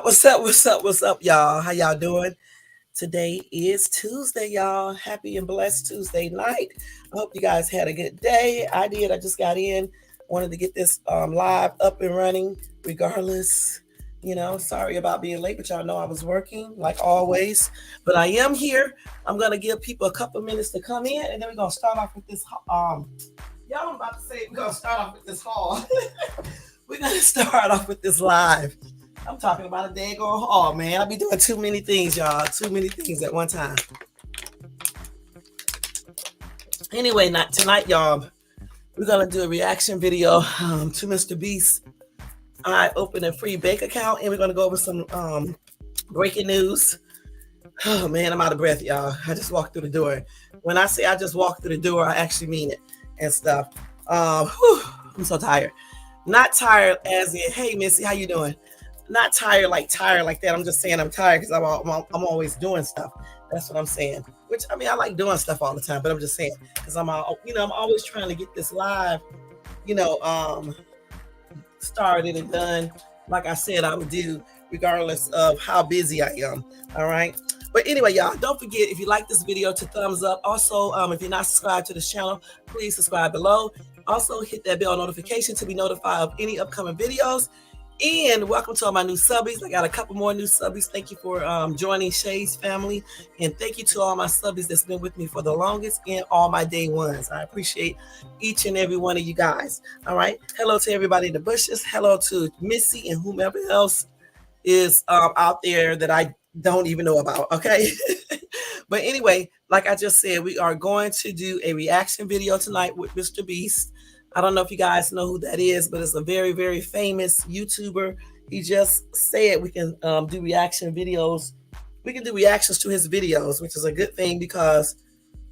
What's up, y'all? How y'all doing? Today is Tuesday, y'all. Happy and blessed Tuesday night. I hope you guys had a good day. I did. I just got in, wanted to get this live up and running, regardless. Sorry about being late, but y'all know I was working like always. But I am here. I'm gonna give people a couple minutes to come in, and then we're gonna start off with this. Y'all, I'm about to say we're gonna start off with this haul. We're gonna start off with this live. I'm talking about a daggone haul, man. I be doing too many things, y'all. Too many things at one time. Anyway, not tonight, y'all. We're gonna do a reaction video to Mr. Beast. I opened a free bank account, and we're gonna go over some breaking news. Oh man, I'm out of breath, y'all. I just walked through the door. When I say I just walked through the door, I actually mean it and stuff. I'm so tired. Not tired as in, hey Missy, how you doing? Not tired like that. I'm just saying I'm tired because I'm always doing stuff. That's what I'm saying. Which I mean, I like doing stuff all the time, but I'm just saying because I'm always trying to get this live, started and done. Like I said, I would do regardless of how busy I am. All right. But anyway, y'all, don't forget, if you like this video, to thumbs up. Also, if you're not subscribed to this channel, please subscribe below. Also, hit that bell notification to be notified of any upcoming videos. And welcome to all my new subbies. I got a couple more new subbies. Thank you for joining Shay's family. And thank you to all my subbies that's been with me for the longest and all my day ones. I appreciate each and every one of you guys. All right. Hello to everybody in the bushes. Hello to Missy and whomever else is out there that I don't even know about. Okay. But anyway, like I just said, we are going to do a reaction video tonight with Mr. Beast. I don't know if you guys know who that is, but it's a very, very famous YouTuber. He just said we can do reaction videos. We can do reactions to his videos, which is a good thing because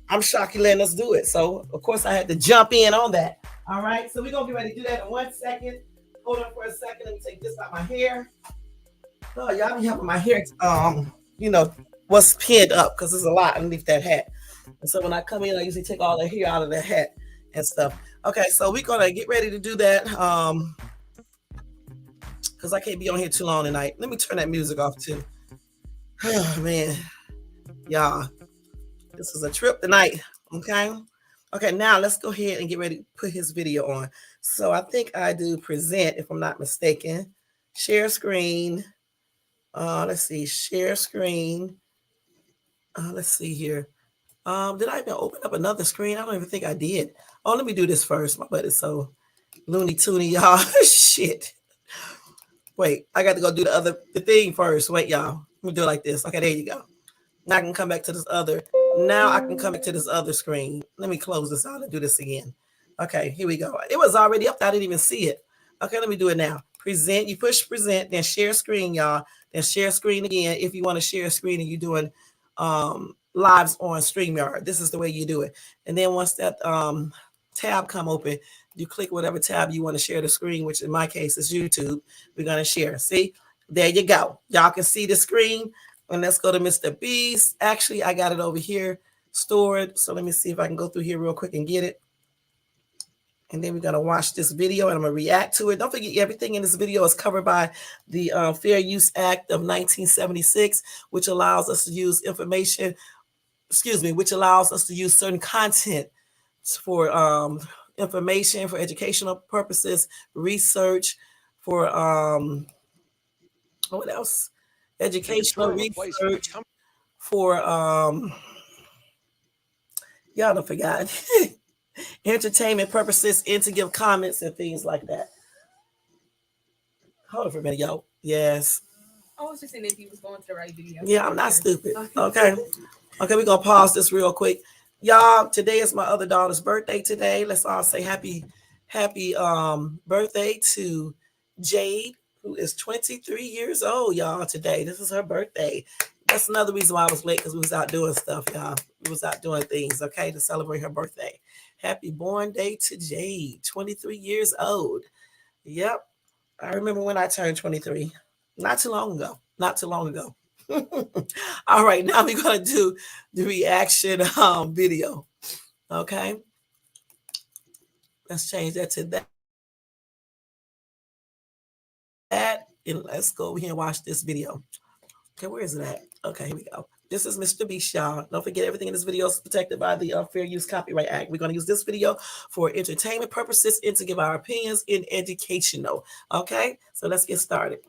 I'm shocked he letting us do it. So, of course, I had to jump in on that. All right. So, we're going to get ready to do that in 1 second. Hold on for a second. Let me take this out my hair. Oh, y'all be helping my hair, what's pinned up because there's a lot underneath that hat. And so, when I come in, I usually take all the hair out of the hat and stuff. Okay, so we're gonna get ready to do that. Because I can't be on here too long tonight. Let me turn that music off too. Oh man. Y'all. This is a trip tonight. Okay. Okay, now let's go ahead and get ready to put his video on. So I think I do present, if I'm not mistaken. Share screen. Let's see, share screen. Let's see here. Did I even open up another screen? I don't even think I did. Oh, let me do this first. My butt is so loony toony, y'all. Shit. Wait, I got to go do the thing first. Wait, y'all. Let me do it like this. Okay, there you go. Now I can come back to this other. Now I can come back to this other screen. Let me close this out and do this again. Okay, here we go. It was already up. I didn't even see it. Okay, let me do it now. Present. You push present, then share screen, y'all. Then share screen again if you want to share screen and you're doing lives on StreamYard. This is the way you do it. And then once that tab come open, you click whatever tab you want to share the screen, which in my case is YouTube. We're going to share. See, there you go. Y'all can see the screen. And let's go to Mr. Beast. Actually, I got it over here stored. So let me see if I can go through here real quick and get it. And then we're going to watch this video and I'm going to react to it. Don't forget, everything in this video is covered by the Fair Use Act of 1976, which allows us to use information, which allows us to use certain content for information, for educational purposes, research, for what else? Educational research, for y'all don't forget. Entertainment purposes, and to give comments and things like that. Hold on for a minute, yo. Yes. I was just saying if you was going to the right video. Yeah, I'm not stupid. Okay. Okay, we're gonna pause this real quick. Y'all, today is my other daughter's birthday today. Let's all say happy birthday to Jade, who is 23 years old, y'all, today. This is her birthday. That's another reason why I was late, because we was out doing stuff, y'all. We was out doing things, okay, to celebrate her birthday. Happy born day to Jade, 23 years old. Yep. I remember when I turned 23. Not too long ago. Not too long ago. All right, now we're going to do the reaction video. Okay. Let's change that to that. And let's go over here and watch this video. Okay, where is it at? Okay, here we go. This is Mr. Beast, y'all. Don't forget, everything in this video is protected by the Fair Use Copyright Act. We're going to use this video for entertainment purposes and to give our opinions in educational. Okay, so let's get started.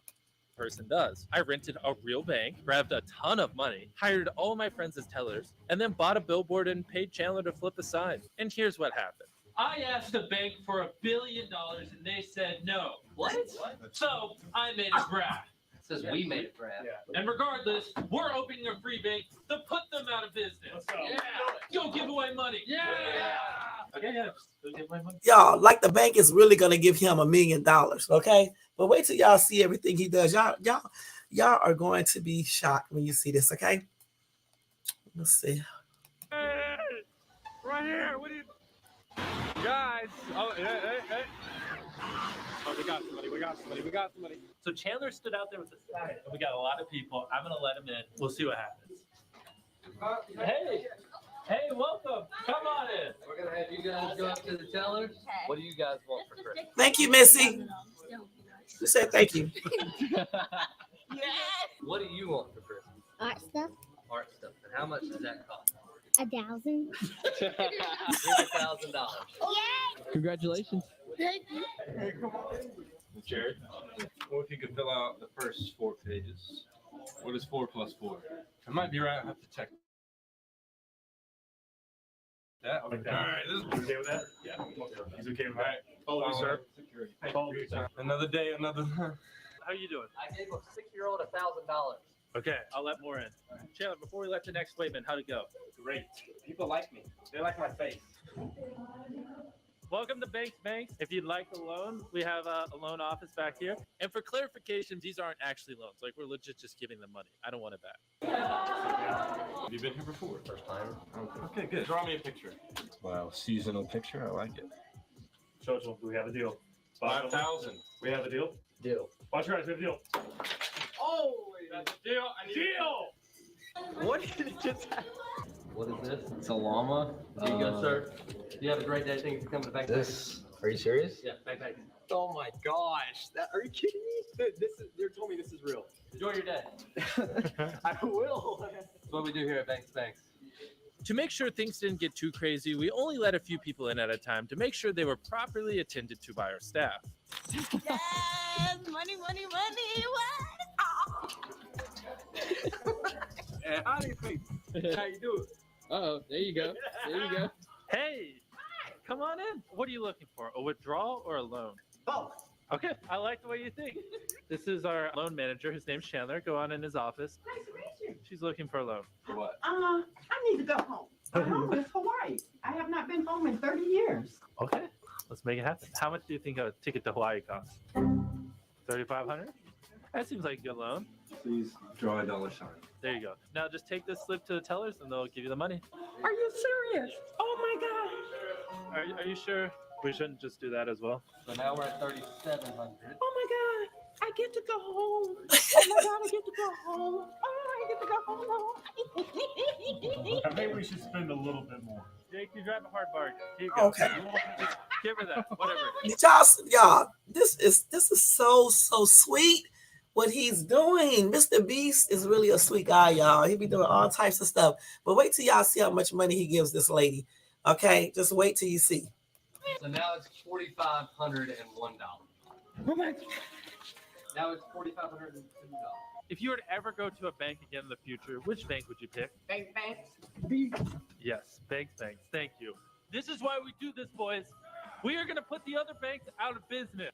Person does. I rented a real bank, grabbed a ton of money, hired all my friends as tellers, and then bought a billboard and paid Chandler to flip a sign. And here's what happened. I asked the bank for $1 billion and they said no. What? So I made a graph. It says we made a graph. Yeah. And regardless, we're opening a free bank to put them out of business. Let's go. Yeah. Go give away money. Yeah. Okay, yeah. Go give away money. Y'all, like the bank is really going to give him $1 million. Okay, but wait till y'all see everything he does. Y'all are going to be shocked when you see this. Okay, let's see. Hey, right here. What do you guys? Oh, hey. Oh, we got somebody. So Chandler stood out there with the sign, and we got a lot of people. I'm gonna let him in. We'll see what happens. Hey, welcome. Come on in. We're gonna have you guys go up to the teller. What do you guys want for Christmas? Thank you, Missy. You said thank you. What do you want for Christmas? Art stuff, Art stuff. And how much does that cost? 1,000. Here's $1,000. Congratulations. Thank you. Jared, what if you could fill out the first 4 pages? What is 4 plus 4? I might be right. I have to check that. Okay. All right. This is Okay with that? Yeah. He's okay with that. follow me, sir. Security. Another day, another. How you doing? I gave a 6-year-old $1,000. Okay, I'll let more in. Chandler, before we let the next wayman, how'd it go? Great. People like me. They like my face. Welcome to Banks. If you'd like a loan, we have a loan office back here. And for clarification, these aren't actually loans. Like, we're legit just giving them money. I don't want it back. Have you been here before? First time. Okay, good. Draw me a picture. Wow, seasonal picture. I like it. Show it to him. Do we have a deal? 5,000. We have a deal? Deal. Watch your eyes. We have a deal. That's a deal. Deal! What did it just happen? What is this? It's a llama. There you go, sir. You have a great day. Thanks for coming to Backpack. Are you serious? Yeah, Backpack. Oh my gosh! Are you kidding me? They told me this is real. Enjoy your day. I will. That's what we do here at Banks. To make sure things didn't get too crazy, we only let a few people in at a time to make sure they were properly attended to by our staff. Yes, money. What? How do you think? How you doing? Oh, there you go. Hey, come on in. What are you looking for? A withdrawal or a loan? Both. Okay, I like the way you think. This is our loan manager. His name's Chandler. Go on in his office. Nice to meet you. She's looking for a loan. For what? I need to go home. My home is Hawaii. I have not been home in 30 years. Okay, let's make it happen. How much do you think a ticket to Hawaii costs? $3,500? That seems like a good loan. Please draw a $. There you go. Now just take this slip to the tellers and they'll give you the money. Are you serious? Oh my gosh. Are you sure we shouldn't just do that as well? So now we're at 3,700. Oh my God. I get to go home. Oh my God, I get to go home. Oh, I get to go home. I think we should spend a little bit more. Jake, you drive a hard bargain. Here you go. Okay. Just give her that. Whatever. Y'all, this is so sweet. What he's doing. Mr. Beast is really a sweet guy, y'all. He be doing all types of stuff. But wait till y'all see how much money he gives this lady. Okay, just wait till you see. So now it's $4,501. Oh my God. Now it's $4,502. If you were to ever go to a bank again in the future, which bank would you pick? Banks. Yes, Banks. Thank you. This is why we do this, boys. We are going to put the other banks out of business.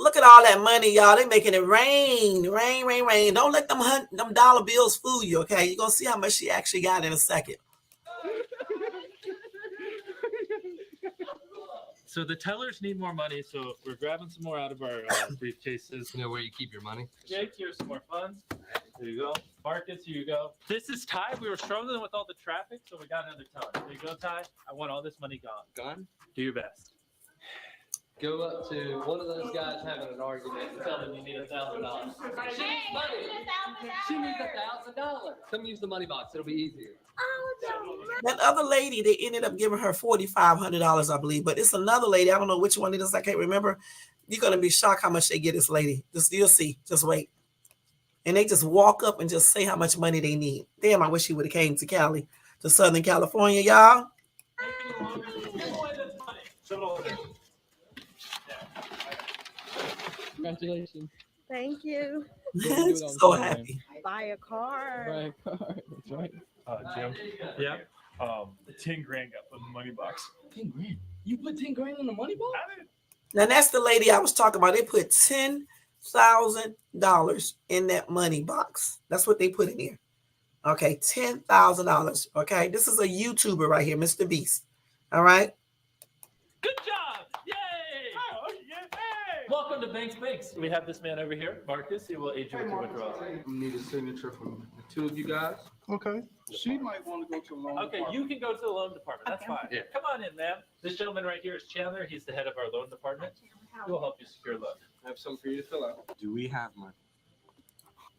Look at all that money, y'all. They making it rain. Don't let them dollar bills fool you, okay? You're going to see how much she actually got in a second. So the tellers need more money, so we're grabbing some more out of our briefcases. You know where you keep your money? Jake, here's some more funds. There you go. Marcus, here you go. This is Ty. We were struggling with all the traffic, so we got another teller. There you go, Ty. I want all this money gone. Gone? Do your best. Go up to one of those guys having an argument and tell them you need $1,000. She needs money. She needs $1,000. Come use the money box. It'll be easier. That other lady, they ended up giving her $4,500, I believe. But it's another lady. I don't know which one it is. I can't remember. You're gonna be shocked how much they get this lady. Just you'll see. Just wait. And they just walk up and just say how much money they need. Damn, I wish he would have came to Cali, to Southern California, y'all. Congratulations. Thank you. So happy. Buy a car. Right, that's right. Jim, Yeah. 10 grand got put in the money box. 10 grand. You put 10 grand in the money box? Now that's the lady I was talking about. They put $10,000 in that money box. That's what they put in here. Okay, $10,000. Okay, this is a YouTuber right here, Mr.Beast. All right. Good job! Yay! Oh, yeah, hey! Welcome to Banks Banks. We have this man over here, Marcus. He will aid you with your withdrawals. I need a signature from the two of you guys. Okay. She might want to go to a loan Okay, you can go to the loan department. That's fine. Yeah. Come on in, ma'am. This gentleman right here is Chandler. He's the head of our loan department. He will help you secure a loan. I have something for you to fill out. Do we have money?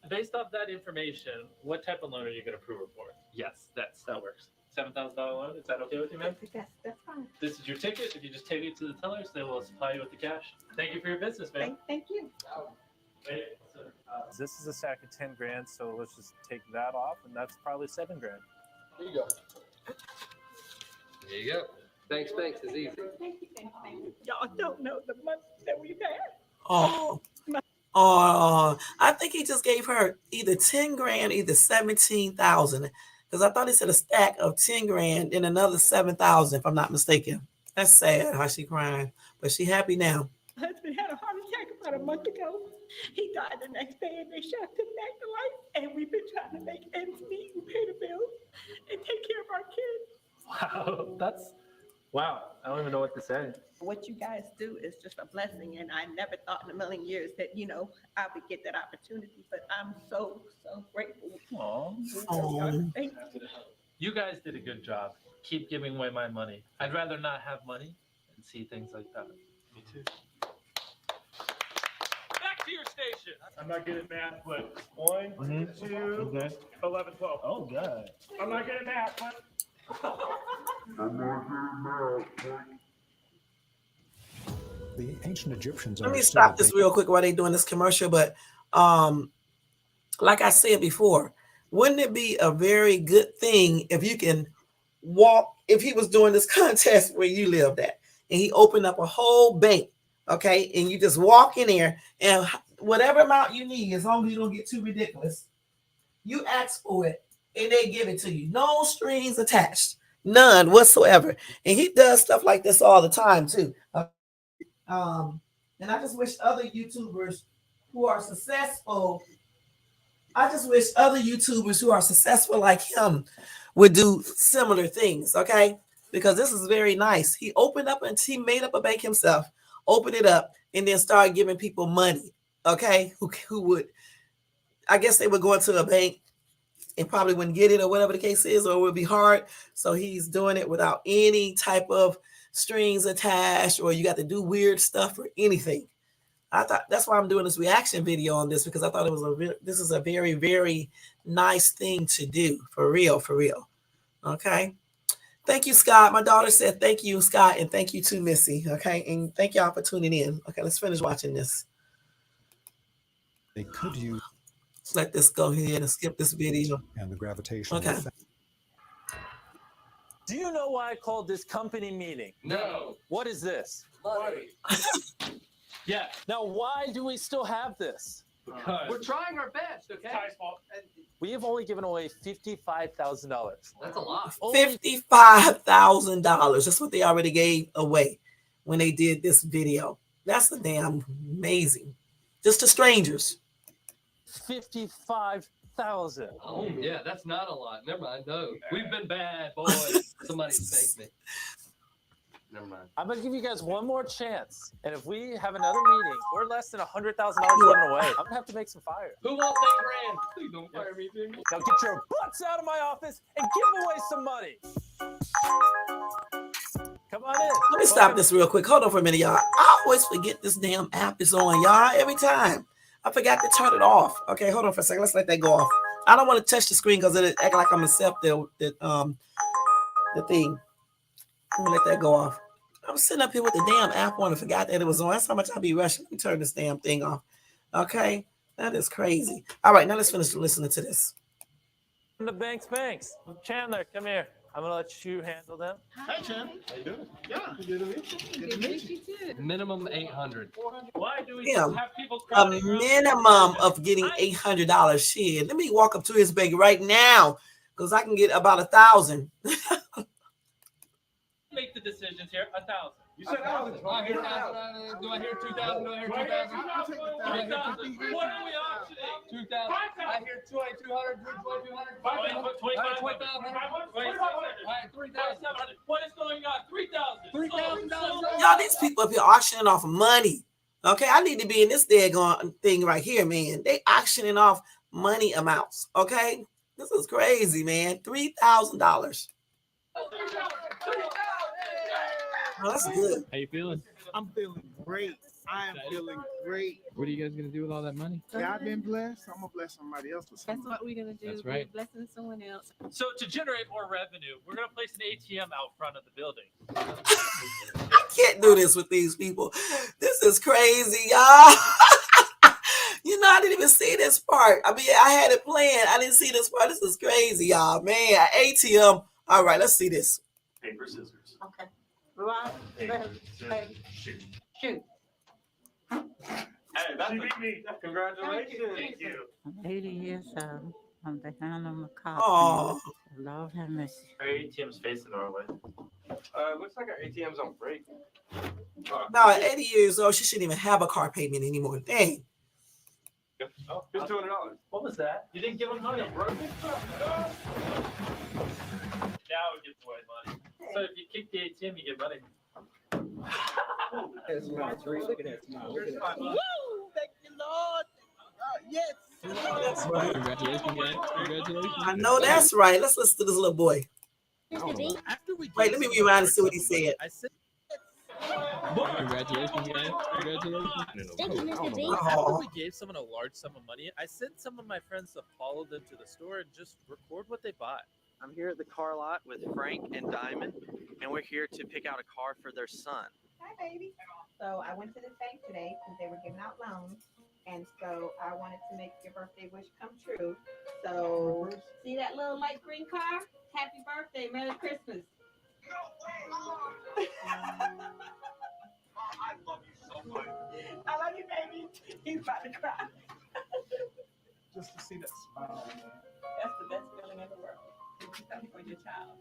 Based off that information, what type of loan are you going to approve it for? Yes, that works. $7,000 loan. Is that okay with you, ma'am? That's fine. This is your ticket. If you just take it to the tellers, they will supply you with the cash. Thank you for your business, man. Thank you. This is a stack of 10 grand, so let's just take that off, and that's probably 7 grand. There you go. There you go. Banks is easy. Thank you. Y'all don't know the month that we've had. Oh, I think he just gave her either 10 grand, either 17,000. Because I thought he said a stack of 10 grand and another 7,000, if I'm not mistaken. That's sad how she crying, but she happy now. My husband had a heart attack about a month ago. He died the next day and they shot him back to life. And we've been trying to make ends meet and pay the bills and take care of our kids. Wow. I don't even know what to say. What you guys do is just a blessing. And I never thought in a million years that, I would get that opportunity. But I'm so grateful. Aww. Thank you. You guys did a good job. Keep giving away my money. I'd rather not have money and see things like that. Me too. Back to your station. I'm not good at math, but 1, 2, 11, 12. Oh, God. I'm not good at math, but The ancient Egyptians. Let me stop this real quick while they're doing this commercial. But like I said before, wouldn't it be a very good thing if you can walk, if he was doing this contest where you lived at, and he opened up a whole bank, okay, and you just walk in there, and whatever amount you need, as long as you don't get too ridiculous, you ask for it, and they give it to you. No strings attached, none whatsoever. And he does stuff like this all the time too. And I just wish other YouTubers who are successful, like him would do similar things, okay? Because this is very nice. He opened up and he made up a bank himself, opened it up, and then started giving people money, okay? Who would, I guess they would go into a bank and probably wouldn't get it or whatever the case is, or it would be hard. So he's doing it without any type of strings attached, or you got to do weird stuff or anything. I thought that's why I'm doing this reaction video on this, because I thought this is a very, very nice thing to do, for real. Okay. Thank you, Scott. My daughter said thank you, Scott, and thank you to Missy. Okay. And thank y'all for tuning in. Okay, let's finish watching this. They could use. Let's let this go ahead and skip this video. And the gravitational Okay. effect. Do you know why I called this company meeting? No. What is this? Money. Yeah. Now, why do we still have this? We're trying our best, okay? Ty's fault. We have only given away $55,000. That's a lot. $55,000. That's what they already gave away when they did this video. That's the damn amazing. Just to strangers. 55,000. Oh, yeah, that's not a lot. Never mind. No, we've been bad, boys. Somebody thank me. Never mind. I'm gonna give you guys one more chance, and if we have another meeting, we're less than $100,000 giving away. I'm gonna have to make some fire. Who wants 8 grand? Please don't fire me, Jimmy. Now get your butts out of my office and give away some money. Come on in. Let me stop this real quick. Hold on for a minute, y'all. I always forget this damn app is on, y'all. Every time. I forgot to turn it off. Okay, hold on for a second. Let's let that go off. I don't want to touch the screen because it act like I'm accept the thing. I'm gonna let that go off. I was sitting up here with the damn app on and forgot that it was on. That's how much I be rushing. Let me turn this damn thing off. Okay, that is crazy. All right, now let's finish listening to this. The Banks. Chandler, come here. I'm gonna let you handle them. Hey, Chan. How you doing? Yeah. Good to meet you too. Minimum 800. Why do we Yeah, have people a crowding around? minimum of getting $800. Shit, let me walk up to his bank right now because I can get about 1,000. Make the decisions here. 1,000. You said 1,000. I hear 1,000. Do I hear 2,000? Do I hear 2,000? 3,000. What are we auctioning? 2,000. I hear 2,200. 2,200. 2,500. 3,000. What is going on? 3,000. $3,000. Y'all, these people up here auctioning off money. Okay, I need to be in this daggone thing right here, man. They auctioning off money amounts. Okay, this is crazy, man. $3,000. Oh, that's good. How you feeling? I'm feeling great. I am feeling great. What are you guys gonna do with all that money? Yeah, I've been blessed. I'm gonna bless somebody else with That's something. what we're gonna do. That's right. We're blessing someone else. So to generate more revenue, we're going to place an ATM out front of the building. I can't do this with these people. This is crazy, y'all. You know, I didn't even see this part. I mean, I had it planned. I didn't see this part. This is crazy, y'all. Man, ATM. All right, let's see this. Paper, scissors. Okay. Right. Shoot. Shoot. Hey, that's me. Congratulations. Thank you. I'm 80 years old. I'm the Hannah McCall. Oh, Lord have mercy. Our ATM's facing our way. Looks like our ATM's on break. no, at 80 years old, she shouldn't even have a car payment anymore. Dang. Oh, here's $200. What was that? You didn't give him money, bro. Now we get away money. So if you kick the ATM, you get money. Look at that smile. Look at that smile. Woo! Thank you, Lord. Yes. That's right. Congratulations, guys. Congratulations. I know that's right. Let's listen to this little boy. Mr. Beast. Wait, let me rewind and see what he said. Congratulations, guys. Congratulations. Thank you, Mr. Beast. After Oh, we gave someone a large sum of money, I sent some of my friends to follow them to the store and just record what they bought. I'm here at the car lot with Frank and Diamond, and we're here to pick out a car for their son. Hi, baby. So I went to the bank today because they were giving out loans. And so I wanted to make your birthday wish come true. So see that little light green car? Happy birthday. Merry Christmas. I love you, baby. He's about to cry. Just to see that smile, man. That's the best feeling in the world. Something for your child.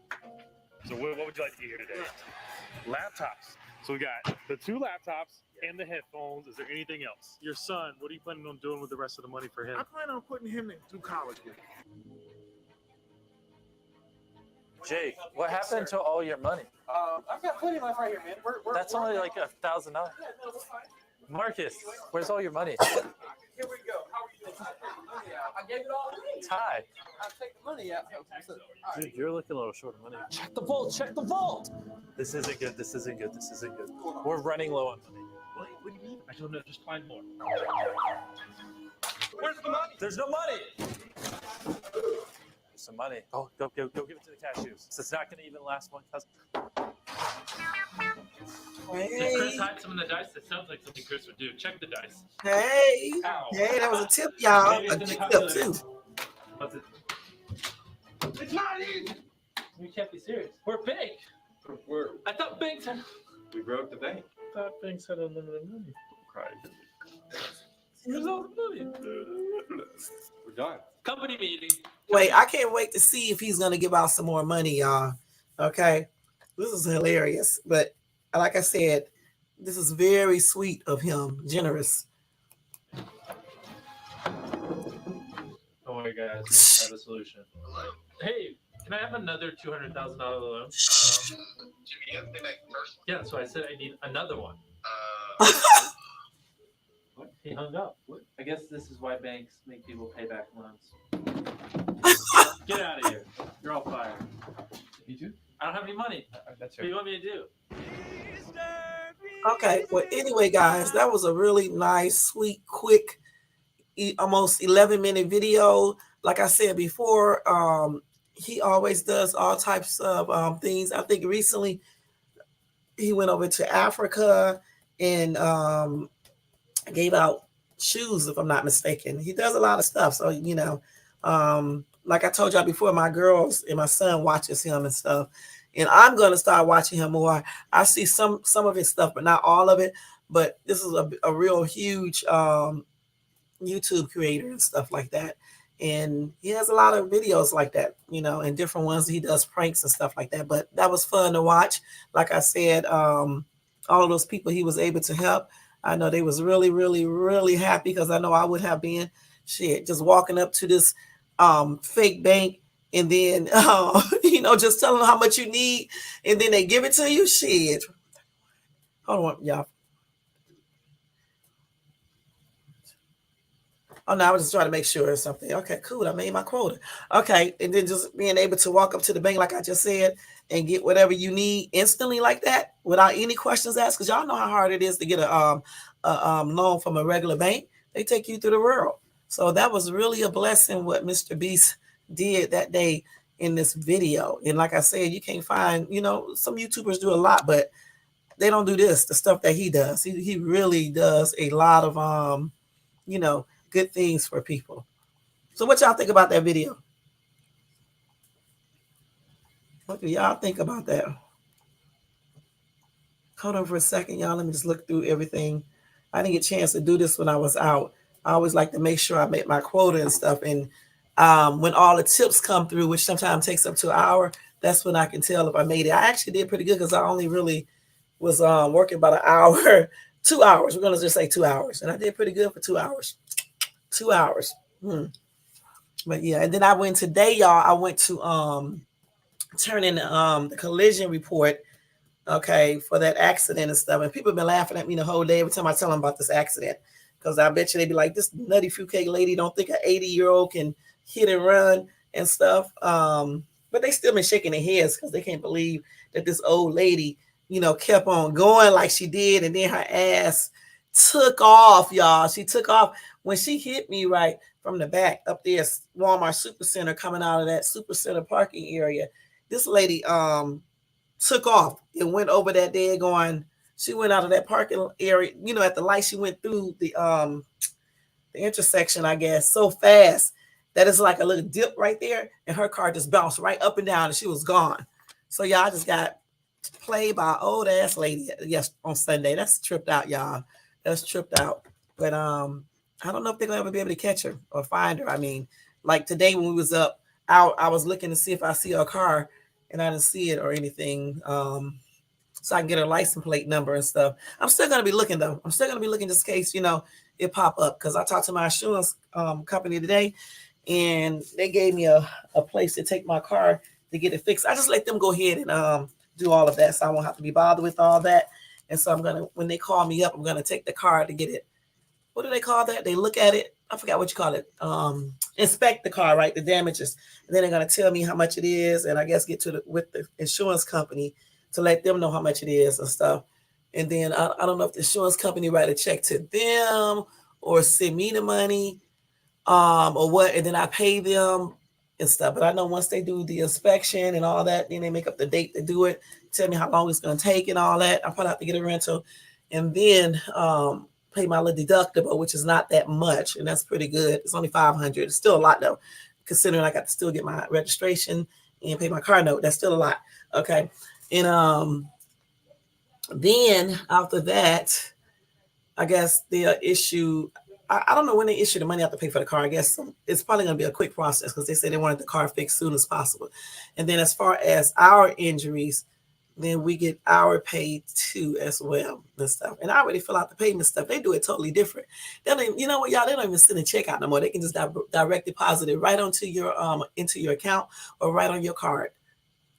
So what would you like to hear today? Laptops. So we got the 2 laptops and the headphones. Is there anything else? Your son, what are you planning on doing with the rest of the money for him? I plan on putting him through college with me. Jake, what happened to all your money? I've got plenty of money right here, man. That's only like $1,000. Yeah, no, we're fine. Marcus, where's all your money? Here we go. How are you doing? I gave it all away. Ty. I'll take the money out. Dude, you're looking a little short of money. Check the vault. Check the vault. This isn't good. This isn't good. This isn't good. We're running low on money. What do you mean? I told him to just find more. Where's the money? There's no money. There's some money. Oh, go give it to the cashews. It's not going to even last 1,000. hey, Chris hide some of the dice. That sounds like something Chris would do. Check the dice. hey, Ow. hey, that was a tip, y'all. Maybe A it's in the tip, calculator. too. What's it? It's not easy. You can't be serious. We're big. I thought banks had. We broke the bank. I thought banks had unlimited money. Here's all the money. We're done. Company meeting. Wait, I can't wait to see if he's going to give out some more money, y'all. Okay. This is hilarious. But like I said, this is very sweet of him, generous. Don't worry, guys. I have a solution. Hey, can I have another $200,000 loan? Jimmy Yeah, so I said I need another one. What? He hung up. What? I guess this is why banks make people pay back loans. Get out of here. You're all fired. You too? I don't have any money. That's what do you want me to do? Okay. Well, anyway, guys, that was a really nice, sweet, quick, almost 11-minute video. Like I said before, he always does all types of things. I think recently he went over to Africa and gave out shoes, if I'm not mistaken. He does a lot of stuff. So, like I told y'all before, my girls and my son watches him and stuff. And I'm going to start watching him more. I see some of his stuff, but not all of it. But this is a real huge YouTube creator and stuff like that. And he has a lot of videos like that, and different ones. He does pranks and stuff like that. But that was fun to watch. Like I said, all of those people he was able to help, I know they was really, really, really happy, because I know I would have been. Shit, just walking up to this fake bank and then, just telling them how much you need, and then they give it to you. Shit. Hold on, y'all. Oh, no, I was just trying to make sure or something. Okay, cool. I made my quota. Okay, and then just being able to walk up to the bank, like I just said, and get whatever you need instantly like that without any questions asked. Because y'all know how hard it is to get a loan from a regular bank. They take you through the world. So that was really a blessing what Mr. Beast did that day in this video. And like I said, you can't find, some YouTubers do a lot, but they don't do this, the stuff that he does. He really does a lot of, good things for people. So what y'all think about that video? What do y'all think about that? Hold on for a second, y'all. Let me just look through everything. I didn't get a chance to do this when I was out. I always like to make sure I make my quota and stuff. And when all the tips come through, which sometimes takes up to an hour, that's when I can tell if I made it. I actually did pretty good, because I only really was working about an hour, 2 hours. We're going to just say 2 hours. And I did pretty good for 2 hours. 2 hours. But yeah, and then I went today, y'all. I went to turn in the collision report, okay, for that accident and stuff. And people have been laughing at me the whole day every time I tell them about this accident, because I bet you they'd be like, this nutty fruitcake lady don't think an 80-year-old can hit and run and stuff. But they still been shaking their heads, because they can't believe that this old lady, kept on going like she did, and then her ass took off, y'all. She took off when she hit me right from the back up there, Walmart Supercenter, coming out of that Supercenter parking area. This lady took off and went over that day going. She went out of that parking area, at the light. She went through the intersection, I guess, so fast that it's like a little dip right there, and her car just bounced right up and down, and she was gone. So y'all, I just got played by an old ass lady on Sunday. That's tripped out, y'all. That's tripped out. But I don't know if they're gonna ever be able to catch her or find her. I mean, like today when we was up out, I was looking to see if I see her car, and I didn't see it or anything. So I can get her license plate number and stuff. I'm still gonna be looking though. I'm still gonna be looking just in case, it pop up, because I talked to my insurance company today, and they gave me a place to take my car to get it fixed. I just let them go ahead and do all of that, so I won't have to be bothered with all that. And so I'm gonna, when they call me up, I'm gonna take the car to get it. What do they call that? They look at it. I forgot what you call it. Inspect the car, right? The damages, and then they're gonna tell me how much it is, and I guess get to with the insurance company to let them know how much it is and stuff. And then I don't know if the insurance company write a check to them or send me the money, or what, and then I pay them and stuff. But I know once they do the inspection and all that, then they make up the date to do it, tell me how long it's going to take and all that. I probably have to get a rental, and then pay my little deductible, which is not that much, and that's pretty good. It's only $500. It's still a lot though, considering I got to still get my registration and pay my car note. That's still a lot. Okay, and then after that, I guess they'll issue. I don't know when they issue the money I have to pay for the car. I guess it's probably going to be a quick process, because they say they wanted the car fixed soon as possible. And then as far as our injuries, then we get our pay too as well and stuff. And I already fill out the payment stuff. They do it totally different. They don't even, you know what, y'all? They don't even send a check out no more. They can just direct deposit it right onto your into your account or right on your card.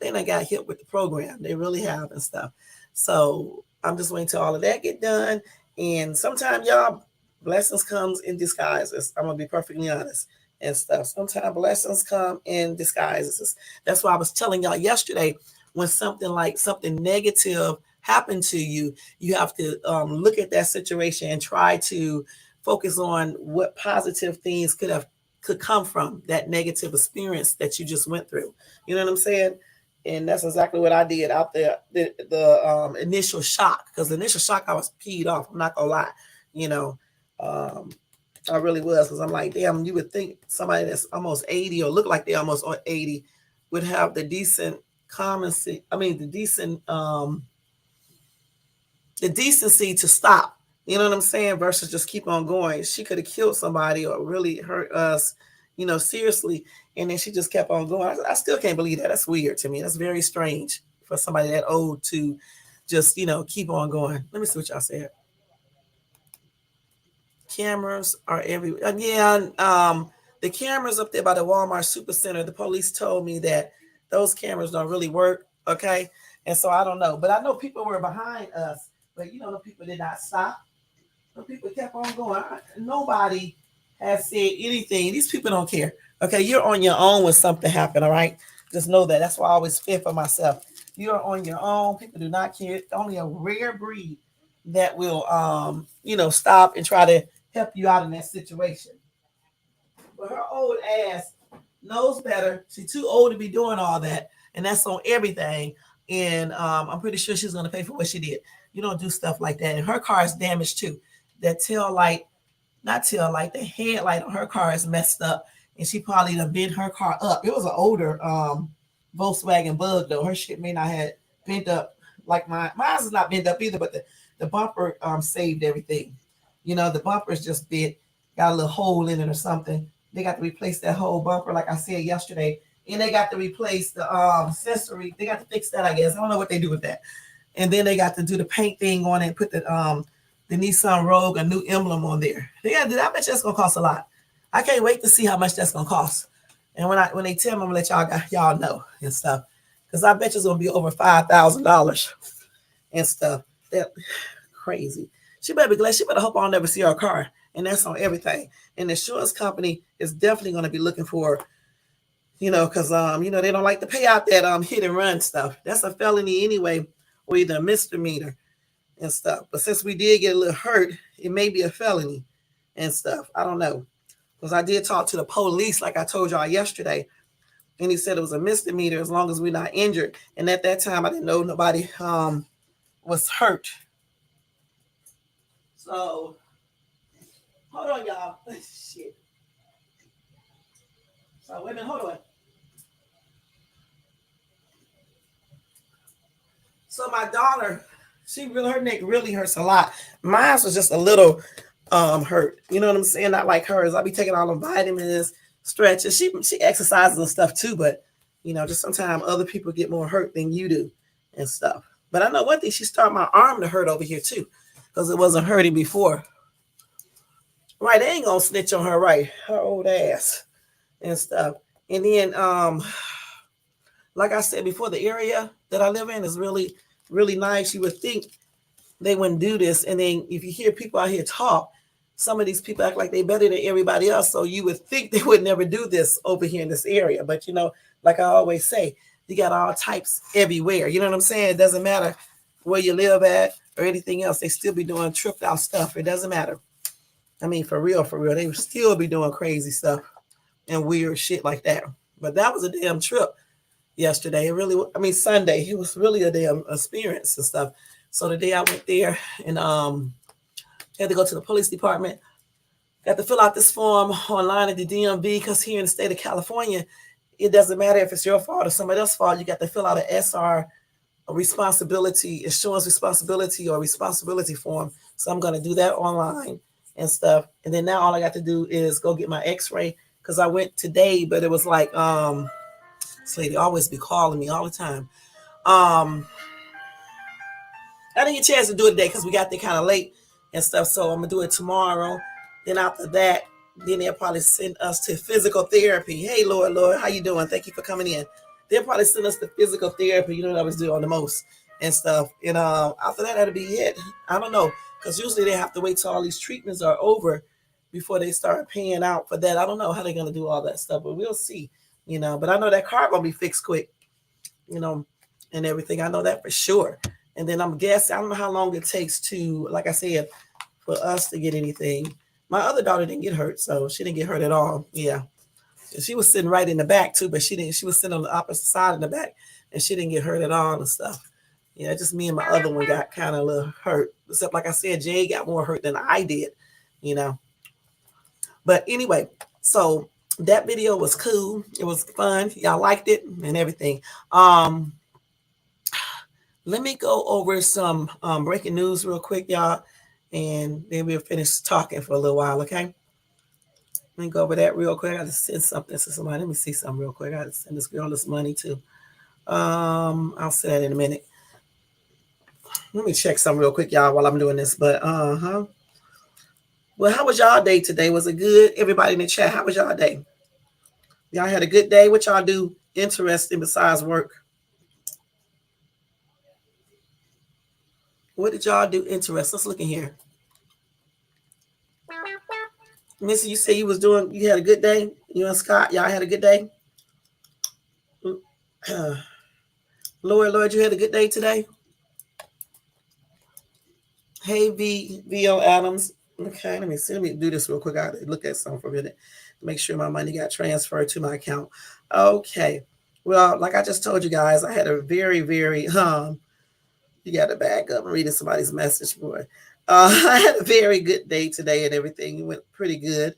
they done got hit with the program. They really have and stuff. So I'm just waiting till all of that get done. And sometimes y'all blessings comes in disguises. I'm gonna be perfectly honest and stuff. Sometimes blessings come in disguises. That's why I was telling y'all yesterday when something negative happened to you, you have to look at that situation and try to focus on what positive things could come from that negative experience that you just went through. You know what I'm saying? And that's exactly what I did out there. The initial shock, because the initial shock, I was peed off. I'm not gonna lie, you know, um, I really was, because I'm like, damn, you would think somebody that's almost 80 or look like they almost 80 would have the decent common sense. I mean, the decency to stop. You know what I'm saying? Versus just keep on going. She could have killed somebody or really hurt us, seriously. And then she just kept on going. I still can't believe that. That's weird to me. That's very strange for somebody that old to just, keep on going. Let me see what y'all said. Cameras are everywhere. Yeah, the cameras up there by the Walmart Supercenter, the police told me that those cameras don't really work. Okay. And so I don't know. But I know people were behind us. But the people did not stop. The people kept on going. Nobody has said anything. These people don't care. Okay, you're on your own when something happened. All right, just know that. That's why I always fear for myself. You're on your own. People do not care. Only a rare breed that will, stop and try to help you out in that situation. But her old ass knows better. She's too old to be doing all that, and that's on everything. And I'm pretty sure she's gonna pay for what she did. You don't do stuff like that. And her car is damaged too. That tail light, not tail light, the headlight on her car is messed up, and she probably done bent her car up. It was an older Volkswagen Bug though. Her shit may not have bent up like mine. Mine's is not bent up either, but the bumper saved everything. The bumper is just bent, got a little hole in it or something. They got to replace that whole bumper, like I said yesterday, and they got to replace the sensory. They got to fix that, I guess. I don't know what they do with that. And then they got to do the paint thing on it and put the Nissan Rogue, a new emblem on there. They got to do that. I bet you that's gonna cost a lot. I can't wait to see how much that's gonna cost. And when they tell me, I'm gonna let y'all know and stuff, because I bet you it's gonna be over $5,000 and stuff. That crazy. She better be glad. She better hope I'll never see her car. And that's on everything. And the insurance company is definitely going to be looking for, because they don't like to pay out that hit and run stuff. That's a felony anyway, or either a misdemeanor and stuff. But since we did get a little hurt, it may be a felony and stuff. I don't know, because I did talk to the police, like I told y'all yesterday, and he said it was a misdemeanor as long as we're not injured. And at that time, I didn't know nobody was hurt. So. Hold on, y'all. Shit. So wait a minute, hold on. So my daughter, her neck really hurts a lot. Mine was just a little hurt. You know what I'm saying? Not like hers. I'll be taking all the vitamins, stretches. She exercises and stuff too, but just sometimes other people get more hurt than you do and stuff. But I know one thing, she started my arm to hurt over here too, because it wasn't hurting before. Right, they ain't gonna snitch on her, right? Her old ass and stuff. And then, like I said before, the area that I live in is really, really nice. You would think they wouldn't do this. And then if you hear people out here talk, some of these people act like they better than everybody else. So you would think they would never do this over here in this area. But like I always say, you got all types everywhere. You know what I'm saying? It doesn't matter where you live at or anything else. They still be doing tripped out stuff. It doesn't matter. I mean, for real, they would still be doing crazy stuff and weird shit like that. But that was a damn trip yesterday. It really, Sunday. It was really a damn experience and stuff. So the day I went there and had to go to the police department, got to fill out this form online at the DMV, because here in the state of California, it doesn't matter if it's your fault or somebody else's fault. You got to fill out an SR, a responsibility, insurance responsibility or responsibility form. So I'm going to do that online and stuff. And then now all I got to do is go get my x-ray, because I went today, but it was like this lady always be calling me all the time. I didn't get a chance to do it today because we got there kind of late and stuff, so I'm gonna do it tomorrow. Then after that, then they'll probably send us to physical therapy. Hey, Lord, how you doing? Thank you for coming in. they'll probably send us the physical therapy, you know what I was doing on the most and stuff. And after that, that'll be it. I don't know, because usually they have to wait till all these treatments are over before they start paying out for that. I don't know how they're gonna do all that stuff, but we'll see. But I know that car gonna be fixed quick, you know, and everything. I know that for sure. And then I'm guessing I don't know how long it takes to, like I said, for us to get anything. My other daughter didn't get hurt, so she didn't get hurt at all. Yeah. She was sitting right in the back too, but she didn't. She was sitting on the opposite side in the back, and she didn't get hurt at all and stuff. Yeah, just me and my other one got kind of a little hurt. Except, like I said, Jay got more hurt than I did, you know. But anyway, so that video was cool. It was fun. Y'all liked it and everything. Let me go over some breaking news real quick, y'all, and then we'll finish talking for a little while, okay? Let me go over that real quick. I just send something to somebody. Let me see something real quick. I got to send this girl this money too. I'll say that in a minute. Let me check something real quick, y'all, while I'm doing this. But well, how was y'all day today? Was it good? Everybody in the chat, how was y'all day? Y'all had a good day? What y'all do interesting besides work? What did y'all do interesting? Let's look in here. Missy, you say you had a good day? You and Scott, y'all had a good day? Lord, you had a good day today? Hey, V.O. Adams. Okay, let me see. Let me do this real quick. I got to look at something for a minute. Make sure my money got transferred to my account. Okay. Well, like I just told you guys, I had a very, very, you got to back up. I'm reading somebody's message, boy. I had a very good day today and everything. It went pretty good,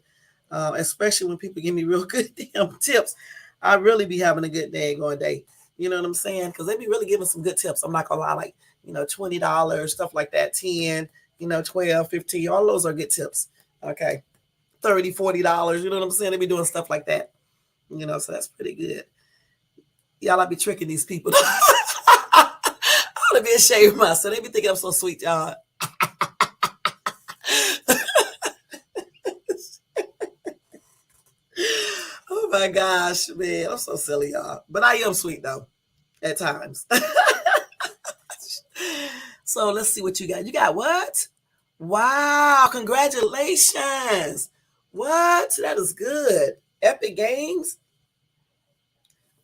especially when people give me real good damn tips. I really be having a good day going day. You know what I'm saying? Because they be really giving some good tips. I'm not going to lie, like, $20, stuff like that, 10, 12, 15. All those are good tips. Okay. $30, $40. You know what I'm saying? They be doing stuff like that. So that's pretty good. Y'all, I be tricking these people. I ought to be ashamed of myself. They be thinking I'm so sweet, y'all. Oh my gosh, man. I'm so silly, y'all. But I am sweet though, at times. So let's see what you got. You got what? Wow, congratulations. What? That is good. Epic Games.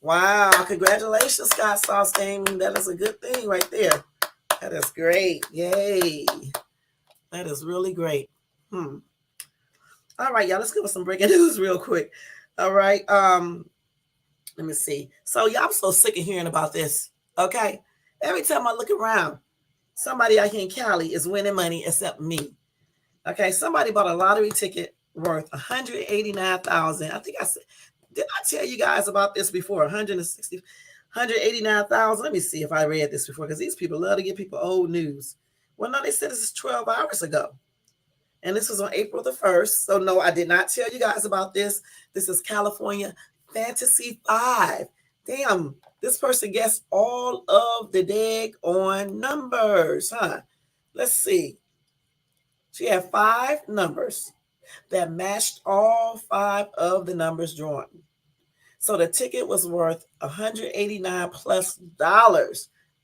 Wow, congratulations, Scott Sauce Gaming. That is a good thing right there. That is great. Yay. That is really great. All right, y'all, let's give us some breaking news real quick. All right. Let me see. So y'all, I'm so sick of hearing about this. Okay. Every time I look around, somebody out here in Cali is winning money except me. Okay. Somebody bought a lottery ticket worth $189,000. I think I said, did I tell you guys about this before? 189,000. Let me see if I read this before, because these people love to give people old news. Well, no, they said this is 12 hours ago. And this was on April the 1st. So no, I did not tell you guys about this. This is California Fantasy 5. Damn, this person guessed all of the daggone numbers, huh? Let's see. She had 5 numbers that matched all 5 of the numbers drawn. So the ticket was worth $189 plus.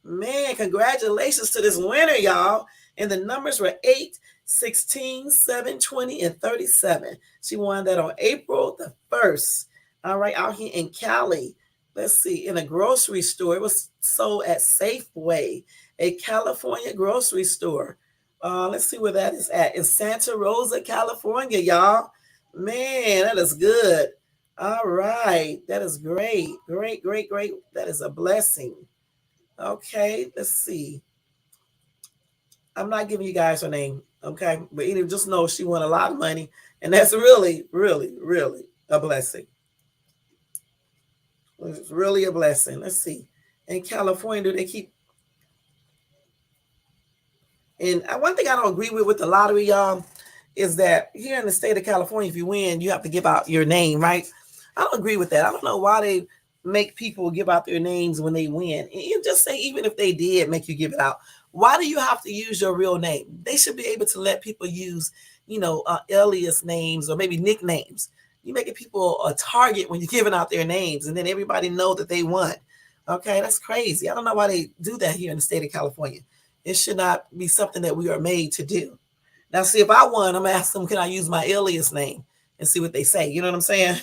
Man, congratulations to this winner, y'all. And the numbers were 8, 16, 7, 20, and 37. She won that on April the 1st. All right, out here in Cali. Let's see, in a grocery store. It was sold at Safeway, a California grocery store. Let's see where that is at. In Santa Rosa, California, y'all. Man, that is good. All right, that is great. Great, great, great. That is a blessing. Okay, let's see. I'm not giving you guys her name, okay? But either just know she won a lot of money, and that's really, really, really a blessing. It's really a blessing. Let's see. In California, do they keep? And one thing I don't agree with the lottery, y'all, is that here in the state of California, if you win, you have to give out your name, right? I don't agree with that. I don't know why they make people give out their names when they win. And you just say, even if they did make you give it out, why do you have to use your real name? They should be able to let people use, alias names or maybe nicknames. You're making people a target when you're giving out their names, and then everybody know that they won. Okay, that's crazy. I don't know why they do that here in the state of California. It should not be something that we are made to do. Now, see, if I won, I'm gonna ask them, can I use my alias name and see what they say? You know what I'm saying?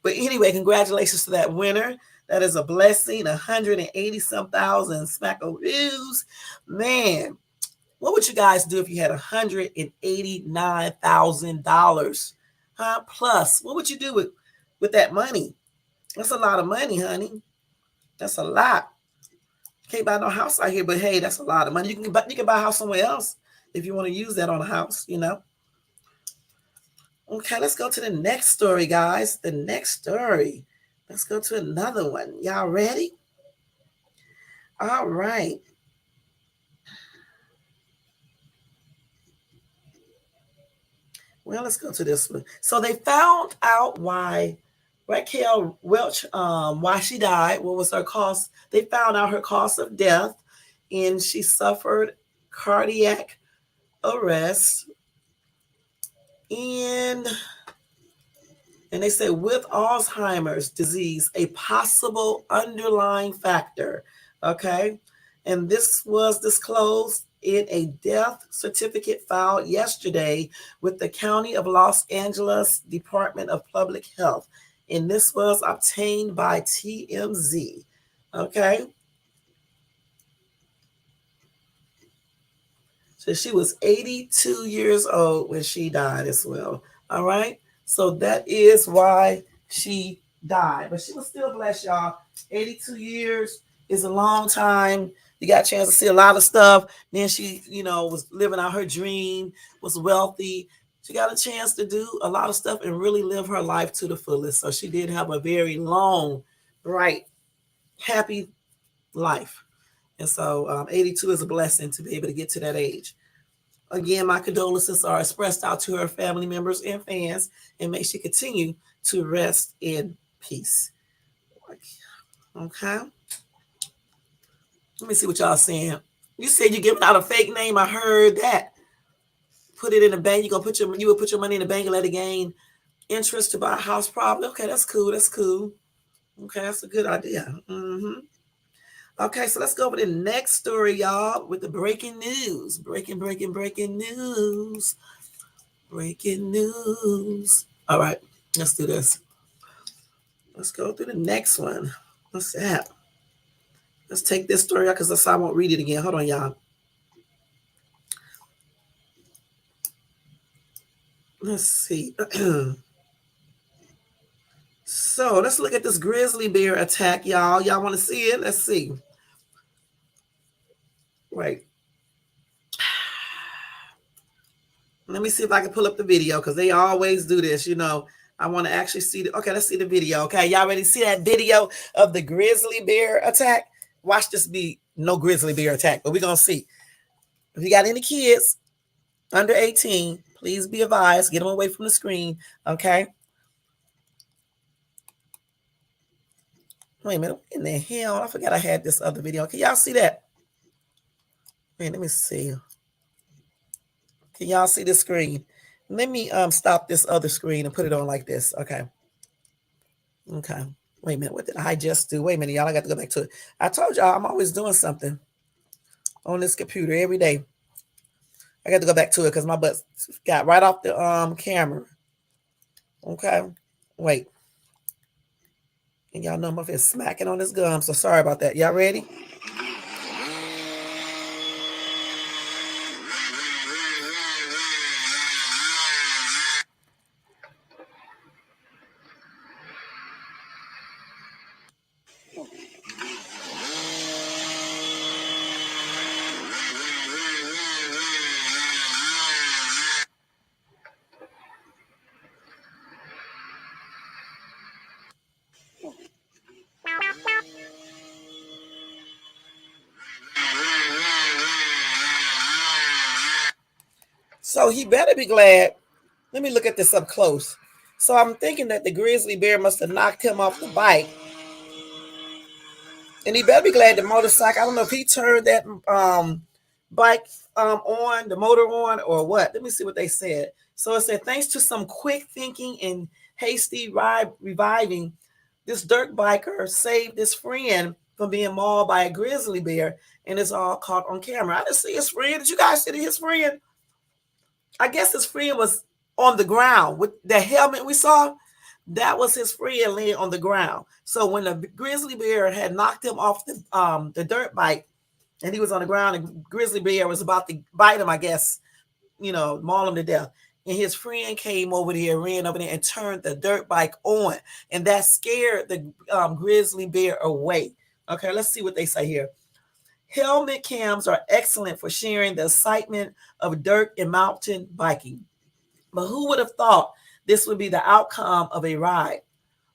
But anyway, congratulations to that winner. That is a blessing. 180 some thousand smackaroos. Man, what would you guys do if you had $189,000? Huh? Plus, what would you do with that money? That's a lot of money, honey. That's a lot. Can't buy no house out here, but hey, that's a lot of money. You can buy a house somewhere else if you want to use that on a house, you know. Okay, let's go to the next story, guys. The next story. Let's go to another one. Y'all ready? All right. Well, let's go to this one. So they found out why Raquel Welch, why she died. What was her cause? They found out her cause of death, and she suffered cardiac arrest. And they say with Alzheimer's disease, a possible underlying factor. Okay. And this was disclosed in a death certificate filed yesterday with the County of Los Angeles Department of Public Health. And this was obtained by TMZ. Okay. So she was 82 years old when she died as well. All right. So that is why she died. But she was still blessed, y'all. 82 years is a long time. You got a chance to see a lot of stuff. Then she, was living out her dream, was wealthy. She got a chance to do a lot of stuff and really live her life to the fullest. So she did have a very long, bright, happy life. And so 82 is a blessing to be able to get to that age. Again, my condolences are expressed out to her family members and fans, and may she continue to rest in peace. Okay. Let me see what y'all saying. You said you're giving out a fake name. I heard that. Put it in the bank. You would put your money in the bank and let it gain interest to buy a house probably. Okay, that's cool. That's cool. Okay, that's a good idea. Mm-hmm. Okay, so let's go over to the next story, y'all, with the breaking news. Breaking news. Breaking news. All right, let's do this. Let's go through the next one. What's that? Let's take this story out because I won't read it again. Hold on, y'all. Let's see. So let's look at this grizzly bear attack, y'all. Y'all want to see it? Let's see. Wait. Let me see if I can pull up the video because they always do this. I want to actually see the. Okay, let's see the video. Okay, y'all ready to see that video of the grizzly bear attack? Watch this be no grizzly bear attack, but we're going to see. If you got any kids under 18, please be advised. Get them away from the screen, okay? Wait a minute. In the hell? I forgot I had this other video. Can y'all see that? Wait, let me see. Can y'all see the screen? Let me stop this other screen and put it on like this. Okay. Okay. Wait a minute. What did I just do? Wait a minute, y'all. I got to go back to it. I told y'all I'm always doing something on this computer every day. I got to go back to it because my butt got right off the camera. Okay. Wait. And y'all know my face smacking on his gum, so sorry about that. Y'all ready? So he better be glad. Let me look at this up close. So I'm thinking that the grizzly bear must have knocked him off the bike. And he better be glad the motorcycle, I don't know if he turned that bike on, the motor on, or what. Let me see what they said. So it said, thanks to some quick thinking and hasty reviving, This dirt biker saved his friend from being mauled by a grizzly bear, and it's all caught on camera. I didn't see his friend. Did you guys see his friend? I guess his friend was on the ground with the helmet we saw. That was his friend laying on the ground. So when the grizzly bear had knocked him off the dirt bike, and he was on the ground, and grizzly bear was about to bite him, I guess, maul him to death. And his friend came over there, ran over there, and turned the dirt bike on, and that scared the grizzly bear away. Okay, let's see what they say here. Helmet cams are excellent for sharing the excitement of dirt and mountain biking. But who would have thought this would be the outcome of a ride?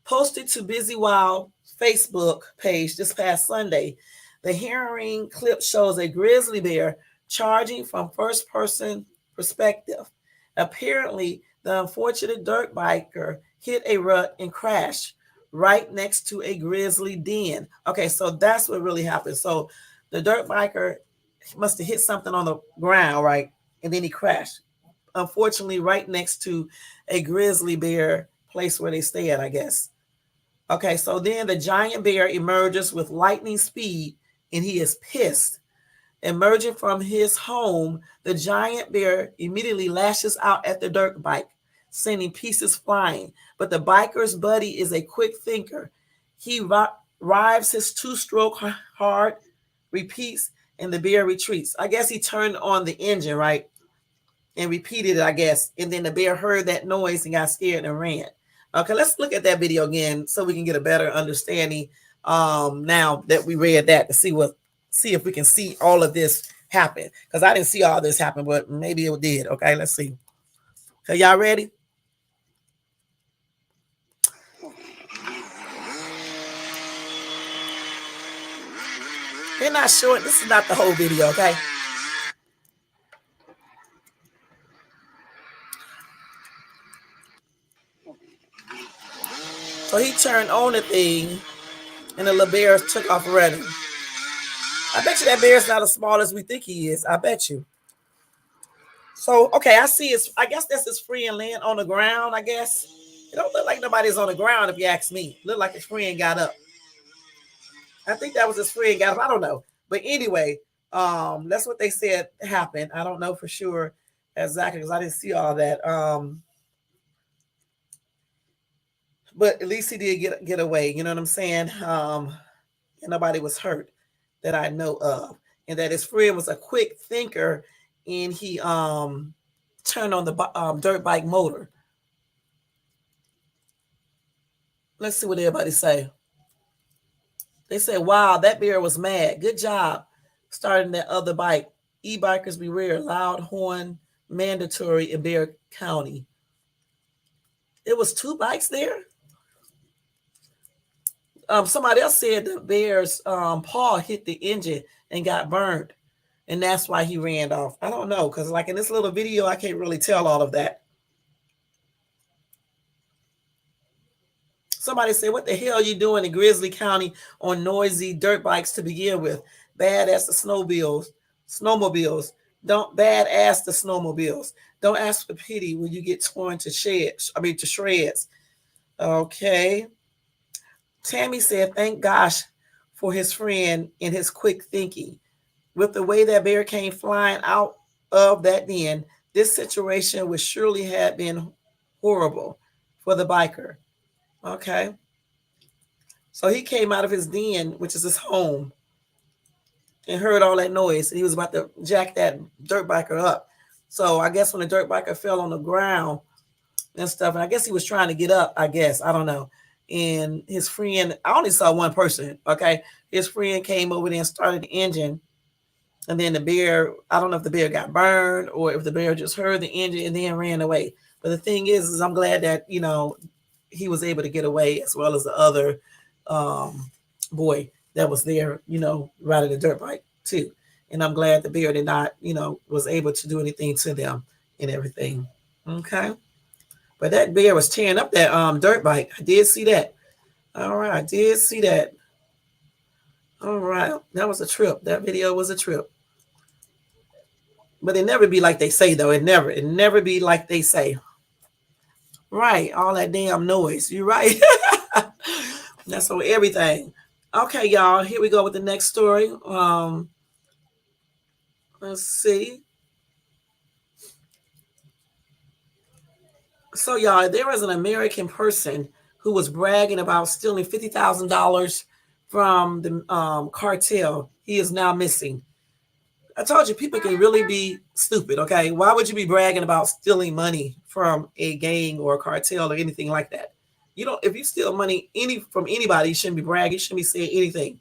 Posted to Busy Wild Facebook page this past Sunday, the harrowing clip shows a grizzly bear charging from first-person perspective. Apparently, the unfortunate dirt biker hit a rut and crashed right next to a grizzly den. Okay, so that's what really happened. So the dirt biker must have hit something on the ground, right? And then he crashed. Unfortunately, right next to a grizzly bear place where they stay at, I guess. Okay, so then the giant bear emerges with lightning speed, and he is pissed. Emerging from his home, the giant bear immediately lashes out at the dirt bike, sending pieces flying. But the biker's buddy is a quick thinker. He rives his two-stroke hard, repeats, and the bear retreats. I guess he turned on the engine, right? And repeated it, I guess. And then the bear heard that noise and got scared and ran. Okay, let's look at that video again so we can get a better understanding now that we read that, to see if we can see all of this happen. Because I didn't see all this happen, but maybe it did. Okay, let's see. So y'all ready? They're not showing. This is not the whole video, okay? So he turned on the thing, and the little bear took off running. I bet you that bear's not as small as we think he is. I bet you. So, okay, I see I guess that's his friend laying on the ground, I guess. It don't look like nobody's on the ground, if you ask me. Look like his friend got up. I think that was his friend got up. I don't know. But anyway, that's what they said happened. I don't know for sure exactly because I didn't see all that. But at least he did get away. You know what I'm saying? And nobody was hurt that I know of. And that his friend was a quick thinker, and he turned on the dirt bike motor. Let's see what everybody say. They said, wow, that bear was mad. Good job starting that other bike. E-bikers beware, loud horn mandatory in Bear County. It was 2 bikes there? Somebody else said the bear's paw hit the engine and got burned, and that's why he ran off. I don't know, because like in this little video, I can't really tell all of that. Somebody said, what the hell are you doing in Grizzly County on noisy dirt bikes to begin with? Badass the snowmobiles. Don't badass the snowmobiles. Don't ask for pity when you get torn to shreds. Okay. Tammy said, thank gosh for his friend and his quick thinking. With the way that bear came flying out of that den, this situation would surely have been horrible for the biker. Okay. So he came out of his den, which is his home, and heard all that noise. And he was about to jack that dirt biker up. So I guess when the dirt biker fell on the ground and stuff, and I guess he was trying to get up, I guess. I don't know. And his friend, I only saw one person, okay? His friend came over there and started the engine. And then the bear, I don't know if the bear got burned or if the bear just heard the engine and then ran away. But the thing is I'm glad that, he was able to get away, as well as the other boy that was there, riding the dirt bike too. And I'm glad the bear did not, was able to do anything to them and everything. Okay. But that bear was tearing up that dirt bike. I did see that. All right. I did see that. All right. That was a trip. That video was a trip. But it never be like they say, though. It never be like they say. Right. All that damn noise. You're right. That's on everything. Okay, y'all. Here we go with the next story. Let's see. So, y'all, there was an American person who was bragging about stealing $50,000 from the cartel. He is now missing. I told you people can really be stupid. Okay, why would you be bragging about stealing money from a gang or a cartel or anything like that? You don't. If you steal money from anybody, you shouldn't be bragging. You shouldn't be saying anything.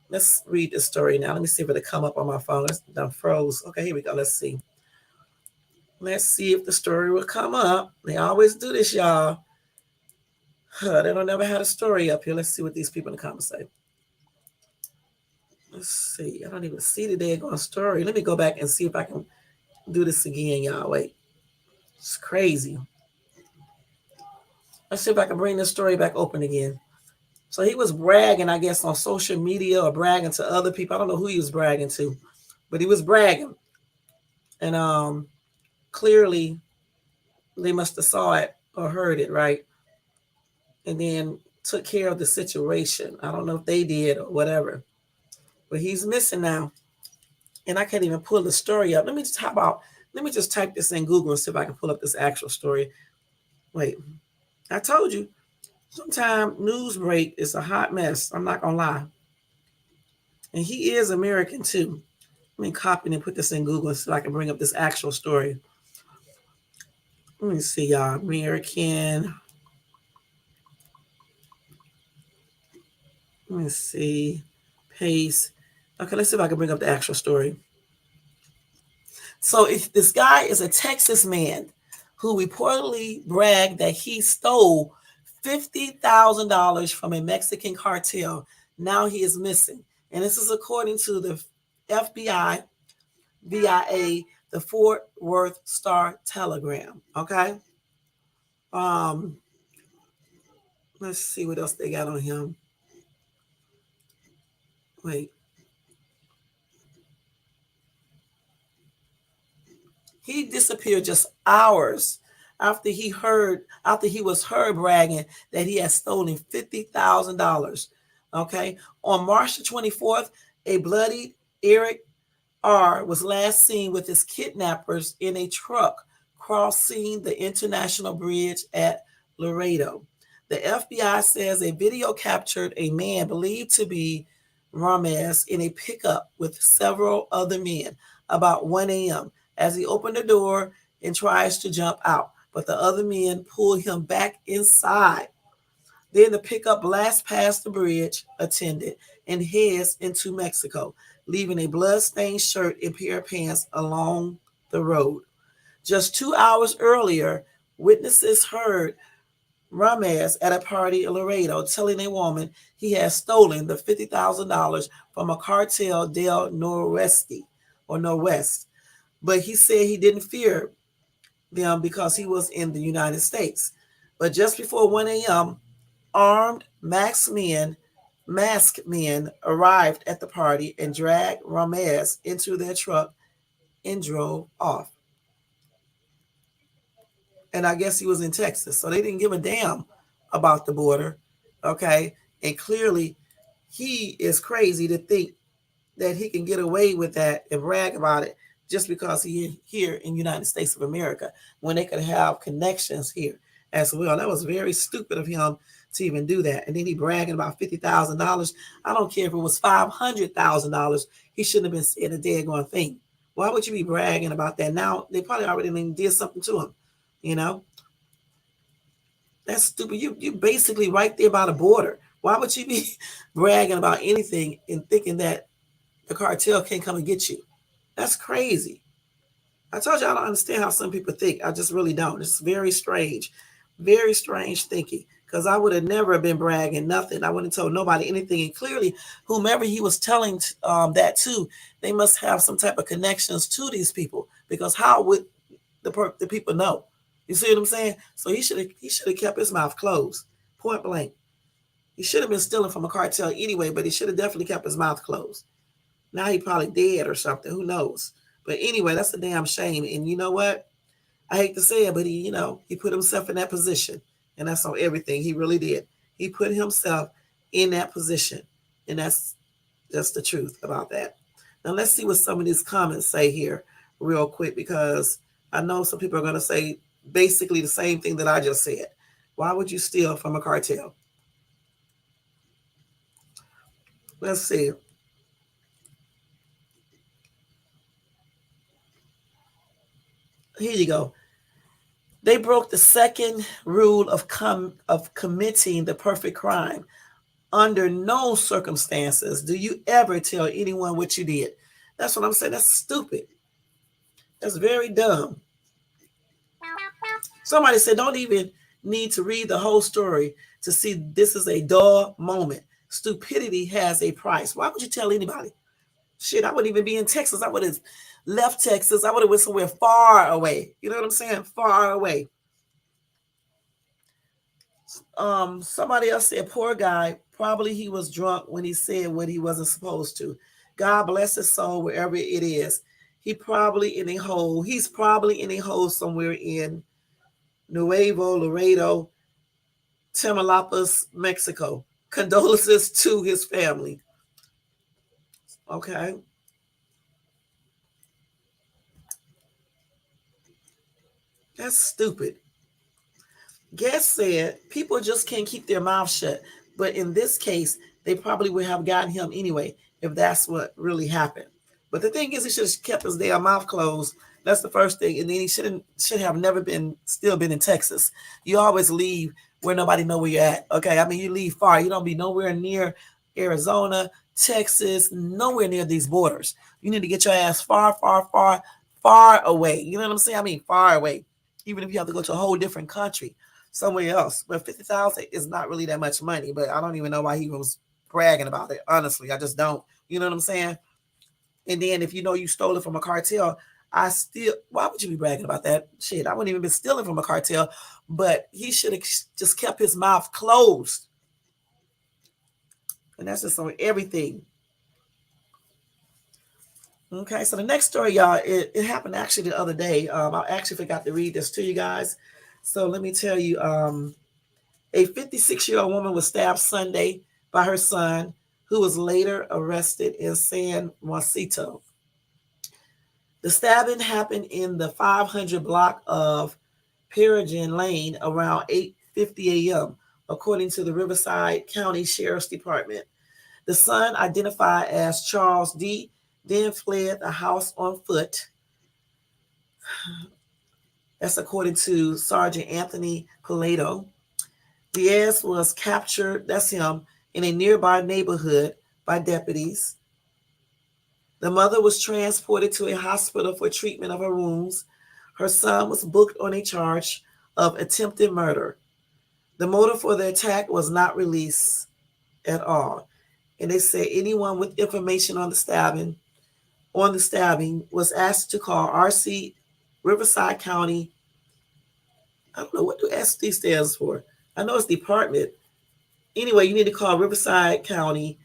Let's read this story now. Let me see if it'll come up on my phone. It's done froze. Okay, here we go. Let's see. Let's see if the story will come up. They always do this, y'all. They don't never had a story up here. Let's see what these people in the comments say. Let's see. I don't even see the daggone story. Let me go back and see if I can do this again, y'all. Wait. It's crazy. Let's see if I can bring this story back open again. So he was bragging, I guess, on social media or bragging to other people. I don't know who he was bragging to, but he was bragging. And clearly they must have saw it or heard it, right? And then took care of the situation. I don't know if they did or whatever. But he's missing now. And I can't even pull the story up. Let me just type this in Google and see if I can pull up this actual story. Wait. I told you, sometimes news break is a hot mess. I'm not gonna lie. And he is American too. Let me copy and put this in Google so I can bring up this actual story. Let me see, y'all. American. Let me see. Paste. Okay, let's see if I can bring up the actual story. So if this guy is a Texas man who reportedly bragged that he stole $50,000 from a Mexican cartel. Now he is missing. And this is according to the FBI via the Fort Worth Star Telegram. Okay. Let's see what else they got on him. Wait. He disappeared just hours after he was heard bragging that he had stolen $50,000. Okay. On March the 24th, a bloodied Eric R. was last seen with his kidnappers in a truck crossing the international bridge at Laredo. The FBI says a video captured a man believed to be Ramirez in a pickup with several other men about 1 a.m. as he opened the door and tries to jump out, but the other men pull him back inside. Then the pickup blasts past the bridge attendant and heads into Mexico, leaving a blood-stained shirt and pair of pants along the road. Just 2 hours earlier, witnesses heard Ramirez at a party in Laredo telling a woman he had stolen the $50,000 from a cartel del Noroeste or Norwest, but he said he didn't fear them because he was in the United States. But just before 1 a.m., armed masked men arrived at the party and dragged Ramirez into their truck and drove off. And I guess he was in Texas, so they didn't give a damn about the border. Okay. And clearly, he is crazy to think that he can get away with that and brag about it just because he's here in the United States of America when they could have connections here as well. That was very stupid of him to even do that. And then he bragging about $50,000. I don't care if it was $500,000. He shouldn't have been saying a daggone thing. Why would you be bragging about that? Now they probably already did something to him. You know, that's stupid. You basically right there by the border. Why would you be bragging about anything and thinking that the cartel can't come and get you? That's crazy. I told you I don't understand how some people think. I just really don't. It's very strange thinking. Because I would have never been bragging nothing. I wouldn't have told nobody anything. And clearly, whomever he was telling that to, they must have some type of connections to these people. Because how would the people know? You see what I'm saying? So he should have kept his mouth closed, point blank. He should have been stealing from a cartel anyway, but he should have definitely kept his mouth closed. Now he probably dead or something. Who knows? But anyway, that's a damn shame. And you know what? I hate to say it, but he put himself in that position. And that's on everything. He really did. He put himself in that position. And that's just the truth about that. Now let's see what some of these comments say here real quick, because I know some people are going to say basically the same thing that I just said. Why would you steal from a cartel? Let's see. Here you go. They broke the second rule of committing the perfect crime. Under no circumstances do you ever tell anyone what you did. That's what I'm saying. That's stupid. That's very dumb. Somebody said, don't even need to read the whole story to see this is a dull moment. Stupidity has a price. Why would you tell anybody? Shit, I wouldn't even be in Texas. I would have left Texas. I would have went somewhere far away. You know what I'm saying? Far away. Somebody else said, poor guy, probably he was drunk when he said what he wasn't supposed to. God bless his soul wherever it is. He's probably in a hole somewhere in Nuevo Laredo, Tamaulipas, Mexico. Condolences to his family. Okay. That's stupid. Guest said people just can't keep their mouth shut. But in this case, they probably would have gotten him anyway if that's what really happened. But the thing is, he should have kept his damn mouth closed. That's the first thing. And then he should have never still been in Texas. You always leave where nobody know where you're at. Okay. I mean, you leave far. You don't be nowhere near Arizona, Texas, nowhere near these borders. You need to get your ass far, far, far, far away. You know what I'm saying? I mean, far away. Even if you have to go to a whole different country, somewhere else. But 50,000 is not really that much money. But I don't even know why he was bragging about it. Honestly, I just don't. You know what I'm saying? And then if you know you stole it from a cartel, why would you be bragging about that? Shit, I wouldn't even be stealing from a cartel. But he should have just kept his mouth closed. And that's just on everything. Okay, so the next story, y'all, it happened actually the other day. I actually forgot to read this to you guys. So let me tell you, a 56-year-old woman was stabbed Sunday by her son, who was later arrested in San Juancito. The stabbing happened in the 500 block of Peregrine Lane around 8:50 a.m., according to the Riverside County Sheriff's Department. The son, identified as Charles D., then fled the house on foot. That's according to Sergeant Anthony Palato. Diaz was captured, that's him, in a nearby neighborhood by deputies. The mother was transported to a hospital for treatment of her wounds. Her son was booked on a charge of attempted murder. The motive for the attack was not released at all. And they said anyone with information on the stabbing was asked to call RC Riverside County. I don't know what do SD stands for. I know it's department. Anyway, you need to call Riverside County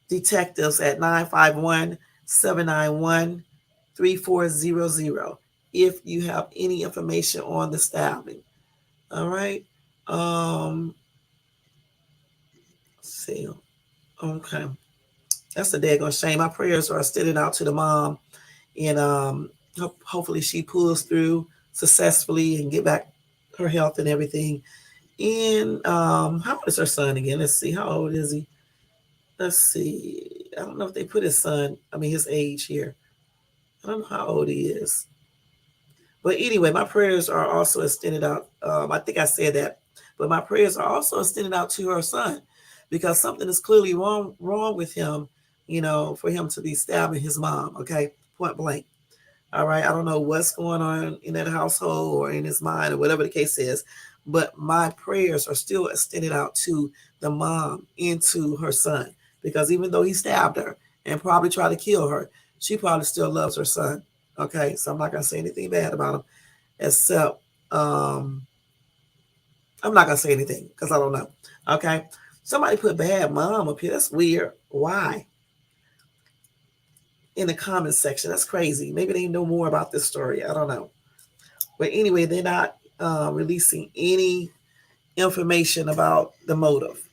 detectives at 951-791-3400 if you have any information on the stabbing. All right. Let's see. Okay. That's a daggone shame. My prayers are extended out to the mom, and hopefully she pulls through successfully and get back her health and everything. And how old is her son again? Let's see. How old is he? Let's see. I don't know if they put his age here. I don't know how old he is. But anyway, my prayers are also extended out. I think I said that. But my prayers are also extended out to her son, because something is clearly wrong with him, for him to be stabbing his mom, okay? Point blank. All right. I don't know what's going on in that household or in his mind or whatever the case is, but my prayers are still extended out to the mom and to her son, because even though he stabbed her and probably tried to kill her, she probably still loves her son. Okay. So I'm not going to say anything bad about him, except I'm not going to say anything because I don't know. Okay. Somebody put bad mom up here. That's weird. Why? In the comments section. That's crazy. Maybe they know more about this story. I don't know. But anyway, they're not releasing any information about the motive.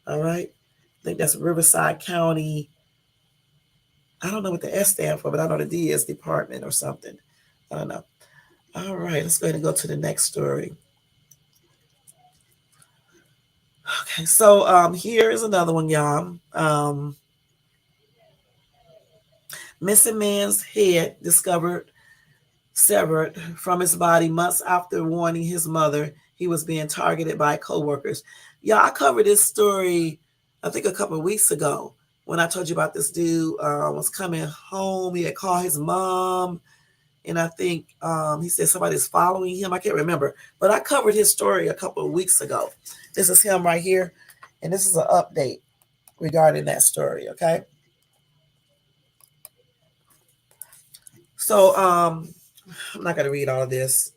All right. I think that's Riverside County. I don't know what the S stand for, but I know the D is department or something. I don't know. All right, let's go ahead and go to the next story. Okay, so here is another one, y'all. Missing man's head discovered severed from his body months after warning his mother he was being targeted by coworkers. Yeah, I covered this story, I think, a couple of weeks ago when I told you about this dude was coming home. He had called his mom, and I think he said somebody's following him. I can't remember, but I covered his story a couple of weeks ago. This is him right here, and this is an update regarding that story. Okay, so I'm not gonna read all of this.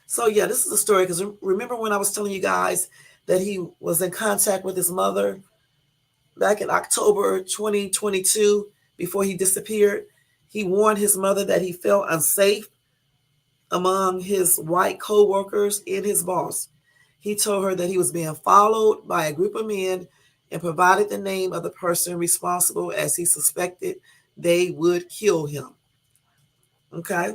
So yeah, this is a story because remember when I was telling you guys that he was in contact with his mother back in October 2022 before he disappeared. He warned his mother that he felt unsafe among his white co-workers and his boss. He told her that he was being followed by a group of men and provided the name of the person responsible as he suspected they would kill him. Okay.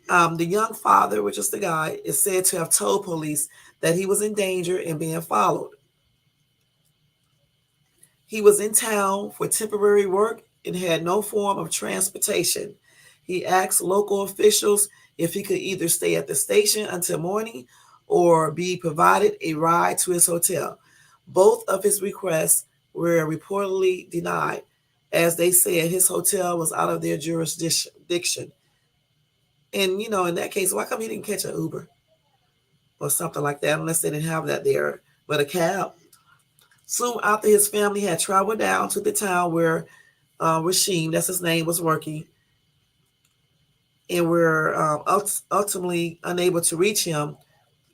The young father, which is the guy, is said to have told police that he was in danger and being followed. He was in town for temporary work and had no form of transportation. He asked local officials if he could either stay at the station until morning or be provided a ride to his hotel. Both of his requests were reportedly denied, as they said his hotel was out of their jurisdiction. And, in that case, why come he didn't catch an Uber or something like that, unless they didn't have that there, but a cab? Soon after his family had traveled down to the town where Rashim, that's his name, was working, and were ultimately unable to reach him,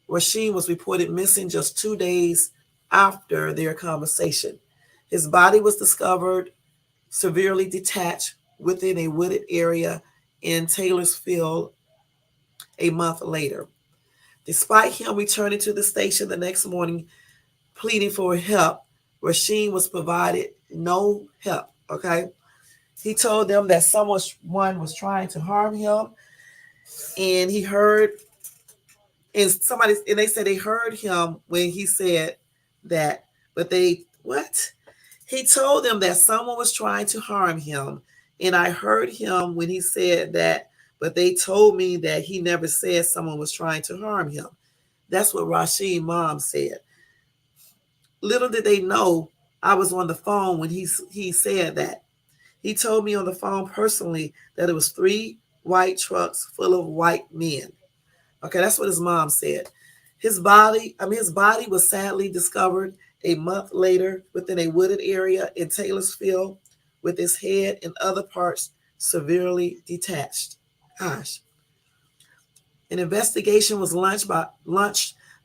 Rashim was reported missing just 2 days after their conversation. His body was discovered severely detached within a wooded area in Taylorsville a month later. Despite him returning to the station the next morning pleading for help, Rashim was provided no help. Okay. He told them that someone was trying to harm him, and he heard, and they said they heard him when he said that, but they, what? He told them that someone was trying to harm him, and I heard him when he said that, but they told me that he never said someone was trying to harm him. That's what Rashid's mom said. Little did they know I was on the phone when he said that. He told me on the phone personally that it was 3 white trucks full of white men. Okay, that's what his mom said. His body was sadly discovered a month later within a wooded area in Taylorsville with his head and other parts severely detached. Gosh. An investigation was launched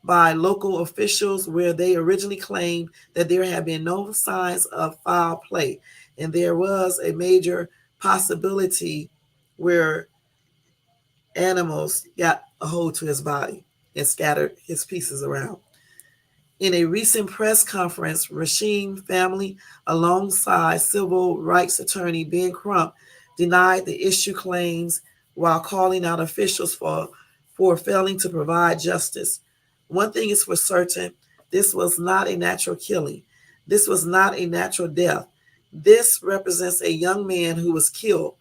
by local officials where they originally claimed that there had been no signs of foul play, and there was a major possibility where animals got a hold to his body and scattered his pieces around. In a recent press conference, Rashim family, alongside civil rights attorney Ben Crump, denied the issue claims while calling out officials for failing to provide justice. One thing is for certain, this was not a natural killing. This was not a natural death. This represents a young man who was killed,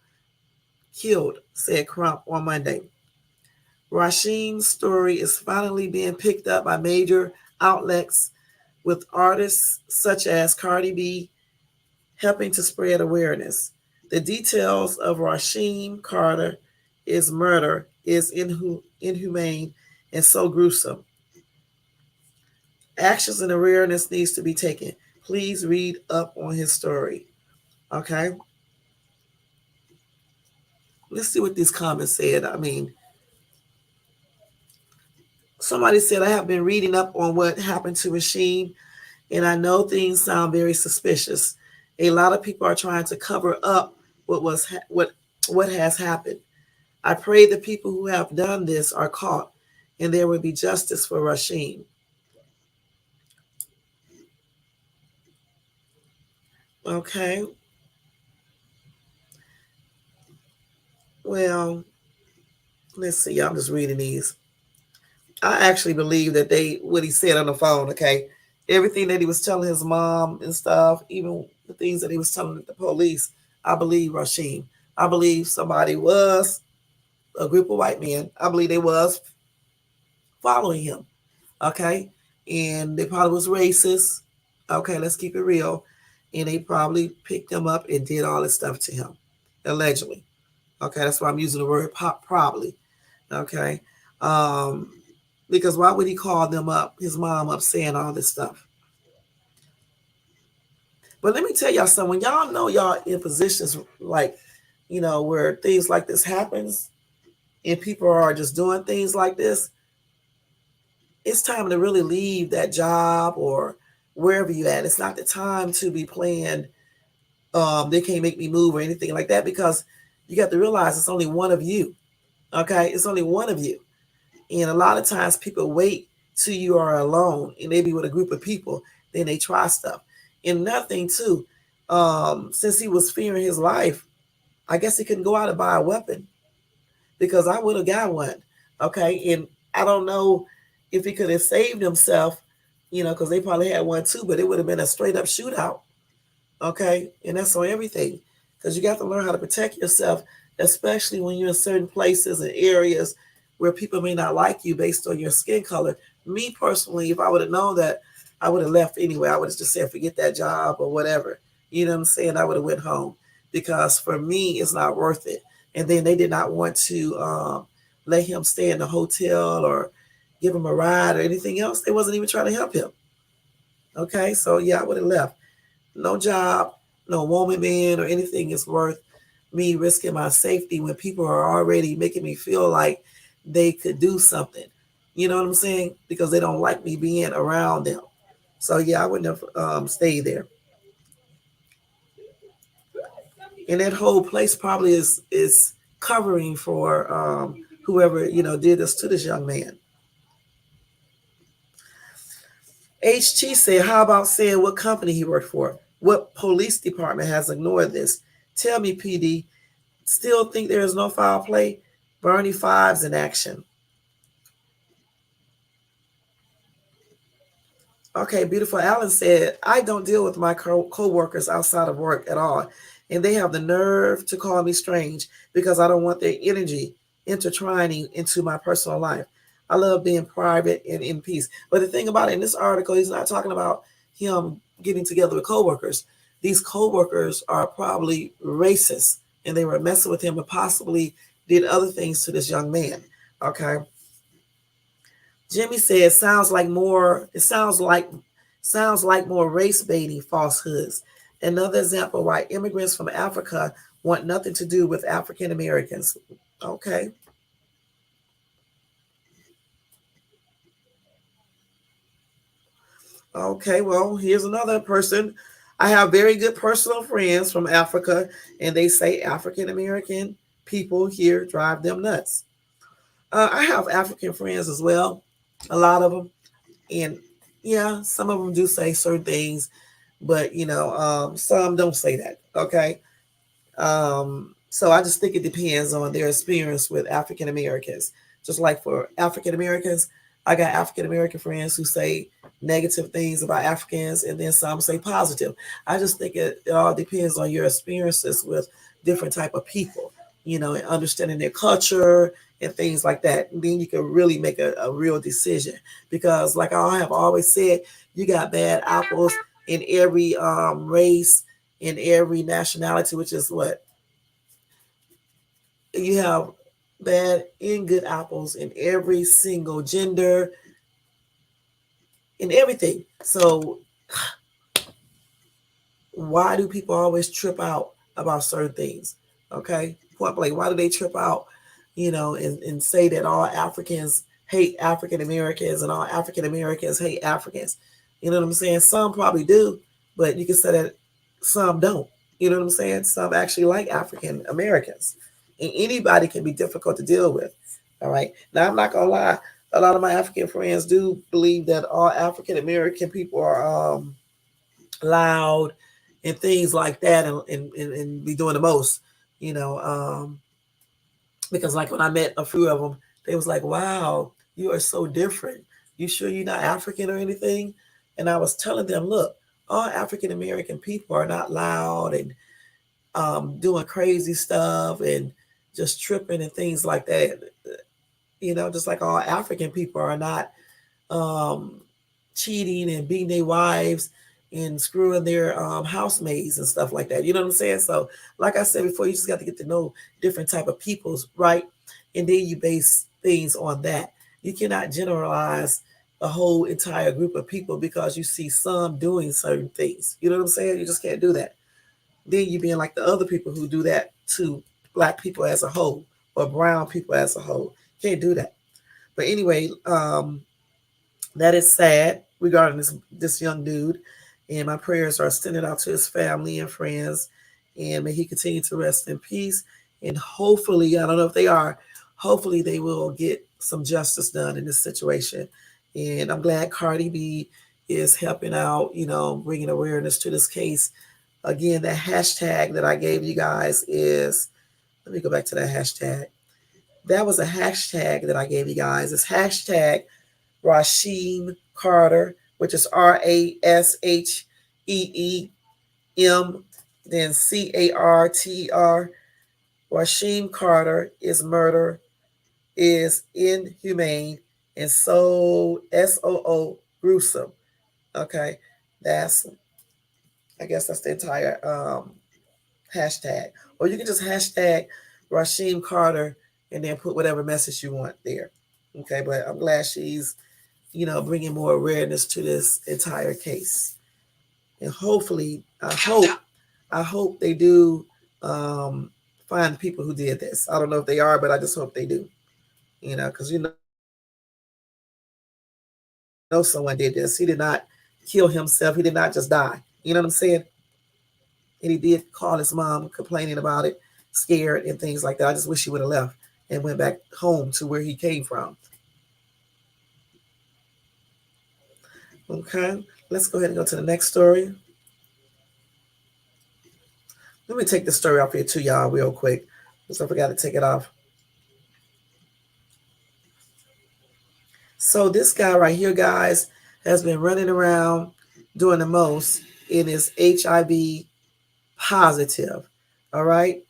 said Crump on Monday. Rashim's story is finally being picked up by major outlets, with artists such as Cardi B helping to spread awareness. The details of Rashim Carter's murder is inhumane and so gruesome. Actions and awareness needs to be taken. Please read up on his story. Okay. Let's see what these comments said. Somebody said, I have been reading up on what happened to Rashim, and I know things sound very suspicious. A lot of people are trying to cover up what has happened. I pray the people who have done this are caught and there will be justice for Rashim. Okay. Well, let's see. I'm just reading these. I actually believe that what he said on the phone, okay? Everything that he was telling his mom and stuff, even the things that he was telling the police, I believe Rashim. I believe somebody was a group of white men. I believe they was following him. Okay. And they probably was racist. Okay, let's keep it real. And they probably picked him up and did all this stuff to him. Allegedly. Okay, that's why I'm using the word probably. Okay. Um, because why would he call them up, his mom up saying all this stuff? But let me tell y'all something. When y'all know y'all in positions like, where things like this happens and people are just doing things like this, it's time to really leave that job or wherever you at. It's not the time to be playing they can't make me move or anything like that, because you got to realize it's only one of you. Okay, it's only one of you. And a lot of times people wait till you are alone and they be with a group of people, then they try stuff. And another thing too, since he was fearing his life, I guess he couldn't go out and buy a weapon, because I would have got one. Okay. And I don't know if he could have saved himself, because they probably had one too, but it would have been a straight up shootout. Okay. And that's on everything, because you got to learn how to protect yourself, especially when you're in certain places and areas where people may not like you based on your skin color. Me personally, if I would have known that, I would have left anyway. I would have just said, forget that job or whatever. You know what I'm saying? I would have went home, because for me, it's not worth it. And then they did not want to let him stay in the hotel or give him a ride or anything else. They wasn't even trying to help him. Okay, so yeah, I would have left. No job, no woman man or anything is worth me risking my safety when people are already making me feel like they could do something. You know what I'm saying? Because they don't like me being around them. So yeah, I wouldn't have stayed there. And that whole place probably is covering for whoever did this to this young man. HT said, how about saying what company he worked for? What police department has ignored this? Tell me, PD, still think there is no foul play? Bernie Fives in action. Okay, Beautiful Allen said, I don't deal with my co-workers outside of work at all. And they have the nerve to call me strange because I don't want their energy intertwining into my personal life. I love being private and in peace. But the thing about it, in this article, he's not talking about him getting together with coworkers. These coworkers are probably racist, and they were messing with him and possibly did other things to this young man. Okay. Jimmy said, it sounds like more race baiting falsehoods. Another example why immigrants from Africa want nothing to do with African Americans. Okay. Okay, well, here's another person. I have very good personal friends from Africa, and they say African American people here drive them nuts. I have African friends as well, a lot of them. And yeah, some of them do say certain things, but some don't say that. Okay. So I just think it depends on their experience with African Americans. Just like for African Americans, I got African American friends who say negative things about Africans, and then some say positive. I just think it all depends on your experiences with different type of people, and understanding their culture and things like that. And then you can really make a real decision, because like I have always said, you got bad apples in every race, in every nationality, which is what you have, bad and good apples in every single gender, in everything. So why do people always trip out about certain things? Okay, point blank, why do they trip out, and say that all Africans hate African Americans and all African Americans hate Africans? You know what I'm saying? Some probably do, but you can say that some don't. You know what I'm saying? Some actually like African Americans. and anybody can be difficult to deal with. All right. Now, I'm not gonna lie. A lot of my African friends do believe that all African American people are loud and things like that, and be doing the most. You know, because like when I met a few of them, they was like, "Wow, you are so different. You sure you're not African or anything?" And I was telling them, "Look, all African American people are not loud and doing crazy stuff and just tripping and things like that. You know, just like all African people are not um, cheating and beating their wives and screwing their housemaids and stuff like that. You know what I'm saying? So, like I said before, you just got to get to know different type of peoples, right? And then you base things on that. You cannot generalize a whole entire group of people because you see some doing certain things. You know what I'm saying? You just can't do that. Then you being like the other people who do that to black people as a whole or brown people as a whole. Can't do that. But anyway, that is sad regarding this young dude, and my prayers are extended out to his family and friends, and may he continue to rest in peace. And hopefully, I don't know if they are, hopefully they will get some justice done in this situation. And I'm glad Cardi B is helping out, you know, bringing awareness to this case. Again, the hashtag that I gave you guys is, let me go back to that hashtag. That was a hashtag that I gave you guys. It's hashtag Rasheem Carter, which is RASHEEM, then CARTER. Rasheem Carter is murder, is inhumane, and so SOO gruesome. Okay, that's, I guess that's the entire hashtag. Or you can just hashtag Rasheem Carter and then put whatever message you want there. Okay, but I'm glad she's, you know, bringing more awareness to this entire case. And hopefully, I hope they do find people who did this. I don't know if they are, but I just hope they do. You know, because you know someone did this. He did not kill himself. He did not just die. You know what I'm saying? And he did call his mom complaining about it, scared and things like that. I just wish he would have left and went back home to where he came from. Okay, let's go ahead and go to the next story. Let me take the story off here to y'all real quick because I forgot to take it off. So this guy right here, guys, has been running around doing the most and is HIV positive. All right.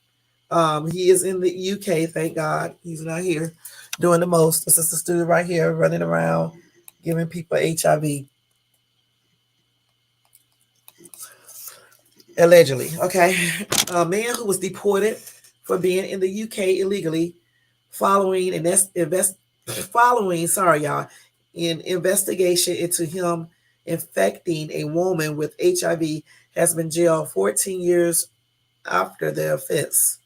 He is in the UK, thank God. He's not here doing the most. This is the student right here running around giving people HIV. Allegedly, okay. A man who was deported for being in the UK illegally following sorry y'all, an investigation into him infecting a woman with HIV has been jailed 14 years after the offense.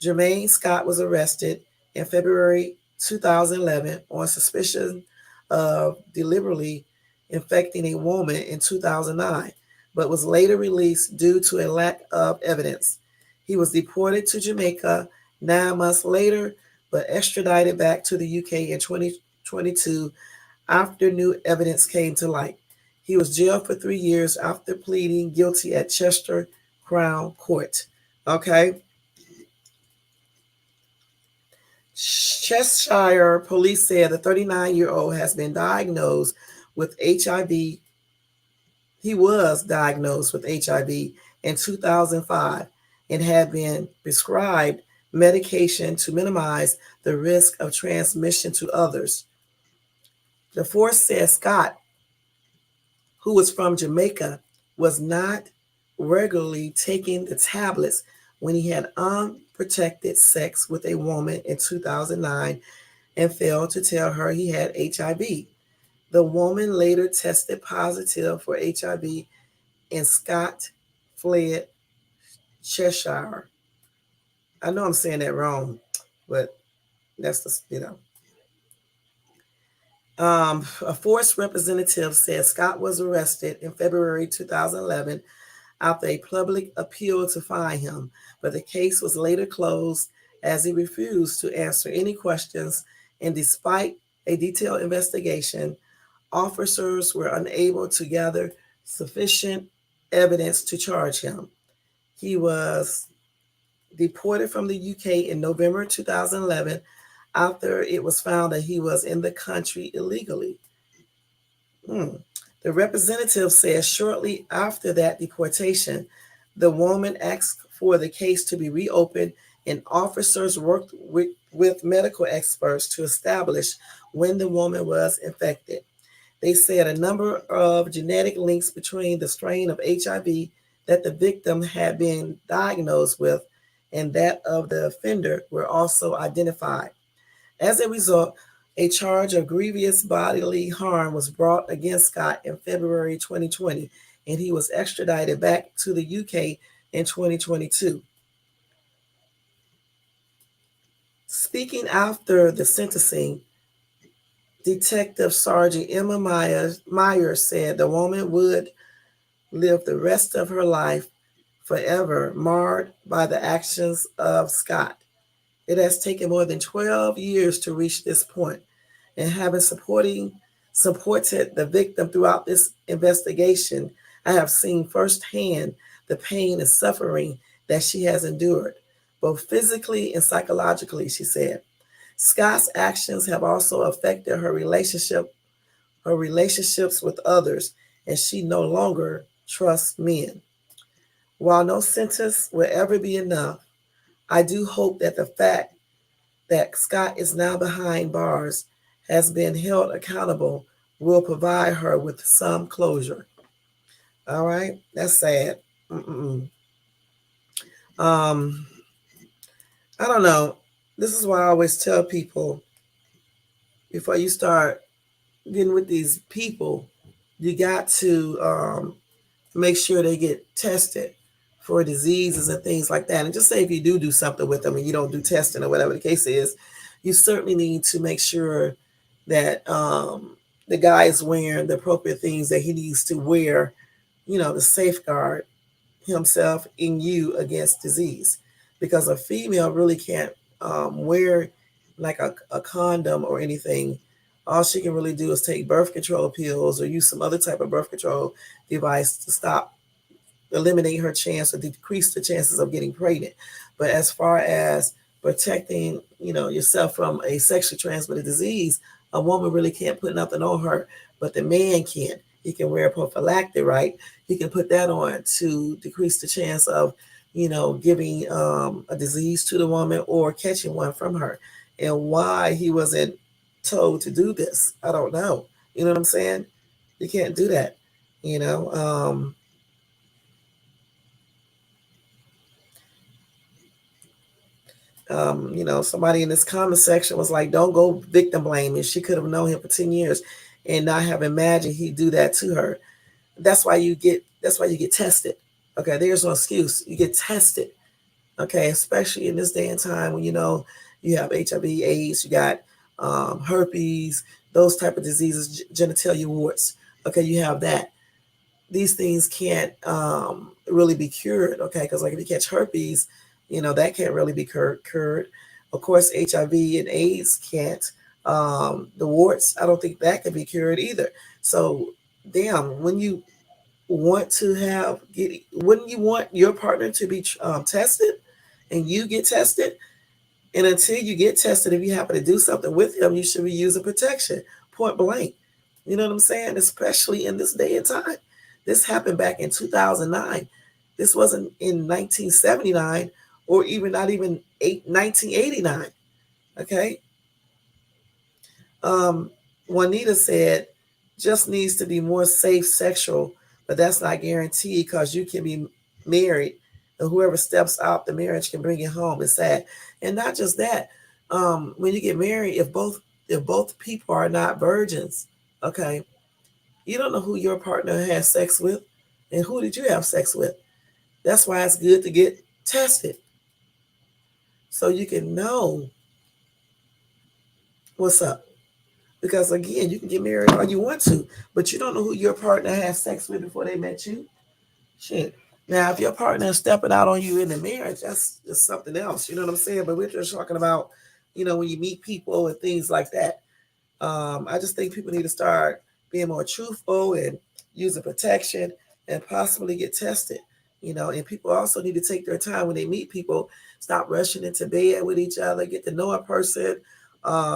Jermaine Scott was arrested in February 2011 on suspicion of deliberately infecting a woman in 2009, but was later released due to a lack of evidence. He was deported to Jamaica 9 months later, but extradited back to the UK in 2022 after new evidence came to light. He was jailed for 3 years after pleading guilty at Chester Crown Court. Okay. Cheshire police said the 39-year-old has been diagnosed with HIV. He was diagnosed with HIV in 2005 and had been prescribed medication to minimize the risk of transmission to others. The force said Scott, who was from Jamaica, was not regularly taking the tablets when he had unprotected sex with a woman in 2009 and failed to tell her he had HIV. The woman later tested positive for HIV and Scott fled Cheshire. I know I'm saying that wrong, but that's the, you know. A force representative said Scott was arrested in February 2011 after a public appeal to find him, but the case was later closed as he refused to answer any questions, and despite a detailed investigation, officers were unable to gather sufficient evidence to charge him. He was deported from the UK in November 2011 after it was found that he was in the country illegally. Hmm. The representative says shortly after that deportation, the woman asked for the case to be reopened, and officers worked with medical experts to establish when the woman was infected. They said a number of genetic links between the strain of HIV that the victim had been diagnosed with and that of the offender were also identified. As a result, a charge of grievous bodily harm was brought against Scott in February 2020, and he was extradited back to the UK in 2022. Speaking after the sentencing, Detective Sergeant Emma Myers said the woman would live the rest of her life forever marred by the actions of Scott. It has taken more than 12 years to reach this point, and having supported the victim throughout this investigation, I have seen firsthand the pain and suffering that she has endured, both physically and psychologically, she said. Scott's actions have also affected her relationships with others, and she no longer trusts men. While no sentence will ever be enough, I do hope that the fact that Scott is now behind bars has been held accountable will provide her with some closure. All right, that's sad. Mm-mm. Um, I don't know. This is why I always tell people before you start getting with these people, you got to make sure they get tested for diseases and things like that. And just say if you do something with them and you don't do testing or whatever the case is, you certainly need to make sure that the guy is wearing the appropriate things that he needs to wear, to safeguard himself and you against disease. Because a female really can't wear like a condom or anything. All she can really do is take birth control pills or use some other type of birth control device to eliminate her chance or decrease the chances of getting pregnant. But as far as protecting, yourself from a sexually transmitted disease, a woman really can't put nothing on her, but the man can. He can wear a prophylactic, right? He can put that on to decrease the chance of, giving a disease to the woman or catching one from her. And why he wasn't told to do this, I don't know. You know what I'm saying? You can't do that. You know, somebody in this comment section was like, "Don't go victim blaming. She could have known him for 10 years and not have imagined he'd do that to her." That's why you get tested. Okay, there's no excuse. You get tested. Okay, especially in this day and time when you have HIV, AIDS, you got herpes, those type of diseases, genitalia warts. Okay, you have that. These things can't really be cured. Okay, because like if you catch herpes, that can't really be cured. Of course, HIV and AIDS can't. The warts, I don't think that can be cured either. So, damn, when you wouldn't you want your partner to be tested, and you get tested? And until you get tested, if you happen to do something with him, you should be using protection, point blank. You know what I'm saying? Especially in this day and time. This happened back in 2009. This wasn't in 1979 or even not even 1989. Okay. Juanita said, just needs to be more safe sexual, but that's not guaranteed because you can be married and whoever steps out the marriage can bring it home. It's sad. And not just that, when you get married, if both people are not virgins, okay, you don't know who your partner has sex with and who did you have sex with. That's why it's good to get tested so you can know what's up. Because again, you can get married all you want to, but you don't know who your partner has sex with before they met you. Shit. Now, if your partner is stepping out on you in the marriage, that's just something else. You know what I'm saying? But we're just talking about, when you meet people and things like that. I just think people need to start being more truthful and using protection and possibly get tested. And people also need to take their time when they meet people, stop rushing into bed with each other, get to know a person,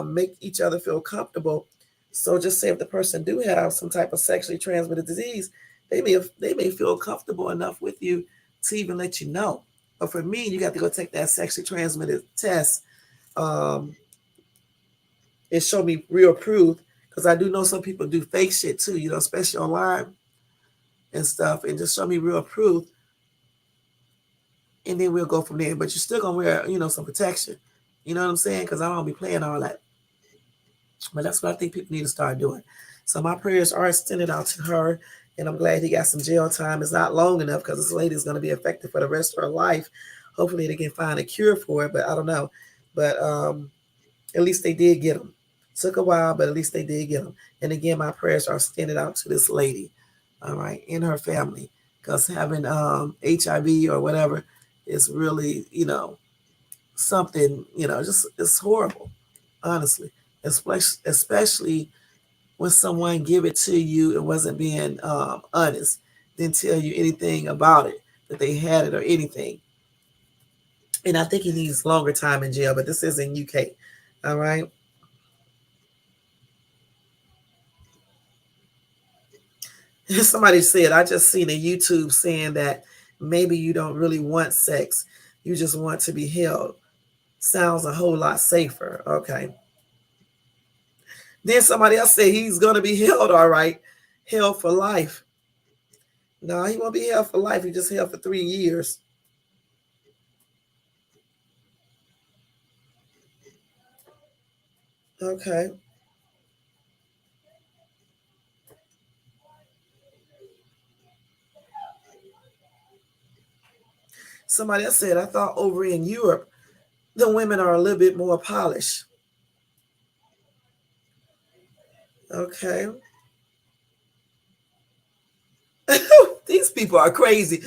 make each other feel comfortable. So just say if the person do have some type of sexually transmitted disease, they may feel comfortable enough with you to even let you know. But for me, you got to go take that sexually transmitted test. Um, and show me real proof, because I do know some people do fake shit too, especially online and stuff, and just show me real proof, and then we'll go from there. But you're still gonna wear, some protection. You know what I'm saying? Because I don't be playing all that. But that's what I think people need to start doing. So my prayers are extended out to her, and I'm glad he got some jail time. It's not long enough because this lady is going to be affected for the rest of her life. Hopefully they can find a cure for it, but I don't know. But at least they did get him. Took a while, but at least they did get him. And again, my prayers are extended out to this lady, all right, in her family, because having HIV or whatever is really, something, just it's horrible, honestly, especially when someone give it to you and wasn't being honest, didn't tell you anything about it, that they had it or anything. And I think he needs longer time in jail, but this is in UK, all right. Somebody said, I just seen a YouTube saying that maybe you don't really want sex. You just want to be held. Sounds a whole lot safer. Okay. Then somebody else said he's going to be held, all right. Held for life. No, he won't be held for life. He just held for 3 years. Okay. Somebody else said, I thought over in Europe, the women are a little bit more polished. Okay. These people are crazy.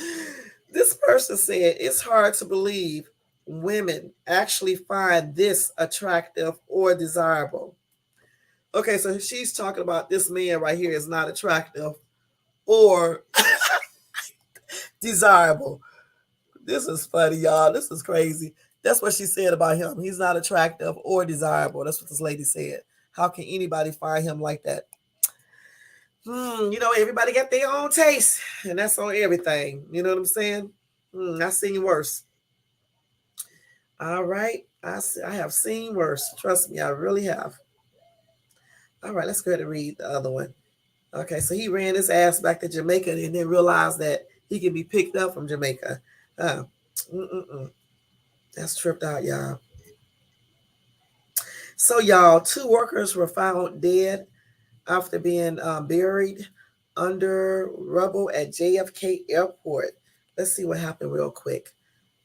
This person said it's hard to believe women actually find this attractive or desirable. Okay, so she's talking about this man right here is not attractive or desirable. This is funny, y'all. This is crazy. That's what she said about him. He's not attractive or desirable. That's what this lady said. How can anybody find him like that? Everybody got their own taste, and that's on everything. You know what I'm saying? I've seen worse. All right. I have seen worse. Trust me, I really have. All right, let's go ahead and read the other one. Okay, so he ran his ass back to Jamaica and then realized that he can be picked up from Jamaica. Mm-mm-mm. That's tripped out, y'all. So, y'all, 2 workers were found dead after being buried under rubble at JFK Airport. Let's see what happened real quick.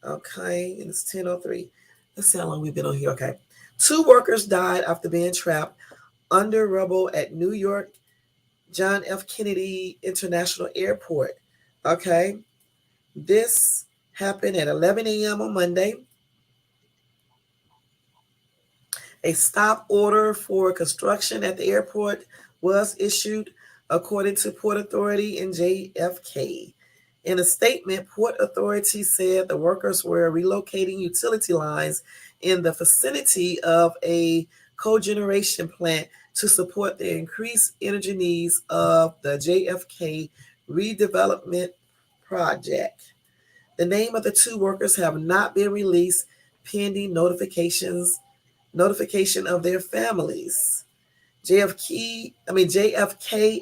Okay, and it's 10:03. Let's see how long we've been on here. Okay. 2 workers died after being trapped under rubble at New York John F. Kennedy International Airport. Okay. This happened at 11 a.m. on Monday. A stop order for construction at the airport was issued, according to Port Authority in JFK. In a statement, Port Authority said the workers were relocating utility lines in the vicinity of a cogeneration plant to support the increased energy needs of the JFK redevelopment project. The name of the 2 workers have not been released pending notification of their families. JFK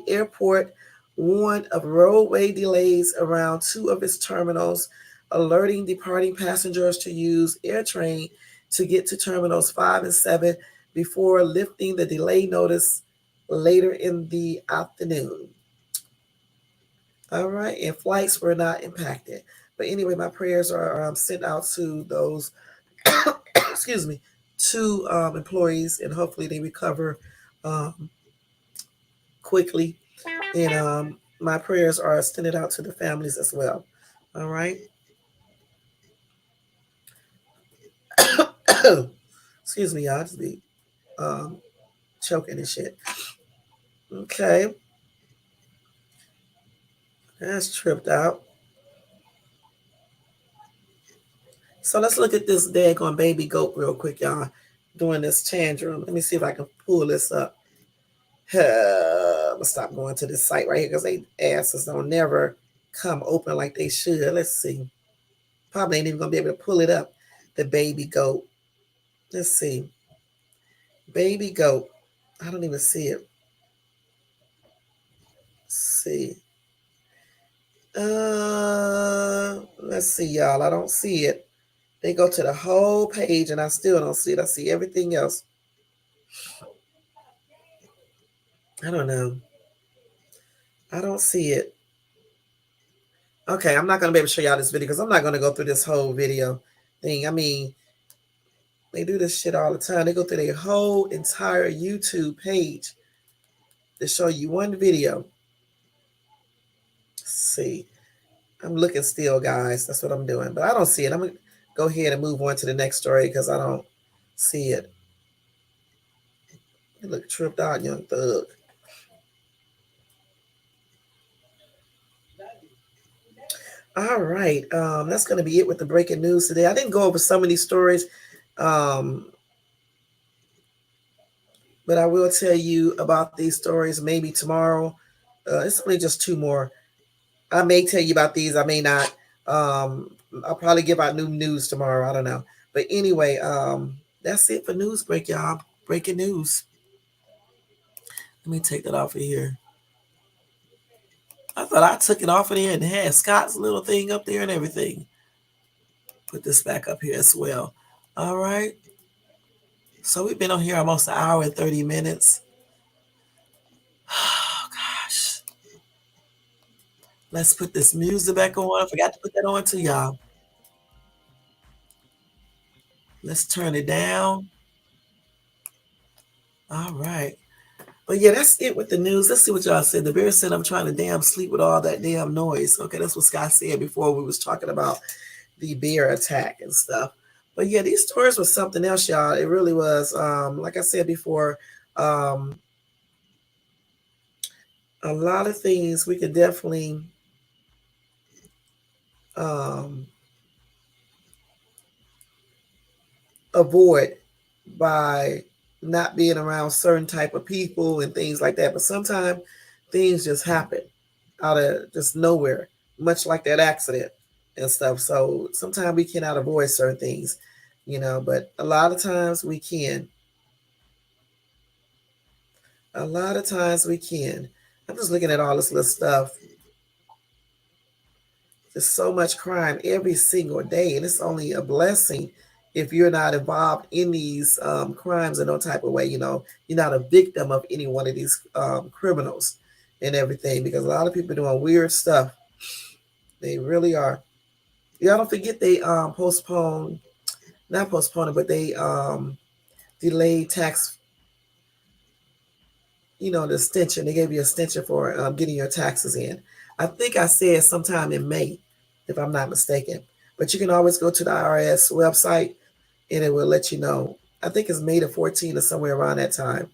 Airport warned of roadway delays around 2 of its terminals, alerting departing passengers to use AirTrain to get to terminals 5 and 7 before lifting the delay notice later in the afternoon. All right, and flights were not impacted. But anyway, my prayers are sent out to those, excuse me, 2 employees, and hopefully they recover quickly. And my prayers are extended out to the families as well. All right. Excuse me, y'all. Just be um, choking and shit. Okay, that's tripped out. So let's look at this daggone baby goat real quick, y'all. Doing this tantrum. Let me see if I can pull this up. I'm gonna stop going to this site right here because they asses don't never come open like they should. Let's see. Probably ain't even gonna be able to pull it up. The baby goat. Let's see. Baby goat. I don't even see it. Let's see. Let's see, y'all. I don't see it. They go to the whole page and I still don't see it. I see everything else. I don't know. I don't see it. Okay, I'm not gonna be able to show y'all this video because I'm not gonna go through this whole video thing. I mean, they do this shit all the time. They go through their whole entire YouTube page to show you one video. Let's see. I'm looking still, guys. That's what I'm doing. But I don't see it. I'm going to go ahead and move on to the next story because I don't see it. You look tripped out, young thug. All right. That's going to be it with the breaking news today. I didn't go over some of these stories, but I will tell you about these stories maybe tomorrow. It's only just two more. I may tell you about these. I may not. I'll probably give out new news tomorrow. I don't know. But anyway, that's it for news break, y'all. Breaking news. Let me take that off of here. I thought I took it off of there and had Scott's little thing up there and everything. Put this back up here as well. All right. So we've been on here almost an hour and 30 minutes. Oh, gosh. Let's put this music back on. I forgot to put that on too, y'all. Let's turn it down. All right. But yeah, that's it with the news. Let's see what y'all said. The bear said, I'm trying to damn sleep with all that damn noise. Okay, that's what Scott said before we was talking about the bear attack and stuff. But yeah, these stories was something else, y'all. It really was. Like I said before, a lot of things we could definitely um, avoid by not being around certain type of people and things like that. But sometimes things just happen out of just nowhere, much like that accident and stuff. So sometimes we cannot avoid certain things, but a lot of times we can. A lot of times we can. I'm just looking at all this little stuff. There's so much crime every single day, and it's only a blessing if you're not involved in these crimes in no type of way. You're not a victim of any one of these criminals and everything, because a lot of people are doing weird stuff. They really are. Y'all don't forget they not postponed it, but they delayed tax, the extension. They gave you an extension for getting your taxes in. I think I said sometime in May, if I'm not mistaken. But you can always go to the IRS website and it will let you know. I think it's May the 14th or somewhere around that time.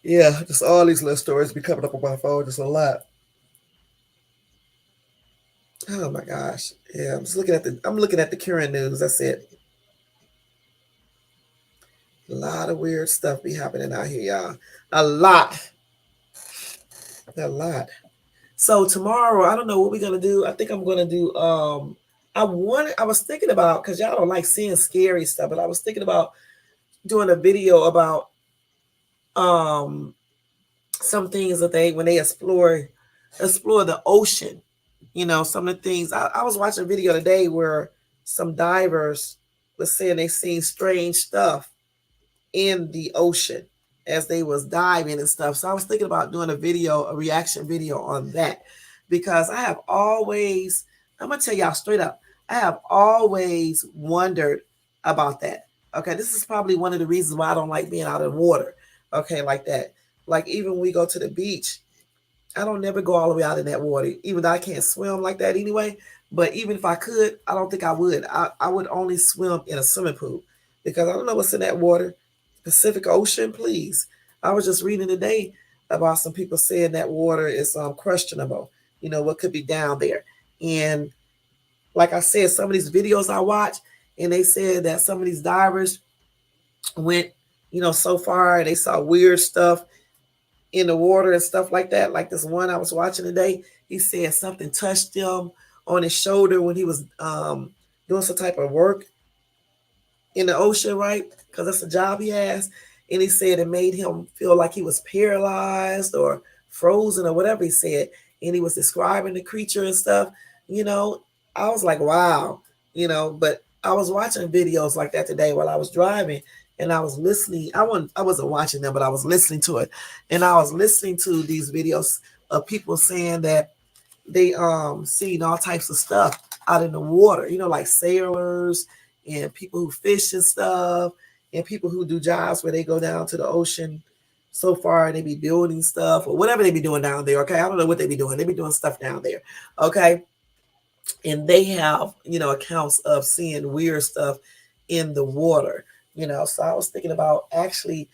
Yeah, just all these little stories be coming up on my phone just a lot. Oh my gosh. Yeah, I'm looking at the current news. That's it. A lot of weird stuff be happening out here, y'all. A lot. A lot. So tomorrow, I don't know what we're gonna do. I think I'm gonna do I was thinking about, because y'all don't like seeing scary stuff, but I was thinking about doing a video about some things that when they explore the ocean. Some of the things. I was watching a video today where some divers were saying they seen strange stuff in the ocean as they was diving and stuff. So I was thinking about doing a reaction video on that, because I'm gonna tell y'all straight up, I have always wondered about that. Okay, this is probably one of the reasons why I don't like being out in water. Okay, like that. Like even when we go to the beach, I don't never go all the way out in that water, even though I can't swim like that anyway. But even if I could, I don't think I would. I would only swim in a swimming pool because I don't know what's in that water. Pacific Ocean, please. I was just reading today about some people saying that water is questionable. You know what could be down there, and like I said, some of these videos I watch, and they said that some of these divers went, so far they saw weird stuff in the water and stuff like that. Like this one I was watching today, he said something touched him on his shoulder when he was doing some type of work in the ocean, right? Because that's a job he has. And he said it made him feel like he was paralyzed or frozen or whatever he said. And he was describing the creature and stuff. You know, I was like, wow, but I was watching videos like that today while I was driving and I was listening. I wasn't watching them, but I was listening to it. And I was listening to these videos of people saying that they seen all types of stuff out in the water, like sailors and people who fish and stuff, and people who do jobs where they go down to the ocean so far and they be building stuff or whatever they be doing down there. Okay. I don't know what they be doing. They be doing stuff down there. Okay. And they have, accounts of seeing weird stuff in the water, So I was thinking about actually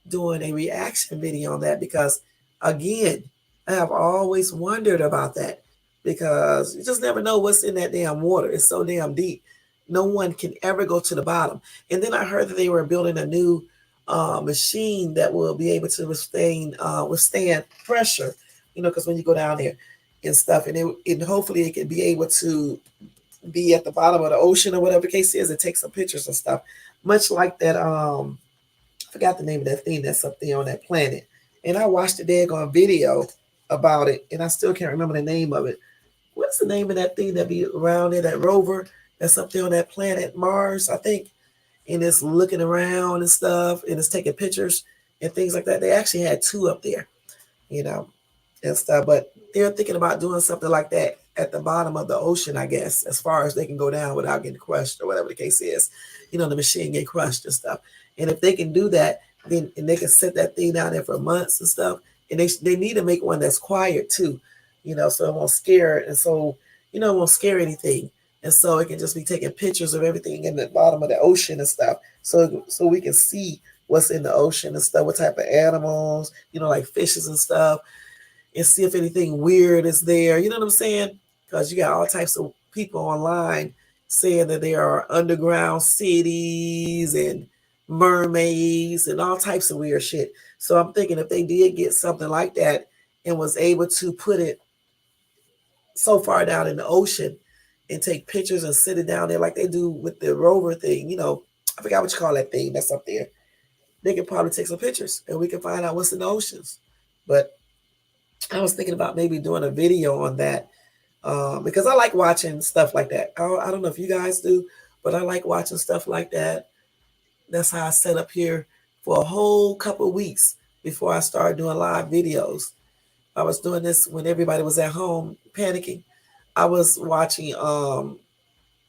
doing a reaction video on that because, again, I have always wondered about that because you just never know what's in that damn water. It's so damn deep. No one can ever go to the bottom. And then I heard that they were building a new machine that will be able to withstand pressure, because when you go down there and stuff, and hopefully it can be able to be at the bottom of the ocean or whatever the case is, and take some pictures and stuff. Much like that, I forgot the name of that thing that's up there on that planet. And I watched a daggone video about it, and I still can't remember the name of it. What's the name of that thing that be around there, that rover that's up there on that planet Mars, I think, and it's looking around and stuff, and it's taking pictures and things like that. They actually had two up there, you know, and stuff. But they're thinking about doing something like that at the bottom of the ocean, I guess, as far as they can go down without getting crushed or whatever the case is. The machine get crushed and stuff. And if they can do that, then and they can set that thing down there for months and stuff. And they need to make one that's quiet too, so it won't scare it. And so, it won't scare anything. And so it can just be taking pictures of everything in the bottom of the ocean and stuff. So we can see what's in the ocean and stuff, what type of animals, like fishes and stuff, and see if anything weird is there. You know what I'm saying? Because you got all types of people online saying that there are underground cities and mermaids and all types of weird shit. So I'm thinking if they did get something like that and was able to put it so far down in the ocean and take pictures and sit it down there like they do with the rover thing, I forgot what you call that thing that's up there. They could probably take some pictures and we can find out what's in the oceans. But I was thinking about maybe doing a video on that because I like watching stuff like that. I don't know if you guys do, but I like watching stuff like that. That's how I set up here for a whole couple of weeks before I started doing live videos. I was doing this when everybody was at home panicking. I was watching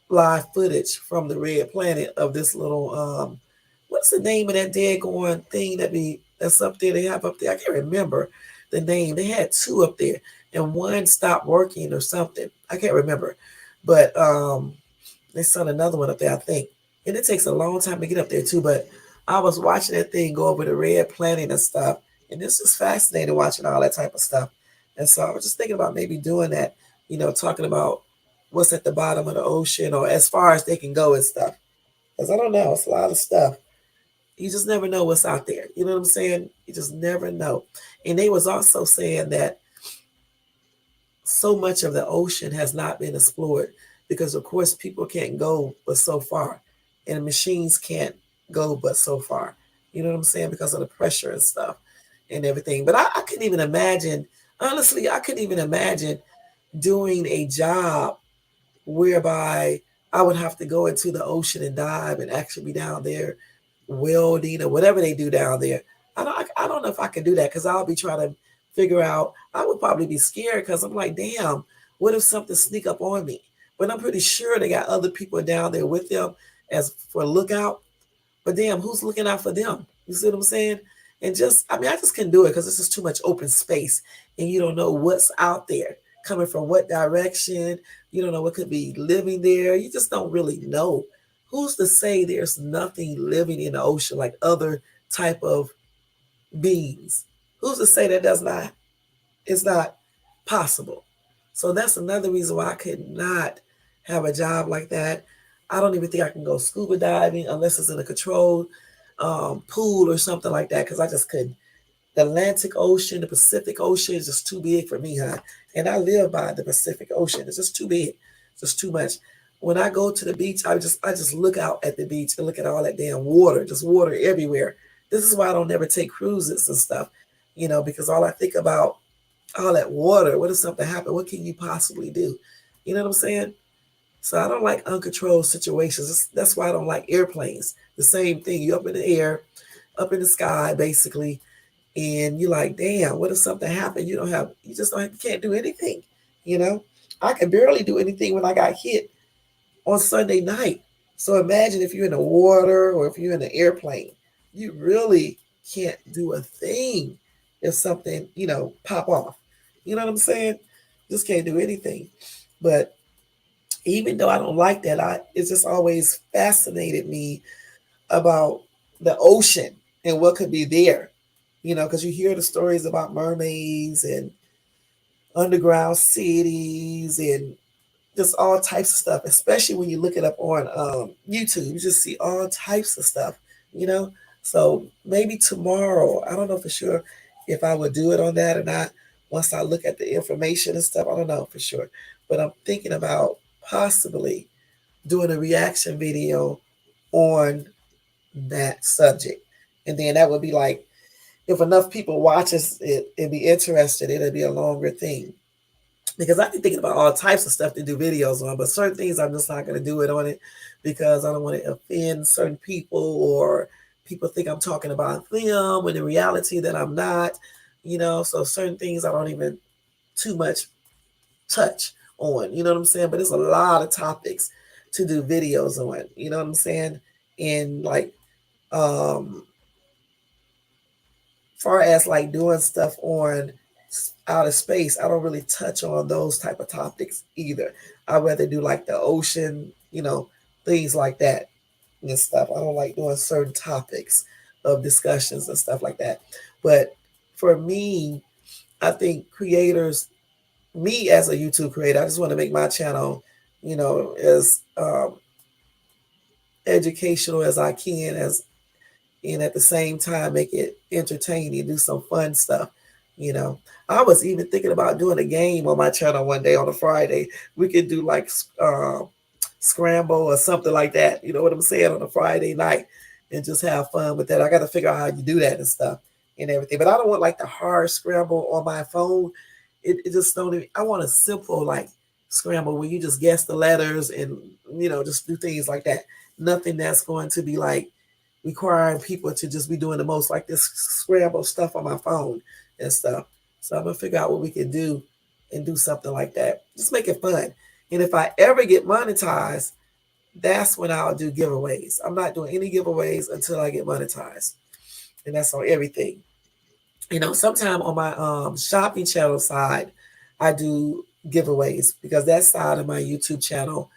live footage from the Red Planet of this little what's the name of that daggone thing that's up there? They have up there. I can't remember the name. They had two up there, and one stopped working or something. I can't remember, but they sent another one up there, I think, and it takes a long time to get up there too. But I was watching that thing go over the Red Planet and stuff, and this is fascinating watching all that type of stuff. And so I was just thinking about maybe doing that, talking about what's at the bottom of the ocean or as far as they can go and stuff. Because I don't know, it's a lot of stuff. You just never know what's out there. You know what I'm saying? You just never know. And they was also saying that so much of the ocean has not been explored because, of course, people can't go but so far, and machines can't go but so far. You know what I'm saying? Because of the pressure and stuff and everything. But I couldn't even imagine, honestly, I couldn't even imagine doing a job whereby I would have to go into the ocean and dive and actually be down there welding or whatever they do down there. I don't know if I could do that because I'll be trying to figure out. I would probably be scared because I'm like, damn, what if something sneak up on me? But I'm pretty sure they got other people down there with them as for lookout. But damn, who's looking out for them? You see what I'm saying? And just, I mean, I just couldn't do it because it's just too much open space and you don't know what's out there coming from what direction. You don't know what could be living there. You just don't really know. Who's to say there's nothing living in the ocean like other type of beings? Who's to say that does not, it's not possible? So that's another reason why I could not have a job like that. I don't even think I can go scuba diving unless it's in a controlled pool or something like that because I just couldn't. The Atlantic Ocean, the Pacific Ocean is just too big for me, huh? And I live by the Pacific Ocean. It's just too big. It's just too much. When I go to the beach, I just look out at the beach and look at all that damn water, just water everywhere. This is why I don't never take cruises and stuff, because all I think about all that water. What if something happened? What can you possibly do? You know what I'm saying? So I don't like uncontrolled situations. That's why I don't like airplanes. The same thing. You up in the air, up in the sky, basically, and you're like, damn, what if something happened? You just don't, you can't do anything. You know, I can barely do anything when I got hit on Sunday night. So imagine if you're in the water or if you're in the airplane, you really can't do a thing if something, pop off. You know what I'm saying? Just can't do anything. But even though I don't like that, it's just always fascinated me about the ocean and what could be there. Because you hear the stories about mermaids and underground cities and just all types of stuff, especially when you look it up on YouTube. You just see all types of stuff, you know. So maybe tomorrow, I don't know for sure if I would do it on that or not. Once I look at the information and stuff, I don't know for sure. But I'm thinking about possibly doing a reaction video on that subject. And then that would be like, if enough people watches it and be interested, it'll be a longer thing because I've been thinking about all types of stuff to do videos on, but certain things I'm just not going to do it on it because I don't want to offend certain people or people think I'm talking about them when in reality that I'm not, so certain things I don't even too much touch on, you know what I'm saying? But there's a lot of topics to do videos on, you know what I'm saying? And like, far as like doing stuff on outer space, I don't really touch on those type of topics either. I rather do like the ocean, things like that and stuff. I don't like doing certain topics of discussions and stuff like that. But for me, I think creators, me as a YouTube creator, I just want to make my channel, as educational as I can, and at the same time make it entertaining, do some fun stuff. I was even thinking about doing a game on my channel one day on a Friday. We could do like scramble or something like that. You know what I'm saying, on a Friday night, and just have fun with that. I got to figure out how you do that and stuff and everything. But I don't want like the hard scramble on my phone. It just don't even. I want a simple like scramble where you just guess the letters and just do things like that. Nothing that's going to be like requiring people to just be doing the most like this scramble stuff on my phone and stuff. So I'm gonna figure out what we can do and do something like that. Just make it fun. And if I ever get monetized, that's when I'll do giveaways. I'm not doing any giveaways until I get monetized. And that's on everything. Sometime on my shopping channel side, I do giveaways because that side of my YouTube channel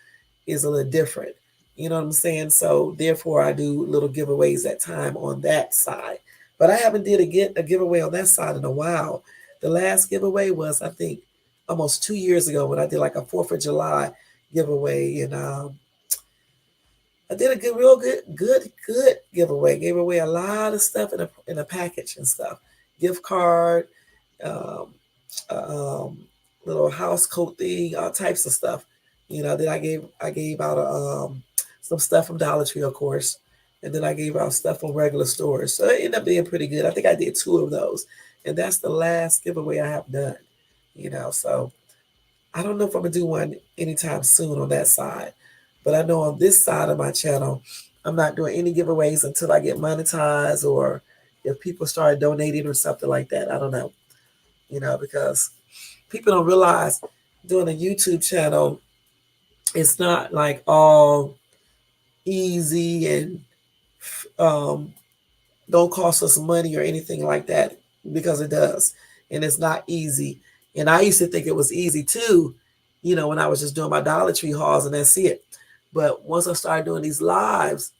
is a little different. You know what I'm saying? So therefore I do little giveaways at time on that side. But I haven't did a giveaway on that side in a while. The last giveaway was, I think, almost 2 years ago when I did like a 4th of July giveaway. And I did a real good giveaway. Gave away a lot of stuff in a package and stuff. Gift card, um, little house coat thing, all types of stuff. Then I gave out some stuff from Dollar Tree, of course, and then I gave out stuff from regular stores. So it ended up being pretty good. I think I did 2 of those, and that's the last giveaway I have done. So I don't know if I'm gonna do one anytime soon on that side, but I know on this side of my channel, I'm not doing any giveaways until I get monetized or if people start donating or something like that. I don't know, because people don't realize doing a YouTube channel, it's not like all easy and don't cost us money or anything like that, because it does. And it's not easy. And I used to think it was easy too, when I was just doing my Dollar Tree hauls and that's it. But once I started doing these lives,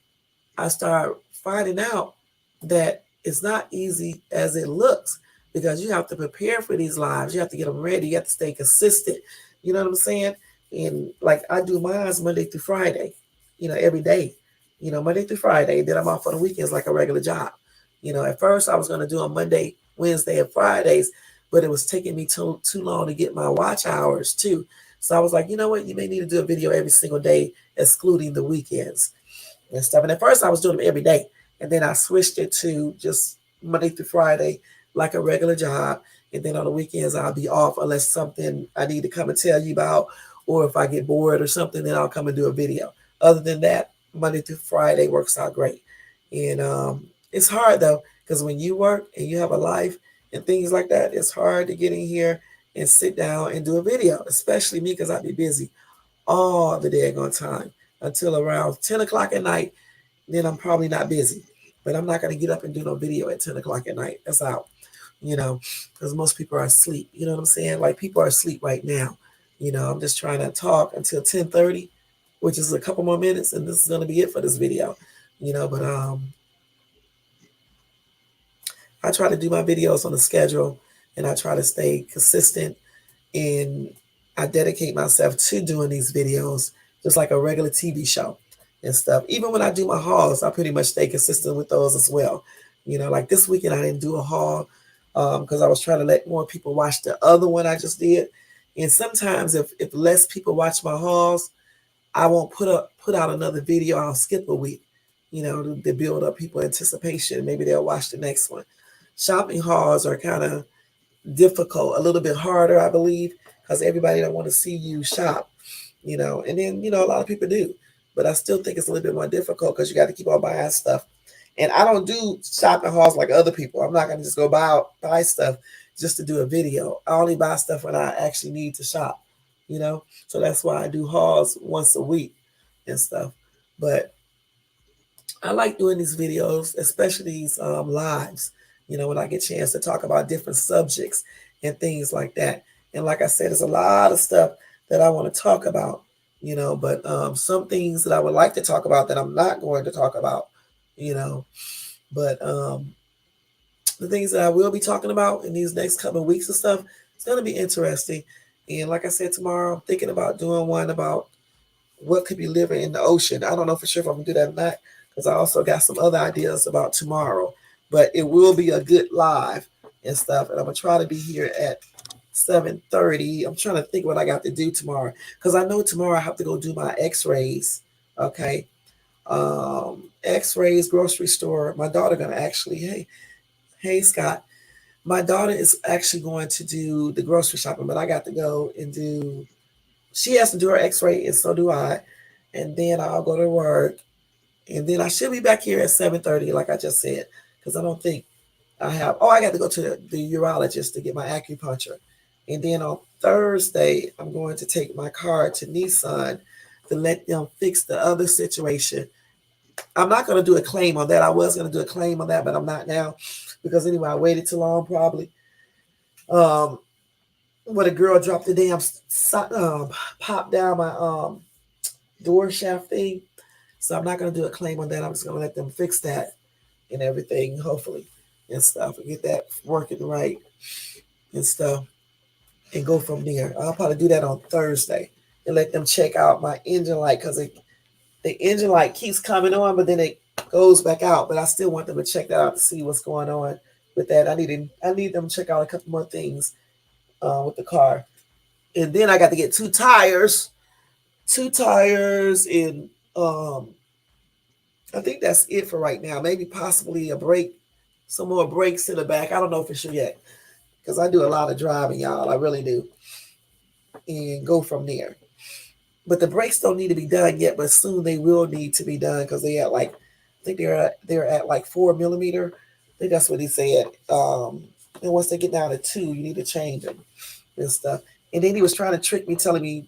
I started finding out that it's not easy as it looks, because you have to prepare for these lives. You have to get them ready. You have to stay consistent. You know what I'm saying? And like I do mine Monday through Friday, every day, Monday through Friday. Then I'm off on the weekends like a regular job. At first I was going to do on Monday, Wednesday, and Fridays, but it was taking me too long to get my watch hours too. So I was like, you know what? You may need to do a video every single day, excluding the weekends and stuff. And at first I was doing them every day. And then I switched it to just Monday through Friday, like a regular job. And then on the weekends I'll be off unless something I need to come and tell you about, or if I get bored or something, then I'll come and do a video. Other than that, Monday through Friday works out great. And it's hard though, because when you work and you have a life and things like that, it's hard to get in here and sit down and do a video, especially me, because I be busy all the daggone time until around 10 o'clock at night. Then I'm probably not busy. But I'm not going to get up and do no video at 10 o'clock at night. That's out, because most people are asleep. You know what I'm saying? Like people are asleep right now. I'm just trying to talk until 10:30, which is a couple more minutes, and this is going to be it for this video. But I try to do my videos on a schedule, and I try to stay consistent, and I dedicate myself to doing these videos just like a regular TV show and stuff. Even when I do my hauls, I pretty much stay consistent with those as well. Like this weekend I didn't do a haul because I was trying to let more people watch the other one I just did. And sometimes if less people watch my hauls, I won't put out another video. I'll skip a week, to build up people anticipation. Maybe they'll watch the next one. Shopping hauls are kind of difficult, a little bit harder, I believe, because everybody don't want to see you shop, and then, a lot of people do, but I still think it's a little bit more difficult because you got to keep on buying stuff. And I don't do shopping hauls like other people. I'm not going to just go buy stuff just to do a video. I only buy stuff when I actually need to shop, so that's why I do hauls once a week and stuff. But I like doing these videos, especially these lives, when I get a chance to talk about different subjects and things like that. And like I said, there's a lot of stuff that I want to talk about, but some things that I would like to talk about that I'm not going to talk about, but the things that I will be talking about in these next couple of weeks and stuff, it's going to be interesting. And like I said, tomorrow I'm thinking about doing one about what could be living in the ocean. I don't know for sure if I'm going to do that or not, because I also got some other ideas about tomorrow, but it will be a good live and stuff. And I'm going to try to be here at 7:30. I'm trying to think what I got to do tomorrow, because I know tomorrow I have to go do my x-rays. Okay. X-rays, grocery store. My daughter going to actually, hey, Scott, my daughter is actually going to do the grocery shopping, but I got to go and she has to do her x-ray and so do I. And then I'll go to work. And then I should be back here at 7:30, like I just said, because I don't think I got to go to the urologist to get my acupuncture. And then on Thursday, I'm going to take my car to Nissan to let them fix the other situation. I'm not going to do a claim on that. I was going to do a claim on that, but I'm not now, because anyway, I waited too long probably. When a girl dropped the damn pop down my door shaft thing. So I'm not going to do a claim on that. I'm just going to let them fix that and everything, hopefully, and stuff, and get that working right and stuff, and go from there. I'll probably do that on Thursday and let them check out my engine light, because the engine light keeps coming on, but then it goes back out. But I still want them to check that out to see what's going on with that. I need them to check out a couple more things with the car. And then I got to get two tires, and I think that's it for right now. Maybe possibly a brake, some more brakes in the back. I don't know for sure yet, because I do a lot of driving, y'all. I really do. And go from there. But the brakes don't need to be done yet, but soon they will need to be done, because they at I think they're at like 4 millimeter. I think that's what he said. And once they get down to 2, you need to change them and stuff. And then he was trying to trick me, telling me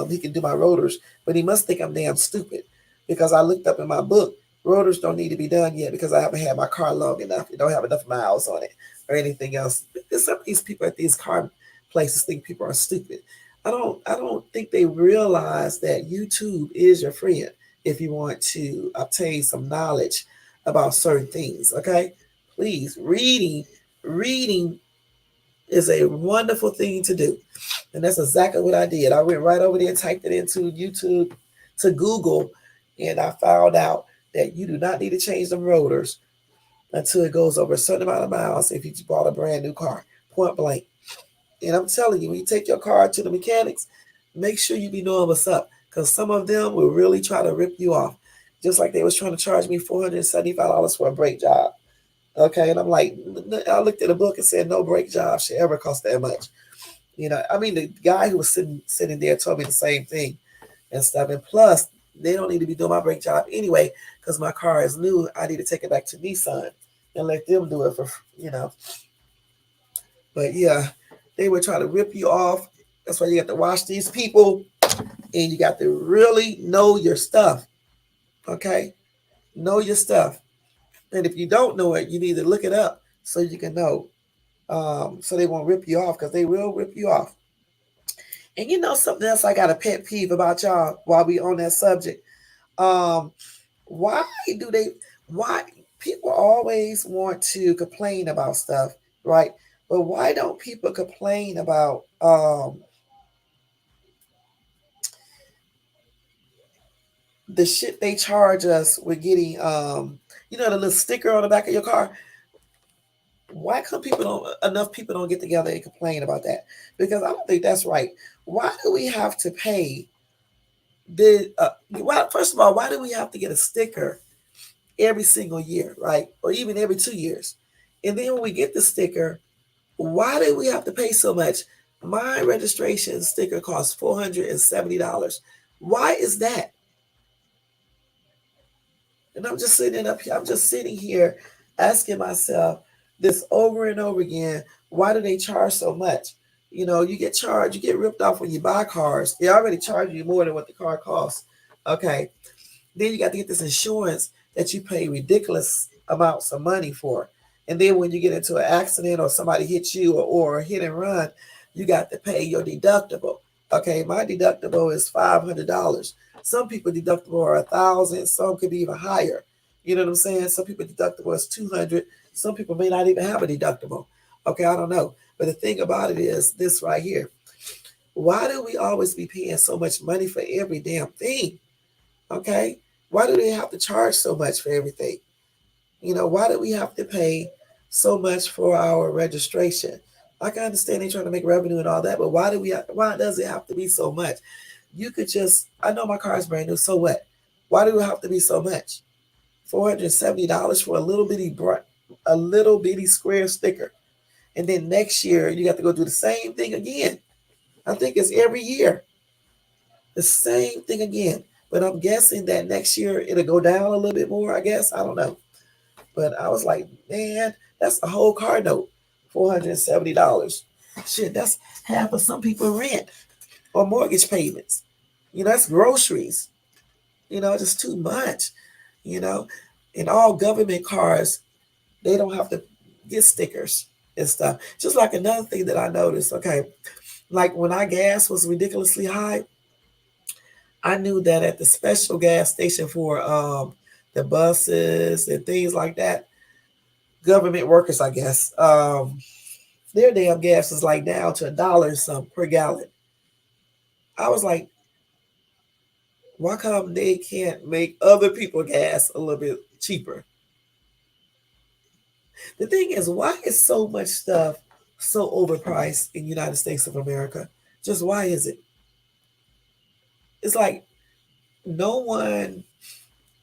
he can do my rotors, but he must think I'm damn stupid, because I looked up in my book Rotors don't need to be done yet because I haven't had my car long enough. It don't have enough miles on it or anything else. Some of these people at these car places think people are stupid. I don't think they realize that YouTube is your friend if you want to obtain some knowledge about certain things. Okay, please, reading is a wonderful thing to do, and that's exactly what I did. I went right over there and typed it into YouTube to Google, and I found out that you do not need to change the rotors until it goes over a certain amount of miles if you bought a brand new car, point blank. And I'm telling you, when you take your car to the mechanics, make sure you be knowing what's up, because some of them will really try to rip you off, just like they was trying to charge me $475 for a brake job. Okay, and I'm like, I looked at the book and said no brake job should ever cost that much. I mean, the guy who was sitting there told me the same thing and stuff. And plus, they don't need to be doing my brake job anyway, because my car is new. I need to take it back to Nissan and let them do it for. But yeah, they would try to rip you off. That's why you have to watch these people, and you got to really know your stuff. Okay, know your stuff. And if you don't know it, you need to look it up so you can know. So they won't rip you off, because they will rip you off. And something else I got a pet peeve about y'all while we on that subject. Um, why do they why people always want to complain about stuff, right? But why don't people complain about the shit they charge us with getting the little sticker on the back of your car? Why come enough people don't get together and complain about that? Because I don't think that's right. Why do we have to pay first of all, why do we have to get a sticker every single year, right? Or even every 2 years? And then when we get the sticker, why do we have to pay so much? My registration sticker costs $470. Why is that? And I'm just sitting up here, I'm just sitting here asking myself this over and over again. Why do they charge so much? You get charged, you get ripped off when you buy cars. They already charge you more than what the car costs. Okay. Then you got to get this insurance that you pay ridiculous amounts of money for. And then when you get into an accident or somebody hits you or a hit and run, you got to pay your deductible. Okay, my deductible is $500. Some people deductible are $1,000. Some could be even higher. You know what I'm saying? Some people deductible is $200. Some people may not even have a deductible. Okay, I don't know. But the thing about it is this right here. Why do we always be paying so much money for every damn thing? Okay, why do they have to charge so much for everything? Why do we have to pay so much for our registration? I can understand they trying to make revenue and all that, but why does it have to be so much? You could I know my car is brand new, so what? Why do it have to be so much? $470 for a little bitty square sticker. And then next year you got to go do the same thing again. I think it's every year. The same thing again. But I'm guessing that next year it'll go down a little bit more, I guess. I don't know. But I was like, man, that's a whole car note. $470. Shit, that's half of some people rent or mortgage payments. That's groceries. Just too much. You know, and all government cars, they don't have to get stickers and stuff. Just like another thing that I noticed, okay, like when our gas was ridiculously high, I knew that at the special gas station for the buses and things like that, government workers, I guess, their damn gas is like down to $1 something per gallon. I was like, why come they can't make other people gas a little bit cheaper? The thing is, why is so much stuff so overpriced in United States of America? Just why is it? It's like no one,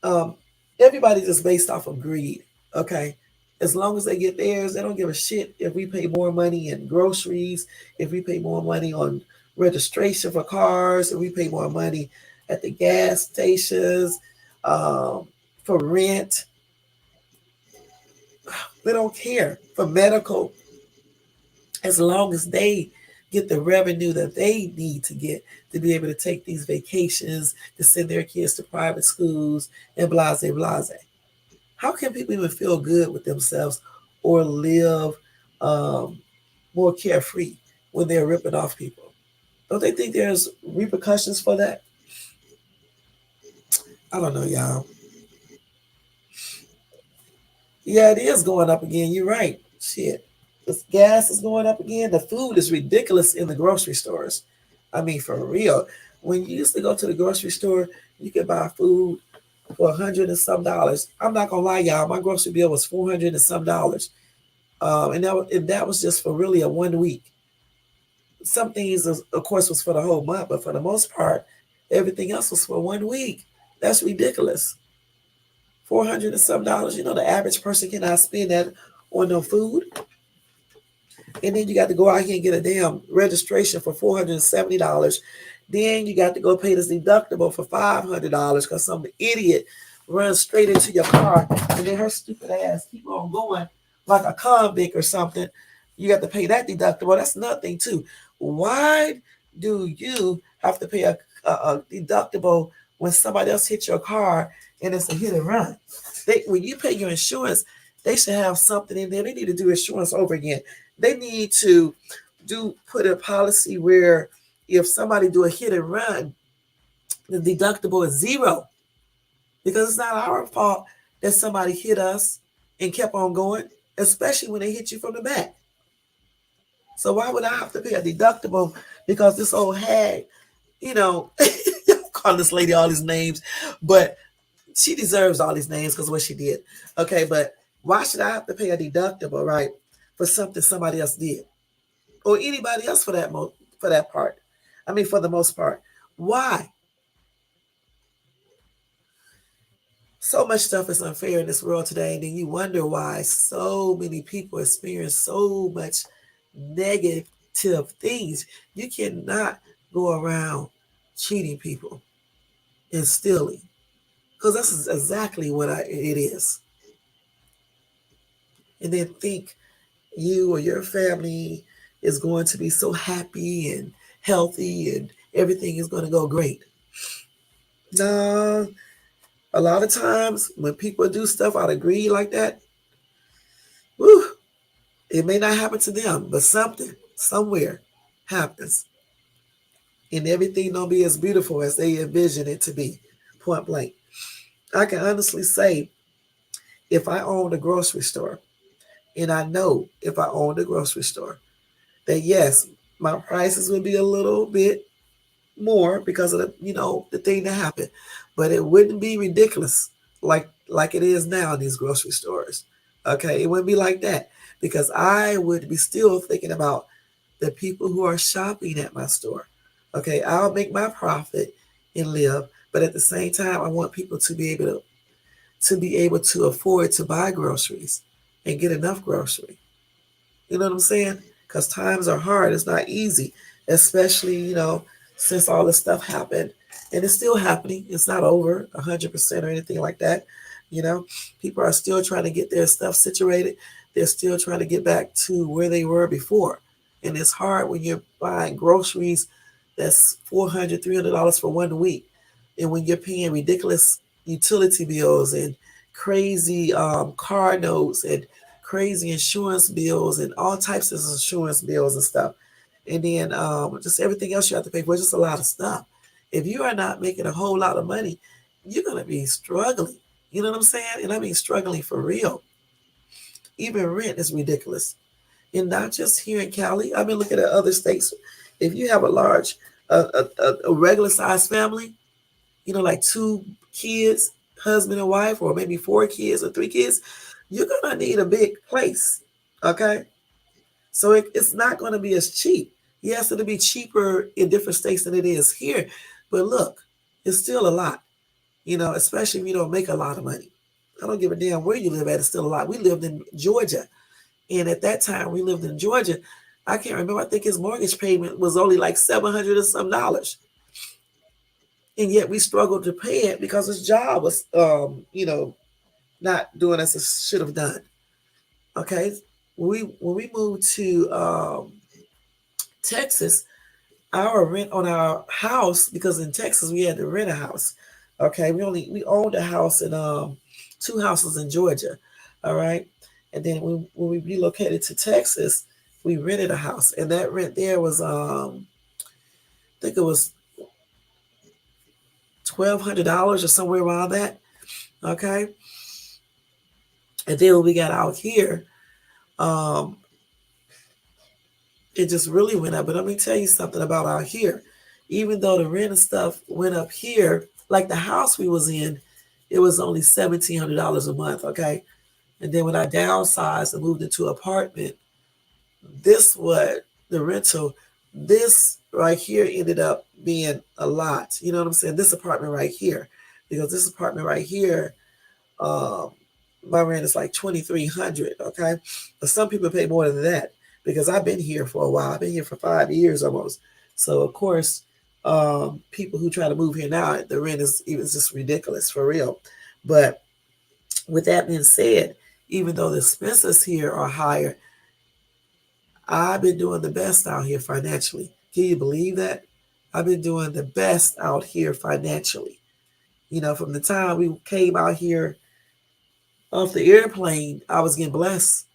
um, everybody's just based off of greed. Okay. As long as they get theirs, they don't give a shit if we pay more money in groceries, if we pay more money on registration for cars, if we pay more money at the gas stations, for rent. They don't care for medical, as long as they get the revenue that they need to get to be able to take these vacations, to send their kids to private schools, and blase blase. How can people even feel good with themselves or live um, more carefree when they're ripping off people? Don't they think there's repercussions for that? I don't know, y'all. Yeah, it is going up again. You're right. Shit. The gas is going up again. The food is ridiculous in the grocery stores. I mean, for real. When you used to go to the grocery store, you could buy food for $100 and some. I'm not gonna lie, y'all. My grocery bill was $400 and some, and that was just for really a 1 week. Some things, of course, was for the whole month, but for the most part, everything else was for 1 week. That's ridiculous. $400 and some. The average person cannot spend that on no food. And then you got to go out here and get a damn registration for $470. Then you got to go pay this deductible for $500 because some idiot runs straight into your car, and then her stupid ass keep on going like a convict or something. You got to pay that deductible. That's nothing too. Why do you have to pay a deductible when somebody else hits your car and it's a hit and run? When you pay your insurance, they should have something in there. They need to do insurance over again. They need to put a policy where if somebody do a hit and run, the deductible is zero, because it's not our fault that somebody hit us and kept on going, especially when they hit you from the back. So why would I have to pay a deductible because this old hag, you know, call this lady all these names, but she deserves all these names because of what she did. Okay, but why should I have to pay a deductible, right, for something somebody else did? Or anybody else for that part. I mean, for the most part. Why? So much stuff is unfair in this world today, and then you wonder why so many people experience so much negative things. You cannot go around cheating people and stealing, because that's exactly what it is. And then think you or your family is going to be so happy and healthy and everything is going to go great. No, a lot of times when people do stuff out of greed like that, whew, it may not happen to them, but something somewhere happens, and everything don't be as beautiful as they envision it to be. Point blank. I can honestly say, if I owned a grocery store, and I know if I owned a grocery store, that yes, my prices would be a little bit more because of the thing that happened, but it wouldn't be ridiculous like it is now in these grocery stores. Okay, it wouldn't be like that, because I would be still thinking about the people who are shopping at my store. Okay, I'll make my profit and live, but at the same time, I want people to be able to afford to buy groceries and get enough grocery. You know what I'm saying? Because times are hard. It's not easy, especially, since all this stuff happened. And it's still happening. It's not over 100% or anything like that. You know, people are still trying to get their stuff situated. They're still trying to get back to where they were before. And it's hard when you're buying groceries that's $400, $300 for 1 week. And when you're paying ridiculous utility bills and crazy car notes and crazy insurance bills and all types of insurance bills and stuff. And then just everything else you have to pay for, just a lot of stuff. If you are not making a whole lot of money, you're going to be struggling. You know what I'm saying? And I mean struggling for real. Even rent is ridiculous. And not just here in Cali. I've been looking at other states. If you have a large, a regular sized family, like two kids, husband and wife, or maybe 4 kids or 3 kids, you're gonna need a big place. Okay, so it's not gonna be as cheap. Yes, it'll be cheaper in different states than it is here, but look, it's still a lot. Especially if you don't make a lot of money. I don't give a damn where you live at. It's still a lot. We lived in Georgia, and at that time we lived in Georgia. I can't remember. I think his mortgage payment was only like $700 and some, and yet we struggled to pay it because his job was, not doing as it should have done. Okay, when we moved to Texas, our rent on our house, because in Texas we had to rent a house. Okay, we owned a house 2 houses in Georgia. All right. And then when we relocated to Texas, we rented a house, and that rent there was I think it was $1,200 or somewhere around that. Okay. And then when we got out here, um, it just really went up. But let me tell you something about out here. Even though the rent and stuff went up here, like the house we was in, it was only $1,700 a month. Okay. And then when I downsized and moved into an apartment, this what the rental, this right here ended up being a lot. You know what I'm saying? This apartment right here, because this apartment right here, um, my rent is like 2,300. Okay, but some people pay more than that because I've been here for a while. I've been here for 5 years almost. So of course, people who try to move here now, the rent is even just ridiculous for real. But with that being said, even though the expenses here are higher, I've been doing the best out here financially. Can you believe that? I've been doing the best out here financially. You know, from the time we came out here off the airplane, I was getting blessed.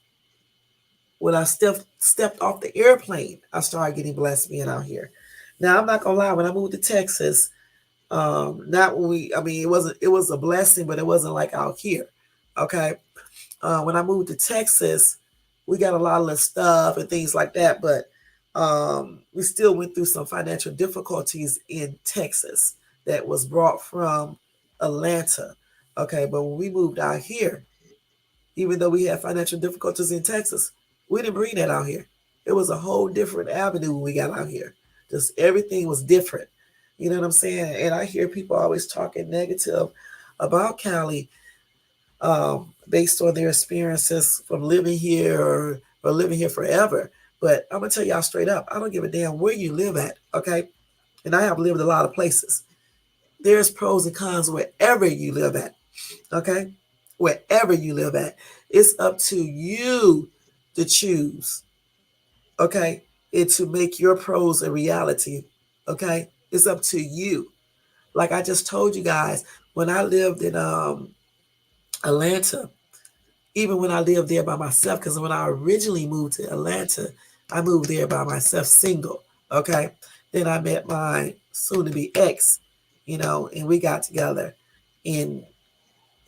When I stepped off the airplane, I started getting blessed being out here. Now I'm not gonna lie, when I moved to Texas, not when we I mean it was a blessing, but it wasn't like out here. Okay. When I moved to Texas, we got a lot of stuff and things like that, but we still went through some financial difficulties in Texas that was brought from Atlanta. Okay, but when we moved out here, even though we had financial difficulties in Texas, we didn't bring that out here. It was a whole different avenue when we got out here. Just everything was different. You know what I'm saying? And I hear people always talking negative about Cali, based on their experiences from living here or living here forever. But I'm gonna tell y'all straight up, I don't give a damn where you live at, okay? And I have lived a lot of places. There's pros and cons wherever you live at, okay? Wherever you live at, it's up to you to choose, okay? And to make your pros a reality, okay? It's up to you. Like I just told you guys, when I lived in Atlanta, even when I lived there by myself, because when I originally moved to Atlanta, I moved there by myself, single. Okay. Then I met my soon to be ex, you know, and we got together. And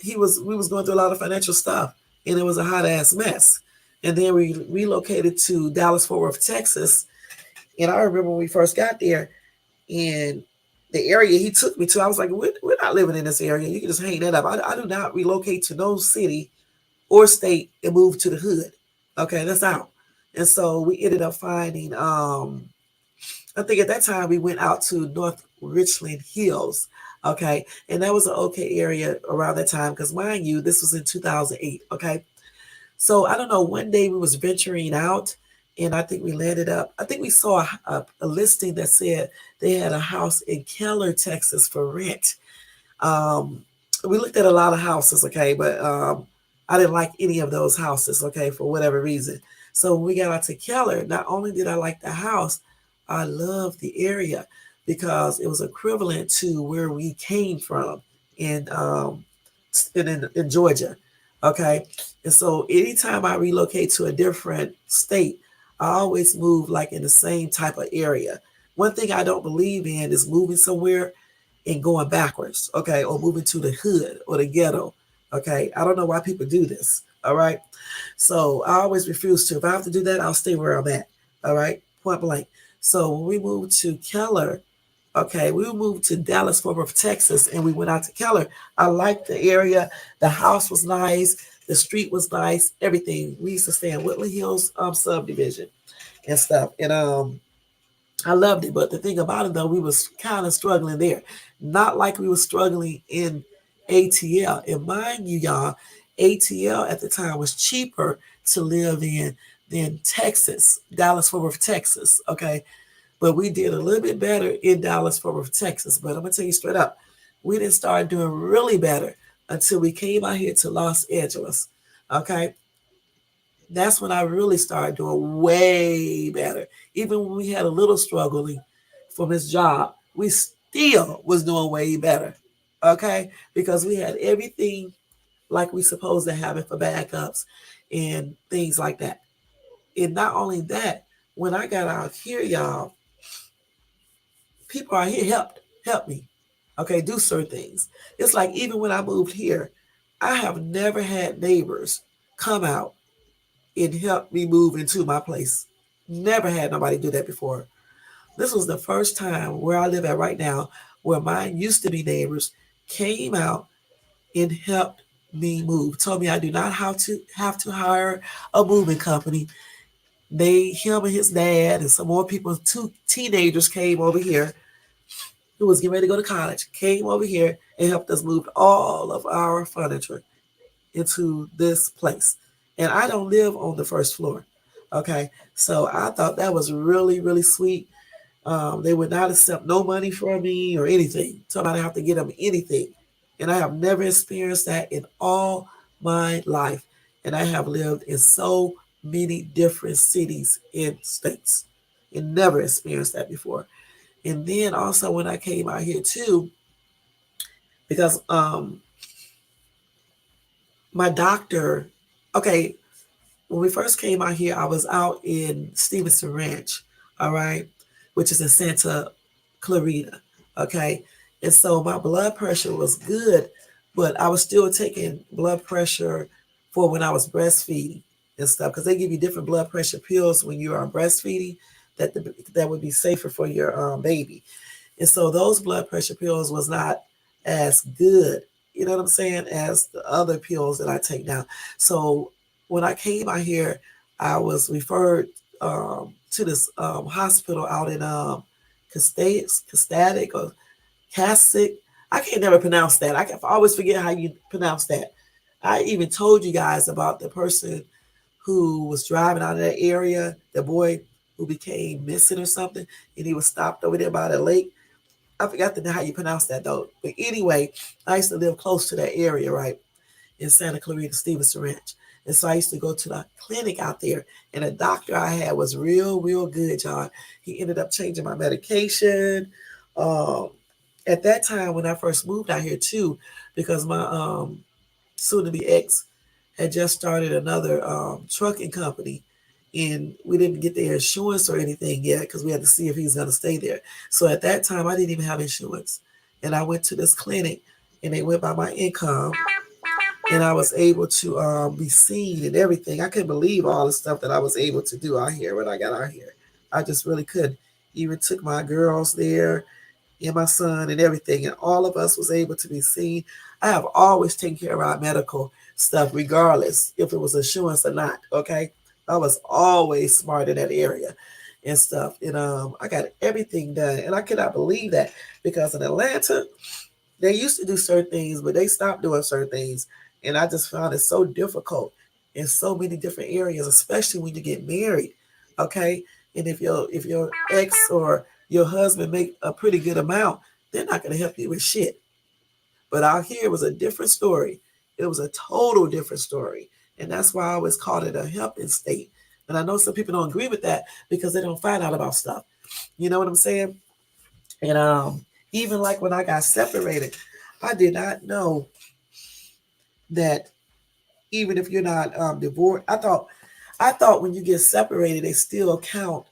we was going through a lot of financial stuff, and it was a hot ass mess. And then we relocated to Dallas Fort Worth, Texas. And I remember when we first got there, and the area he took me to, I was like, we're not living in this area. You can just hang that up. I do not relocate to no city or state and move to the hood. Okay, that's out. And so we ended up finding, I think at that time we went out to North Richland Hills. Okay, and that was an okay area around that time because mind you, this was in 2008. Okay, so I don't know. One day we was venturing out, and I think we landed up. I think we saw a listing that said they had a house in Keller, Texas for rent. Um, we looked at a lot of houses, okay, but I didn't like any of those houses, okay, for whatever reason. So when we got out to Keller, not only did I like the house, I loved the area because it was equivalent to where we came from in in Georgia, okay. And so anytime I relocate to a different state, I always move like in the same type of area. One thing I don't believe in is moving somewhere and going backwards, okay, or moving to the hood or the ghetto, okay. I don't know why people do this, all right. So I always refuse to. If I have to do that, I'll stay where I'm at, all right, point blank. So when we moved to Keller, okay, we moved to Dallas, Fort Worth, Texas, and we went out to Keller. I liked the area. The house was nice. The street was nice. Everything. We used to stay in Woodland Hills subdivision and stuff, and I loved it. But the thing about it though, we was kind of struggling there. Not like we were struggling in ATL. And mind you, y'all, ATL at the time was cheaper to live in than Texas, Dallas Fort Worth, Texas. Okay. But we did a little bit better in Dallas Fort Worth, Texas. But I'm gonna tell you straight up, we didn't start doing really better until we came out here to Los Angeles. Okay. That's when I really started doing way better. Even when we had a little struggling from his job, we still was doing way better. Okay, because we had everything like we supposed to have it for backups and things like that. And not only that, when I got out here, y'all, people out here helped me. Okay, do certain things. It's like even when I moved here, I have never had neighbors come out and help me move into my place. Never had nobody do that before. This was the first time where I live at right now, where mine used to be neighbors, came out and helped me move. Told me I do not have to hire a moving company. Him and his dad and some more people, two teenagers came over here who was getting ready to go to college, came over here and helped us move all of our furniture into this place. And I don't live on the first floor. Okay. So I thought that was really, really sweet. They would not accept no money from me or anything. Somebody have to get them anything. And I have never experienced that in all my life. And I have lived in so many different cities and states and never experienced that before. And then also when I came out here too, because my doctor, okay, when we first came out here, I was out in Stevenson Ranch, all right, which is in Santa Clarita, okay. And so my blood pressure was good, but I was still taking blood pressure for when I was breastfeeding and stuff, because they give you different blood pressure pills when you are breastfeeding that would be safer for your baby. And so those blood pressure pills was not as good, you know what I'm saying, as the other pills that I take now. So when I came out here, I was referred to this hospital out in Castatic or Casic. I can't never pronounce that. I can always forget how you pronounce that. I even told you guys about the person who was driving out of that area, the boy who became missing or something, and he was stopped over there by the lake. I forgot how you pronounce that though. But anyway, I used to live close to that area, right? In Santa Clarita, Stevenson Ranch. And so I used to go to the clinic out there. And the doctor I had was real, real good, John. He ended up changing my medication. Um, at that time when I first moved out here too, because my soon to be ex had just started another trucking company, and we didn't get the insurance or anything yet because we had to see if he was going to stay there. So at that time, I didn't even have insurance. And I went to this clinic and they went by my income and I was able to be seen and everything. I couldn't believe all the stuff that I was able to do out here when I got out here. I just really could. Even took my girls there and my son and everything, and all of us was able to be seen. I have always taken care of our medical stuff, regardless if it was insurance or not. Okay, I was always smart in that area and stuff, and I got everything done, and I cannot believe that because in Atlanta they used to do certain things, but they stopped doing certain things, and I just found it so difficult in so many different areas, especially when you get married. Okay, and if your ex or your husband make a pretty good amount, they're not going to help you with shit. But out here it was a different story. It was a total different story, and that's why I always called it a helping state. And I know some people don't agree with that because they don't find out about stuff. You know what I'm saying? And even like when I got separated, I did not know that even if you're not divorced, I thought when you get separated, they still count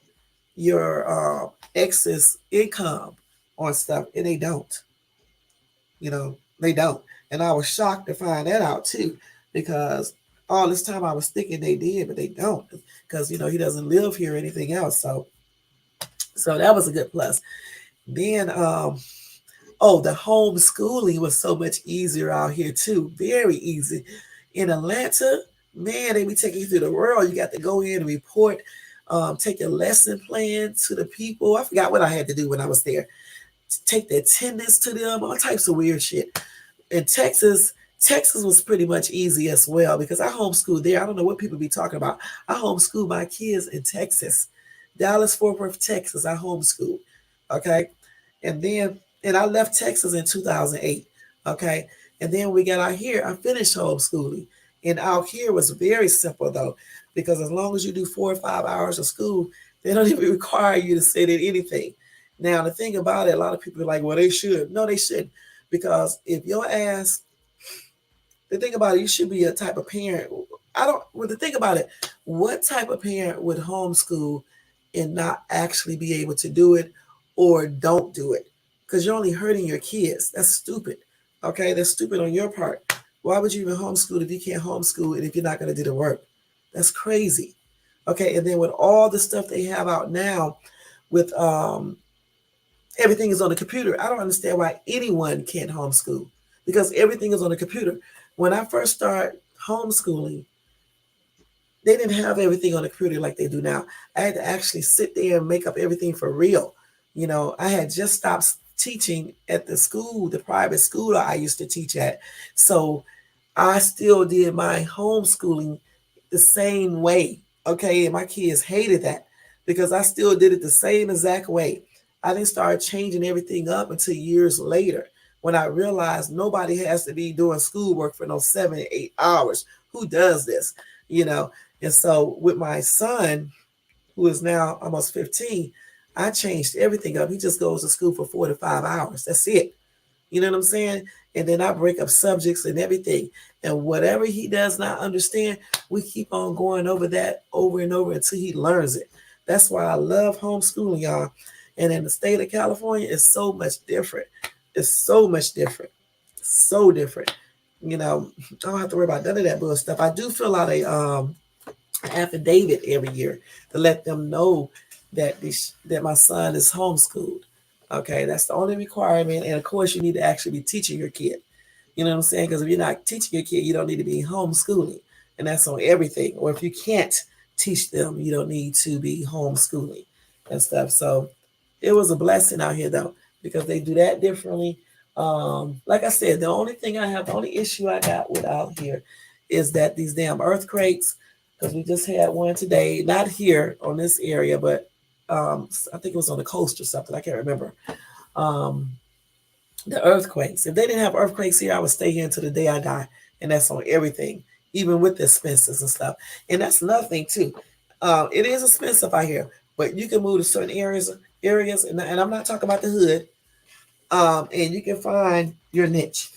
your ex's income on stuff, and they don't. They don't. And I was shocked to find that out too, because all this time I was thinking they did, but they don't, because he doesn't live here or anything else. So that was a good plus. Then oh, the homeschooling was so much easier out here too. Very easy. In Atlanta, man, they be taking you through the world. You got to go in and report, take your lesson plan to the people. I forgot what I had to do when I was there. Take the attendance to them, all types of weird shit. In Texas was pretty much easy as well because I homeschooled there. I don't know what people be talking about. I homeschooled my kids in Texas, Dallas, Fort Worth, Texas. I homeschooled. Okay. And I left Texas in 2008. Okay. And then we got out here, I finished homeschooling. And out here was very simple though, because as long as you do 4 or 5 hours of school, they don't even require you to sit in anything. Now, the thing about it, a lot of people are like, well, they should. No, they shouldn't. Because if your ass the thing about it, you should be a type of parent. I don't. Well, the thing about it, what type of parent would homeschool and not actually be able to do it, or don't do it? Because you're only hurting your kids. That's stupid. Okay, that's stupid on your part. Why would you even homeschool if you can't homeschool and if you're not going to do the work? That's crazy. Okay, and then with all the stuff they have out now, with everything is on the computer. I don't understand why anyone can't homeschool because everything is on the computer. When I first started homeschooling, they didn't have everything on the computer like they do now. I had to actually sit there and make up everything for real. I had just stopped teaching at the school, the private school I used to teach at. So I still did my homeschooling the same way. Okay. And my kids hated that because I still did it the same exact way. I didn't start changing everything up until years later when I realized nobody has to be doing schoolwork for no 7 to 8 hours. Who does this? You know, and so with my son, who is now almost 15, I changed everything up. He just goes to school for 4 to 5 hours. That's it. You know what I'm saying? And then I break up subjects and everything. And whatever he does not understand, we keep on going over that over and over until he learns it. That's why I love homeschooling, y'all. And in the state of California, it's so much different. It's so much different. So different. I don't have to worry about none of that bull stuff. I do fill out a affidavit every year to let them know that my son is homeschooled. Okay, that's the only requirement. And of course, you need to actually be teaching your kid. You know what I'm saying? Because if you're not teaching your kid, you don't need to be homeschooling. And that's on everything. Or if you can't teach them, you don't need to be homeschooling and stuff. So it was a blessing out here though, because they do that differently. Like I said, the only issue I got with out here is that these damn earthquakes, because we just had one today, not here on this area, but I think it was on the coast or something. I can't remember. Um, the earthquakes. If they didn't have earthquakes here, I would stay here until the day I die. And that's on everything, even with the expenses and stuff. And that's another thing too. It is expensive out here, but you can move to certain areas, and I'm not talking about the hood. And you can find your niche.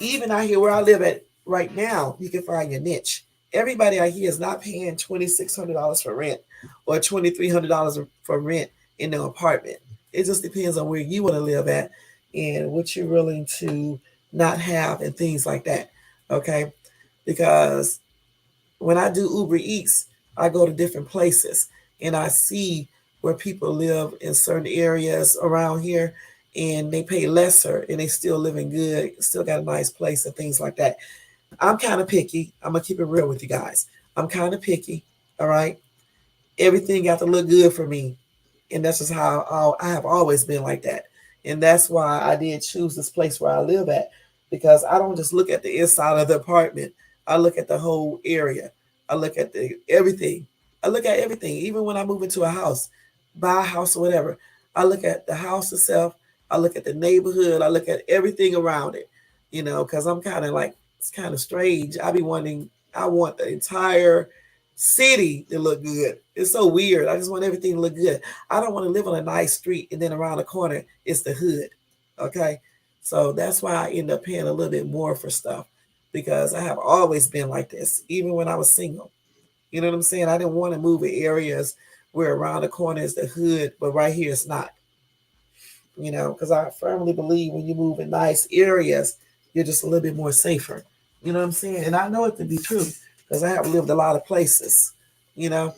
Even out here where I live at right now, you can find your niche. Everybody out here is not paying $2,600 for rent or $2,300 for rent in their apartment. It just depends on where you want to live at and what you're willing to not have and things like that. Okay, because when I do Uber Eats, I go to different places and I see where people live in certain areas around here and they pay lesser and they still living good, still got a nice place and things like that. I'm kind of picky. I'm gonna keep it real with you guys. I'm kind of picky. All right. Everything got to look good for me. And that's just how I have always been like that. And that's why I did choose this place where I live at, because I don't just look at the inside of the apartment. I look at the whole area. I look at the everything. I look at everything. Even when I move into a house, buy a house or whatever, I look at the house itself. I look at the neighborhood. I look at everything around it, because I'm kind of like, it's kind of strange. I want the entire city to look good. It's so weird. I just want everything to look good. I don't want to live on a nice street and then around the corner it's the hood. Okay. So that's why I end up paying a little bit more for stuff, because I have always been like this, even when I was single. You know what I'm saying? I didn't want to move in areas where around the corner is the hood, but right here it's not. Because I firmly believe when you move in nice areas, you're just a little bit more safer. You know what I'm saying? And I know it to be true because I have lived a lot of places, you know,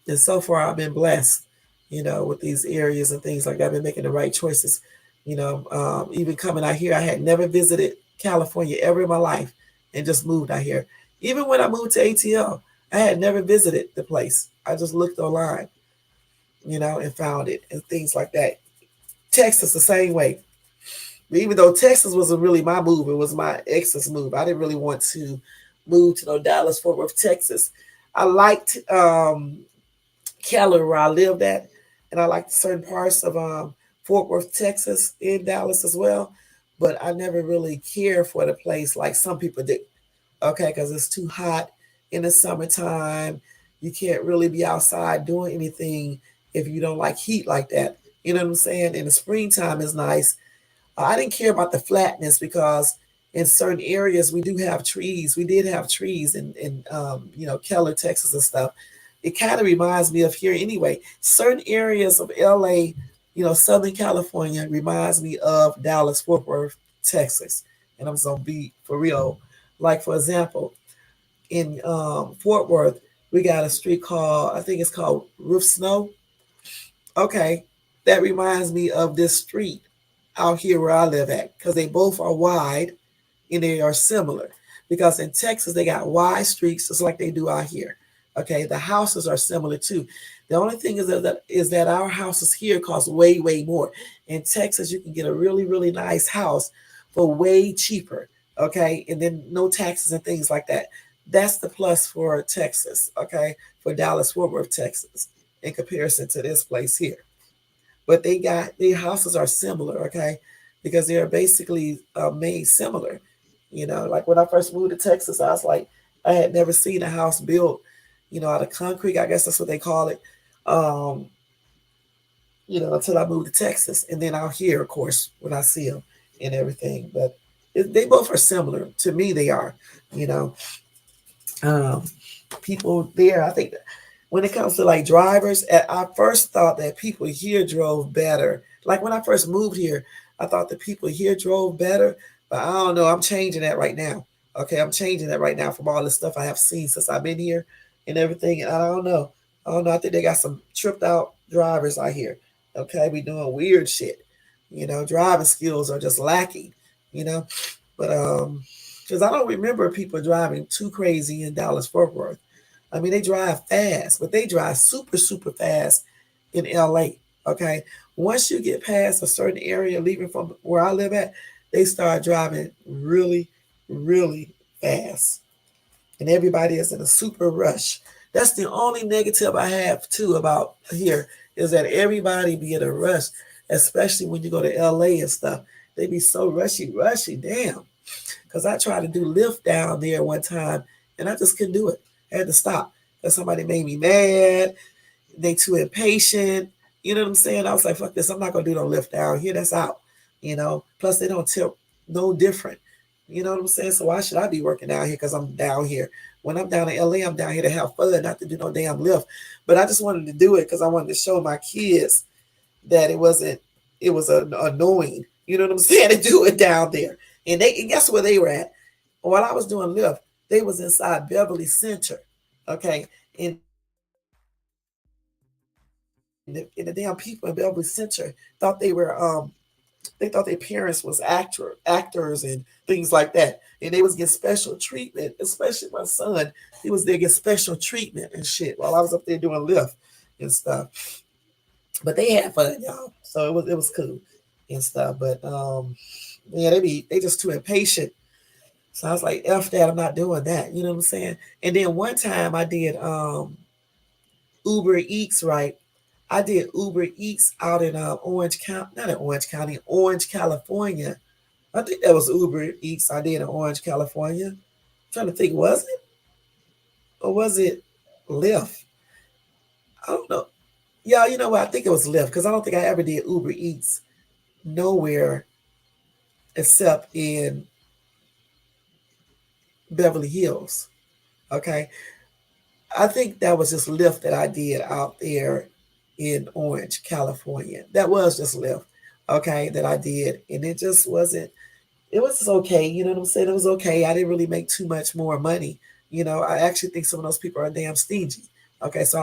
and so far I've been blessed, with these areas and things like that. I've been making the right choices, even coming out here. I had never visited California ever in my life and just moved out here. Even when I moved to ATL, I had never visited the place. I just looked online, and found it and things like that. Texas, the same way. Even though Texas wasn't really my move, it was my ex's move. I didn't really want to move to no Dallas, Fort Worth, Texas. I liked Keller where I lived at, and I liked certain parts of Fort Worth, Texas, in Dallas as well. But I never really cared for the place like some people do. Okay, because it's too hot in the summertime. You can't really be outside doing anything if you don't like heat like that. You know what I'm saying? In the springtime is nice. I didn't care about the flatness because in certain areas we do have trees. We did have trees in Keller, Texas and stuff. It kind of reminds me of here anyway. Certain areas of LA, Southern California reminds me of Dallas, Fort Worth, Texas. And I'm just gonna be for real. Like for example, in Fort Worth, we got a street called, I think it's called Roof Snow. Okay, that reminds me of this street out here where I live at because they both are wide and they are similar. Because in Texas, they got wide streets just like they do out here. Okay, the houses are similar too. The only thing is that our houses here cost way, way more. In Texas, you can get a really, really nice house for way cheaper. Okay, and then no taxes and things like that. That's the plus for Texas. Okay, for Dallas, Fort Worth, Texas, in comparison to this place here. But their houses are similar, okay, because they are basically made similar. Like when I first moved to Texas, I was like, I had never seen a house built, out of concrete. I guess that's what they call it. Um, until I moved to Texas, and then out here, of course, when I see them and everything. But they both are similar to me. They are, you know. Um, People there, I think when it comes to like drivers, I first thought that people here drove better. Like when I first moved here, I thought the people here drove better, but I don't know. I'm changing that right now. Okay, I'm changing that right now from all the stuff I have seen since I've been here and everything. And I don't know. I don't know. I think they got some tripped out drivers out here. Okay, we doing weird shit. Driving skills are just lacking. You know, but because I don't remember people driving too crazy in Dallas Fort Worth. I mean, they drive fast, but they drive super, super fast in LA. Okay. Once you get past a certain area, leaving from where I live at, they start driving really, really fast. And everybody is in a super rush. That's the only negative I have too about here is that everybody be in a rush, especially when you go to LA and stuff. They be so rushy, rushy. Damn. Because I tried to do Lyft down there one time and I just couldn't do it. I had to stop because somebody made me mad. They too impatient. You know what I'm saying? I was like, fuck this. I'm not going to do no Lyft down here. That's out. Plus they don't tip no different. You know what I'm saying? So why should I be working down here because I'm down here? When I'm down in LA, I'm down here to have fun, not to do no damn Lyft. But I just wanted to do it because I wanted to show my kids that it was annoying. You know what I'm saying? To do it down there. And guess where they were at? While I was doing Lyft, they was inside Beverly Center. Okay. And the damn people in Beverly Center thought they thought their parents was actors and things like that. And they was getting special treatment, especially my son. He was there getting special treatment and shit while I was up there doing Lyft and stuff. But they had fun, y'all. So it was cool and stuff. But yeah, they just too impatient. So I was like, F that, I'm not doing that. You know what I'm saying? And then one time I did Uber Eats, right? I did Uber Eats out in Orange County, not in Orange County, Orange, California. I think that was Uber Eats I did in Orange, California. I'm trying to think, was it? Or was it Lyft? I don't know. Yeah, you know what? I think it was Lyft because I don't think I ever did Uber Eats nowhere except in Beverly Hills. Okay. I think that was just Lyft that I did out there in Orange, California. That was just Lyft, okay, that I did. And it just wasn't, it was just okay. You know what I'm saying? It was okay. I didn't really make too much more money. I actually think some of those people are damn stingy. Okay, so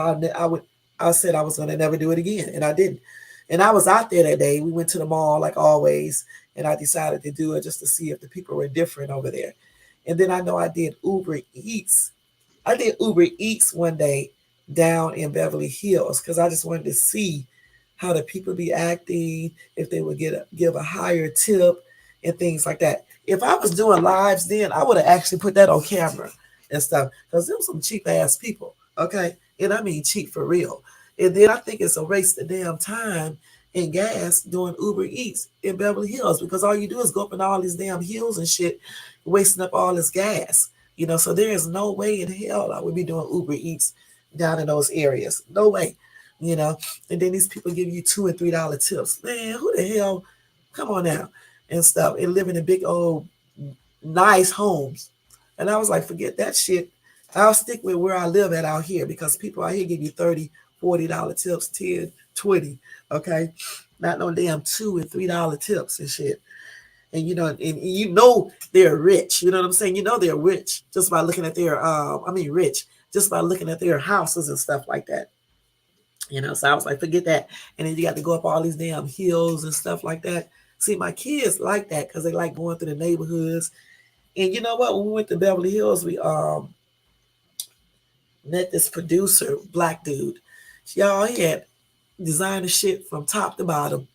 I said I was going to never do it again, and I didn't. And I was out there that day. We went to the mall like always, and I decided to do it just to see if the people were different over there. And then I know I did Uber Eats. I did Uber Eats one day down in Beverly Hills because I just wanted to see how the people be acting, if they would give a higher tip and things like that. If I was doing lives then, I would have actually put that on camera and stuff because there was some cheap ass people, okay? And I mean cheap for real. And then I think it's a waste of damn time and gas doing Uber Eats in Beverly Hills because all you do is go up in all these damn hills and shit, wasting up all this gas. So there is no way in hell I would be doing Uber Eats down in those areas. No way. And then these people give you $2 and $3 tips. Man, who the hell? Come on now and stuff. And live in a big old nice homes. And I was like, forget that shit. I'll stick with where I live at out here because people out here give you $30, $40 tips, 10, 20. Okay. Not no damn $2 and $3 tips and shit. And they're rich. You know what I'm saying? You know they're rich just by looking at their rich just by looking at their houses and stuff like that. So I was like, forget that. And then you got to go up all these damn hills and stuff like that. See, my kids like that because they like going through the neighborhoods. And you know what? When we went to Beverly Hills, we met this producer, black dude. Y'all, he had designer shit from top to bottom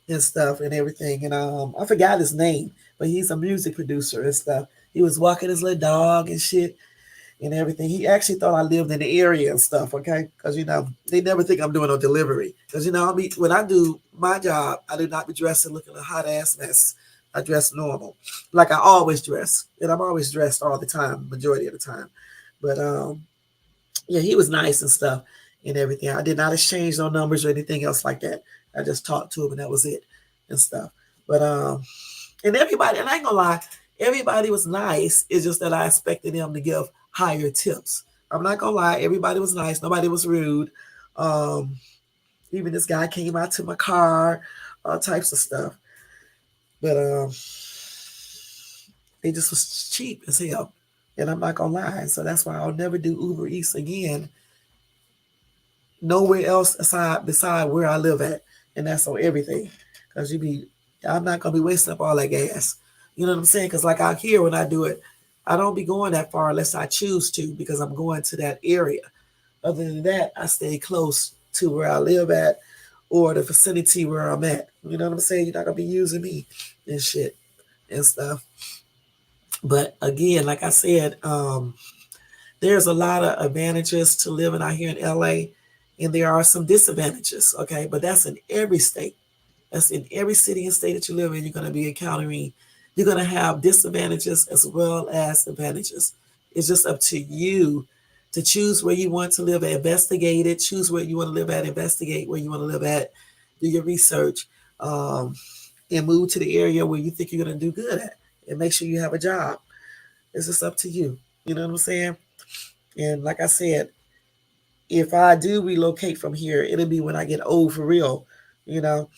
and stuff and everything. And I forgot his name, but he's a music producer and stuff. He was walking his little dog and shit and everything. He actually thought I lived in the area and stuff, okay? Because they never think I'm doing a delivery. Because when I do my job, I do not be dressing looking a hot ass mess. I dress normal, like I always dress, and I'm always dressed all the time, majority of the time. But yeah, he was nice and stuff and everything. I did not exchange no numbers or anything else like that. I just talked to him and that was it and stuff. But and everybody, and I ain't gonna lie, everybody was nice. It's just that I expected them to give higher tips. I'm not gonna lie, everybody was nice. Nobody was rude. Even this guy came out to my car, all types of stuff. But it just was cheap as hell. And I'm not gonna lie. So that's why I'll never do Uber Eats again. Nowhere else beside where I live at. And that's on everything. Because I'm not gonna be wasting up all that gas. You know what I'm saying? Because like out here when I do it, I don't be going that far unless I choose to because I'm going to that area. Other than that, I stay close to where I live at or the vicinity where I'm at. You know what I'm saying? You're not gonna be using me and shit and stuff. But again, like I said, there's a lot of advantages to living out here in LA, and there are some disadvantages. Okay, but that's in every state. That's in every city and state that you live in. You're going to be encountering. You're going to have disadvantages as well as advantages. It's just up to you to choose where you want to live at, investigate it, choose where you want to live at, investigate where you want to live at, do your research, and move to the area where you think you're going to do good at, and make sure you have a job. It's just up to you. You know what I'm saying? And like I said, if I do relocate from here, it'll be when I get old for real, you know.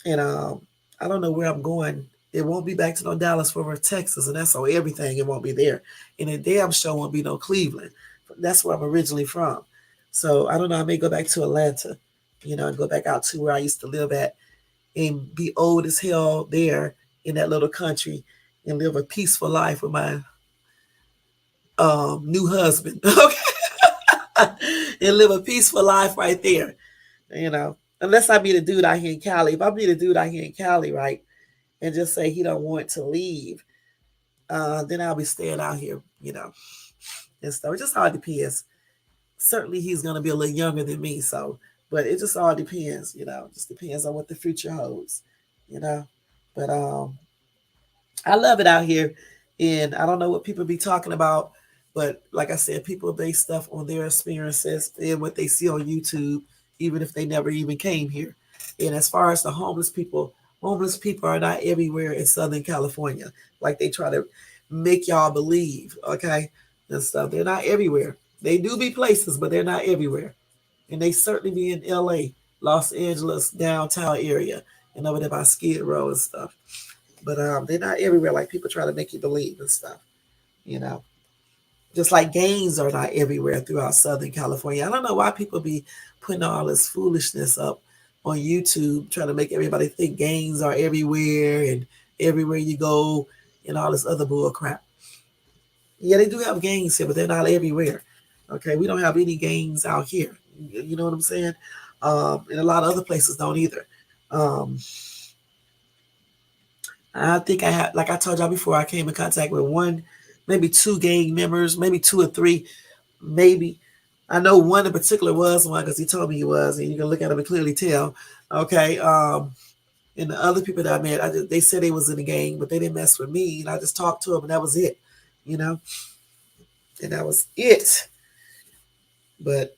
And I don't know where I'm going. It won't be back to no Dallas, Fort Worth, Texas, and that's on everything. It won't be there. And a damn show won't be no Cleveland. That's where I'm originally from. So I don't know. I may go back to Atlanta, and go back out to where I used to live at and be old as hell there in that little country and live a peaceful life with my new husband. Okay. And live a peaceful life right there. Unless I be the dude out here in Cali. If I be the dude out here in Cali, right, and just say he don't want to leave, then I'll be staying out here, and stuff. It just all depends. Certainly he's gonna be a little younger than me, so but it just all depends, just depends on what the future holds, you know. But I love it out here, and I don't know what people be talking about, but like I said, people base stuff on their experiences and what they see on YouTube, even if they never even came here. And as far as the homeless people are not everywhere in Southern California, like they try to make y'all believe, okay, and stuff. They're not everywhere. They do be places, but they're not everywhere. And they certainly be in LA, Los Angeles, downtown area, and over there by Skid Row and stuff. But they're not everywhere like people try to make you believe and stuff, you know. Just like gangs are not everywhere throughout Southern California. I don't know why people be putting all this foolishness up on YouTube, trying to make everybody think gangs are everywhere and everywhere you go and all this other bull crap. Yeah, they do have gangs here, but they're not everywhere. Okay, we don't have any gangs out here. You know what I'm saying? And a lot of other places don't either. Um, I think I had, like I told y'all before, I came in contact with one, maybe two gang members, maybe two or three, maybe. I know one in particular was one because he told me he was, and you can look at him and clearly tell. Okay. And the other people that I met, they said they was in the gang, but they didn't mess with me, and I just talked to them, and that was it, you know, and that was it. But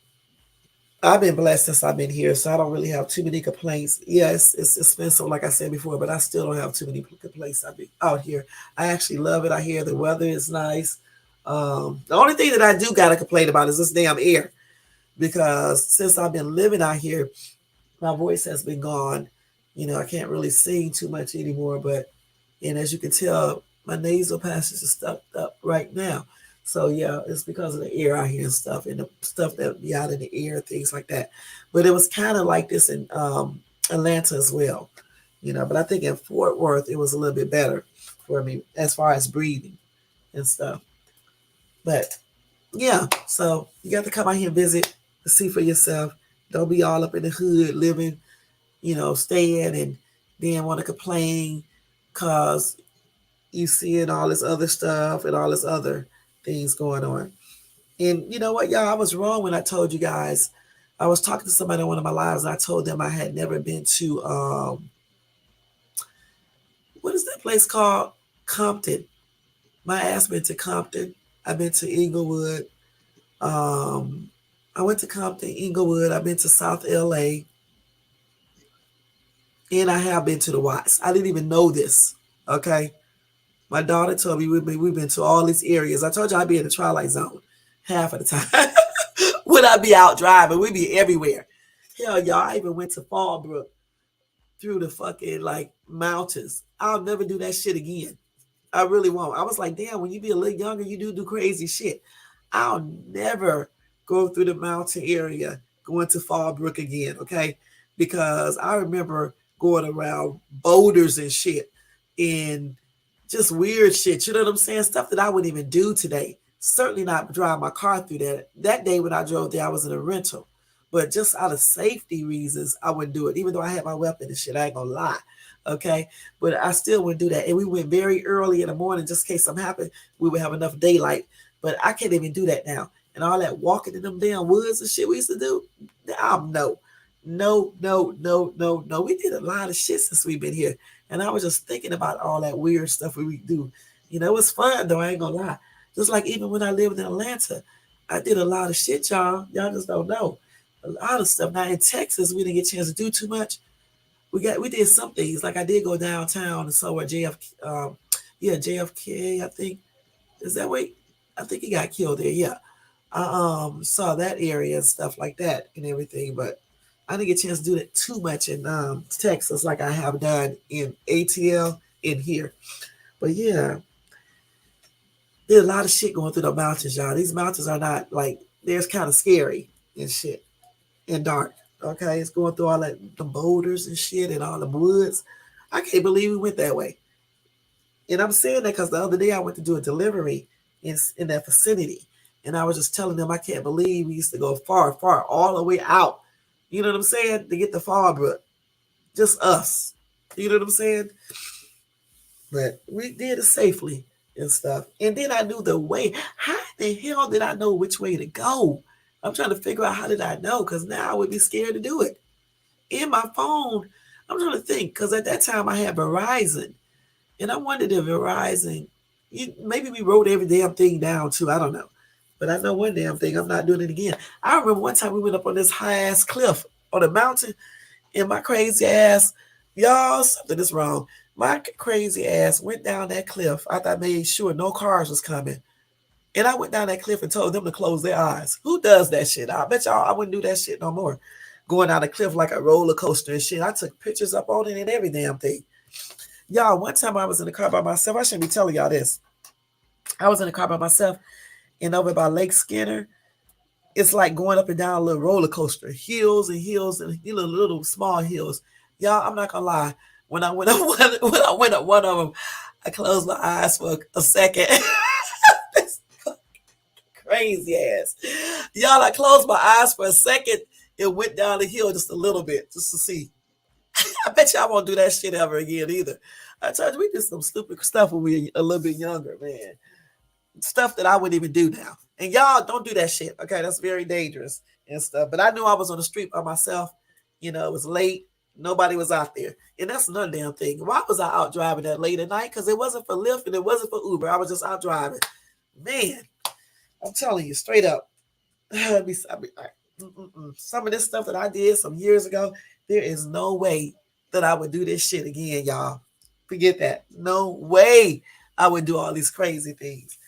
I've been blessed since I've been here, so I don't really have too many complaints. Yeah, it's expensive, like I said before, but I still don't have too many complaints. I've been out here. I actually love it. I hear the weather is nice. The only thing that I do got to complain about is this damn air, because since I've been living out here, my voice has been gone. You know, I can't really sing too much anymore, but and as you can tell, my nasal passage is stuffed up right now. So yeah, it's because of the air out here and stuff, and the stuff that be out in the air, things like that. But it was kind of like this in Atlanta as well, you know. But I think in Fort Worth it was a little bit better for me as far as breathing and stuff. But yeah, so you got to come out here and visit to see for yourself. Don't be all up in the hood living, you know, staying and then want to complain because you seeing all this other stuff and all this other things going on. And you know what, y'all, I was wrong when I told you guys. I was talking to somebody on one of my lives and I told them I had never been to what is that place called? Compton. My ass been to Compton. I've been to Inglewood. Um, I went to Compton, Inglewood. I've been to South LA. And I have been to the Watts. I didn't even know this. Okay. My daughter told me we've been to all these areas. I told you I'd be in the Twilight Zone half of the time. When I be out driving, we be everywhere. Hell, y'all, I even went to Fallbrook through the fucking like mountains. I'll never do that shit again. I really won't. I was like, damn, when you be a little younger, you do crazy shit. I'll never go through the mountain area going to Fallbrook again, okay? Because I remember going around boulders and shit and just weird shit. You know what I'm saying? Stuff that I wouldn't even do today. Certainly not drive my car through that. That day when I drove there, I was in a rental. But just out of safety reasons, I wouldn't do it. Even though I had my weapon and shit, I ain't gonna lie. Okay. But I still wouldn't do that. And we went very early in the morning just in case something happened. We would have enough daylight. But I can't even do that now. And all that walking in them damn woods and shit we used to do, no. No. We did a lot of shit since we've been here. And I was just thinking about all that weird stuff we do. You know, it was fun though, I ain't gonna lie. Just like even when I lived in Atlanta, I did a lot of shit, y'all. Y'all just don't know. A lot of stuff. Now in Texas, we didn't get a chance to do too much. We did some things. Like I did go downtown and saw where JFK, I think. Is that way? I think he got killed there, yeah. I saw that area and stuff like that and everything, but I didn't get a chance to do that too much in Texas like I have done in ATL in here. But yeah, there's a lot of shit going through the mountains, y'all. These mountains are not like they're kind of scary and shit and dark. Okay, it's going through all that the boulders and shit and all the woods. I can't believe we went that way. And I'm saying that because the other day I went to do a delivery in that vicinity. And I was just telling them I can't believe we used to go far, all the way out. You know what I'm saying? To get to Fallbrook. Just us. You know what I'm saying? But we did it safely and stuff. And then I knew the way. How the hell did I know which way to go? I'm trying to figure out how did I know? Because now I would be scared to do it. In my phone, I'm trying to think. Because at that time I had Verizon. And I wondered if Verizon, maybe we wrote every damn thing down too. I don't know. But I know one damn thing, I'm not doing it again. I remember one time we went up on this high ass cliff on a mountain, and my crazy ass, y'all, something is wrong. My crazy ass went down that cliff after I made sure no cars was coming. And I went down that cliff and told them to close their eyes. Who does that shit? I bet y'all I wouldn't do that shit no more. Going down the cliff like a roller coaster and shit. I took pictures up on it and every damn thing. Y'all, one time I was in the car by myself. I shouldn't be telling y'all this. I was in the car by myself and over by Lake Skinner. It's like going up and down a little roller coaster. Hills and hills and little small hills. Y'all, I'm not gonna lie. When I went up one of them, I closed my eyes for a second. That's crazy ass. Y'all, I closed my eyes for a second. It went down the hill just a little bit, just to see. I bet y'all won't do that shit ever again either. I told you we did some stupid stuff when we were a little bit younger, man. Stuff that I wouldn't even do now. And y'all don't do that shit. Okay, that's very dangerous and stuff. But I knew I was on the street by myself. You know, it was late. Nobody was out there. And that's another damn thing. Why was I out driving that late at night? Because it wasn't for Lyft and it wasn't for Uber. I was just out driving. Man, I'm telling you straight up. Let Some of this stuff that I did some years ago, there is no way that I would do this shit again, y'all. Forget that. No way I would do all these crazy things.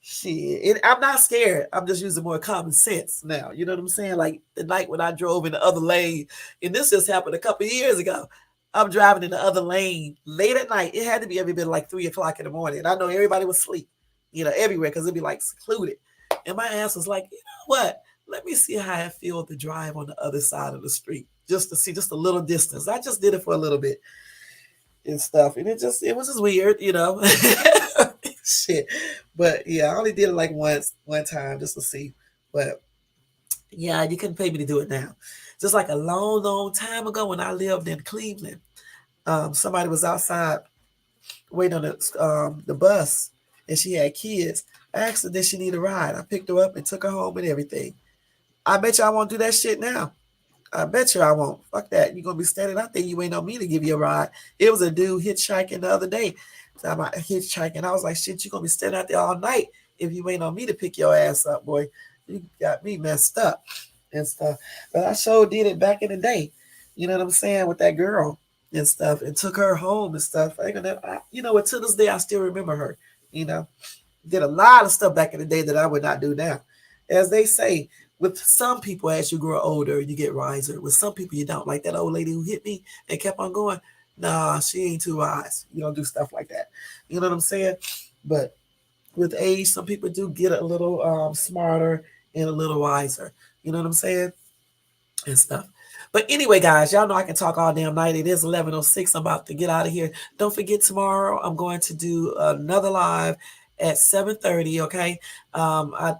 Shit. I'm not scared. I'm just using more common sense now. You know what I'm saying? Like the night when I drove in the other lane, and this just happened a couple of years ago. I'm driving in the other lane late at night. It had to be every bit like 3 o'clock in the morning. And I know everybody was asleep, everywhere because it'd be like secluded. And my ass was like, you know what? Let me see how I feel to drive on the other side of the street just to see just a little distance. I just did it for a little bit and stuff. And it was just weird, Shit. But yeah, I only did it like one time just to see. But yeah, you couldn't pay me to do it now. Just like a long, long time ago when I lived in Cleveland, somebody was outside waiting on the bus and she had kids. I asked her, did she need a ride? I picked her up and took her home and everything. I bet you I won't do that shit now. I bet you I won't. Fuck that. You're going to be standing out there. You ain't on me to give you a ride. It was a dude hitchhiking the other day. So I'm hitchhiking. I was like, shit, you're going to be standing out there all night if you ain't on me to pick your ass up, boy. You got me messed up and stuff. But I sure did it back in the day. You know what I'm saying? With that girl and stuff and took her home and stuff. To this day, I still remember her, Did a lot of stuff back in the day that I would not do now. As they say, with some people, as you grow older, you get wiser. With some people, you don't. Like that old lady who hit me and kept on going. Nah, she ain't too wise. You don't do stuff like that. You know what I'm saying? But with age, some people do get a little smarter and a little wiser. You know what I'm saying? And stuff. But anyway, guys, y'all know I can talk all damn night. It is 11:06. I'm about to get out of here. Don't forget, tomorrow I'm going to do another live at 7:30. Okay. I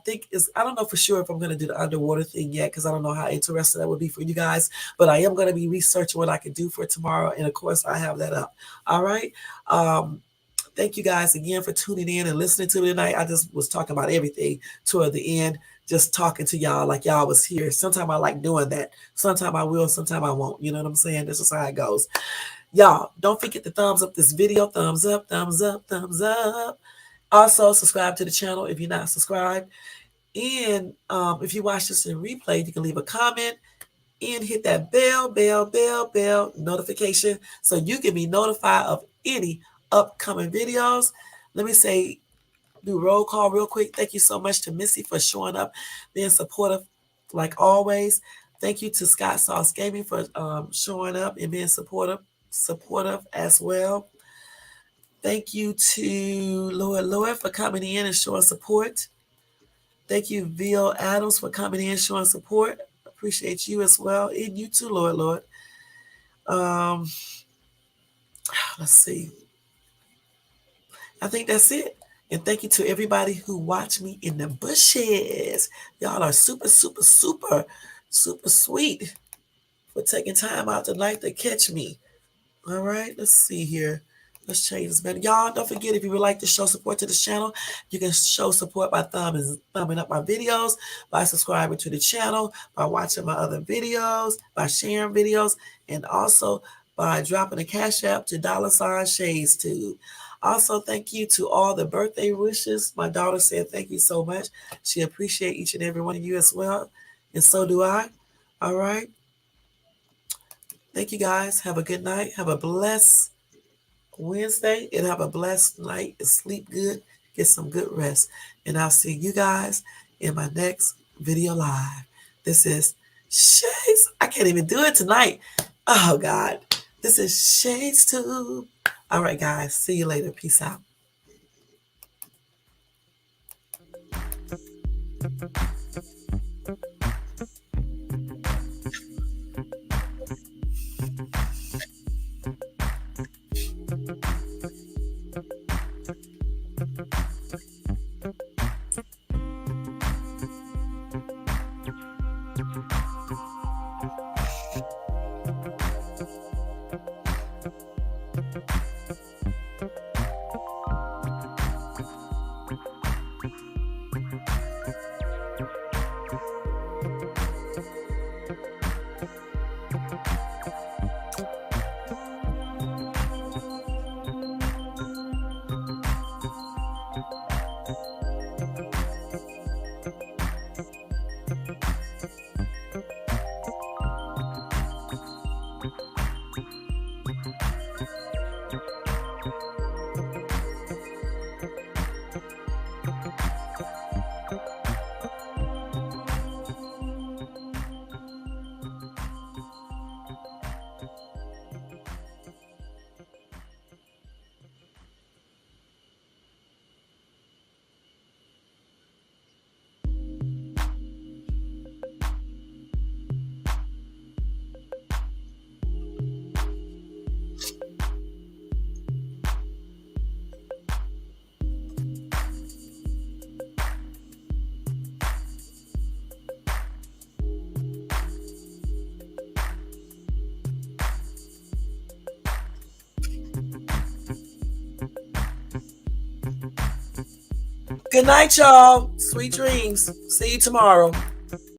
don't know for sure if I'm going to do the underwater thing yet because I don't know how interested that would be for you guys. But I am going to be researching what I can do for tomorrow. And of course, I have that up. All right. Thank you guys again for tuning in and listening to me tonight. I just was talking about everything toward the end, just talking to y'all like y'all was here. Sometimes I like doing that. Sometimes I will, sometimes I won't. You know what I'm saying? This is how it goes. Y'all, don't forget to thumbs up this video. Thumbs up, thumbs up, thumbs up. Also, subscribe to the channel if you're not subscribed. And if you watch this in replay, you can leave a comment and hit that bell notification so you can be notified of any upcoming videos. Let me do roll call real quick. Thank you so much to Missy for showing up, being supportive like always. Thank you to Scott Sauce Gaming for showing up and being supportive as well. Thank you to Lord for coming in and showing support. Thank you, Vil Adams, for coming in and showing support. Appreciate you as well. And you too, Lord. Let's see. I think that's it. And thank you to everybody who watched me in the bushes. Y'all are super, super, super, super sweet for taking time out tonight to catch me. All right, let's see here. Let's change this, man. Y'all, don't forget, if you would like to show support to this channel, you can show support by thumbing up my videos, by subscribing to the channel, by watching my other videos, by sharing videos, and also by dropping a cash app to $ShadesTube. Also, thank you to all the birthday wishes. My daughter said thank you so much. She appreciates each and every one of you as well, and so do I. All right. Thank you, guys. Have a good night. Have a blessed Wednesday and have a blessed night and sleep good. Get some good rest. And I'll see you guys in my next video live. This is Shades. I can't even do it tonight. Oh, God. This is ShadesTube. All right, guys. See you later. Peace out. Good night, y'all. Sweet dreams. See you tomorrow.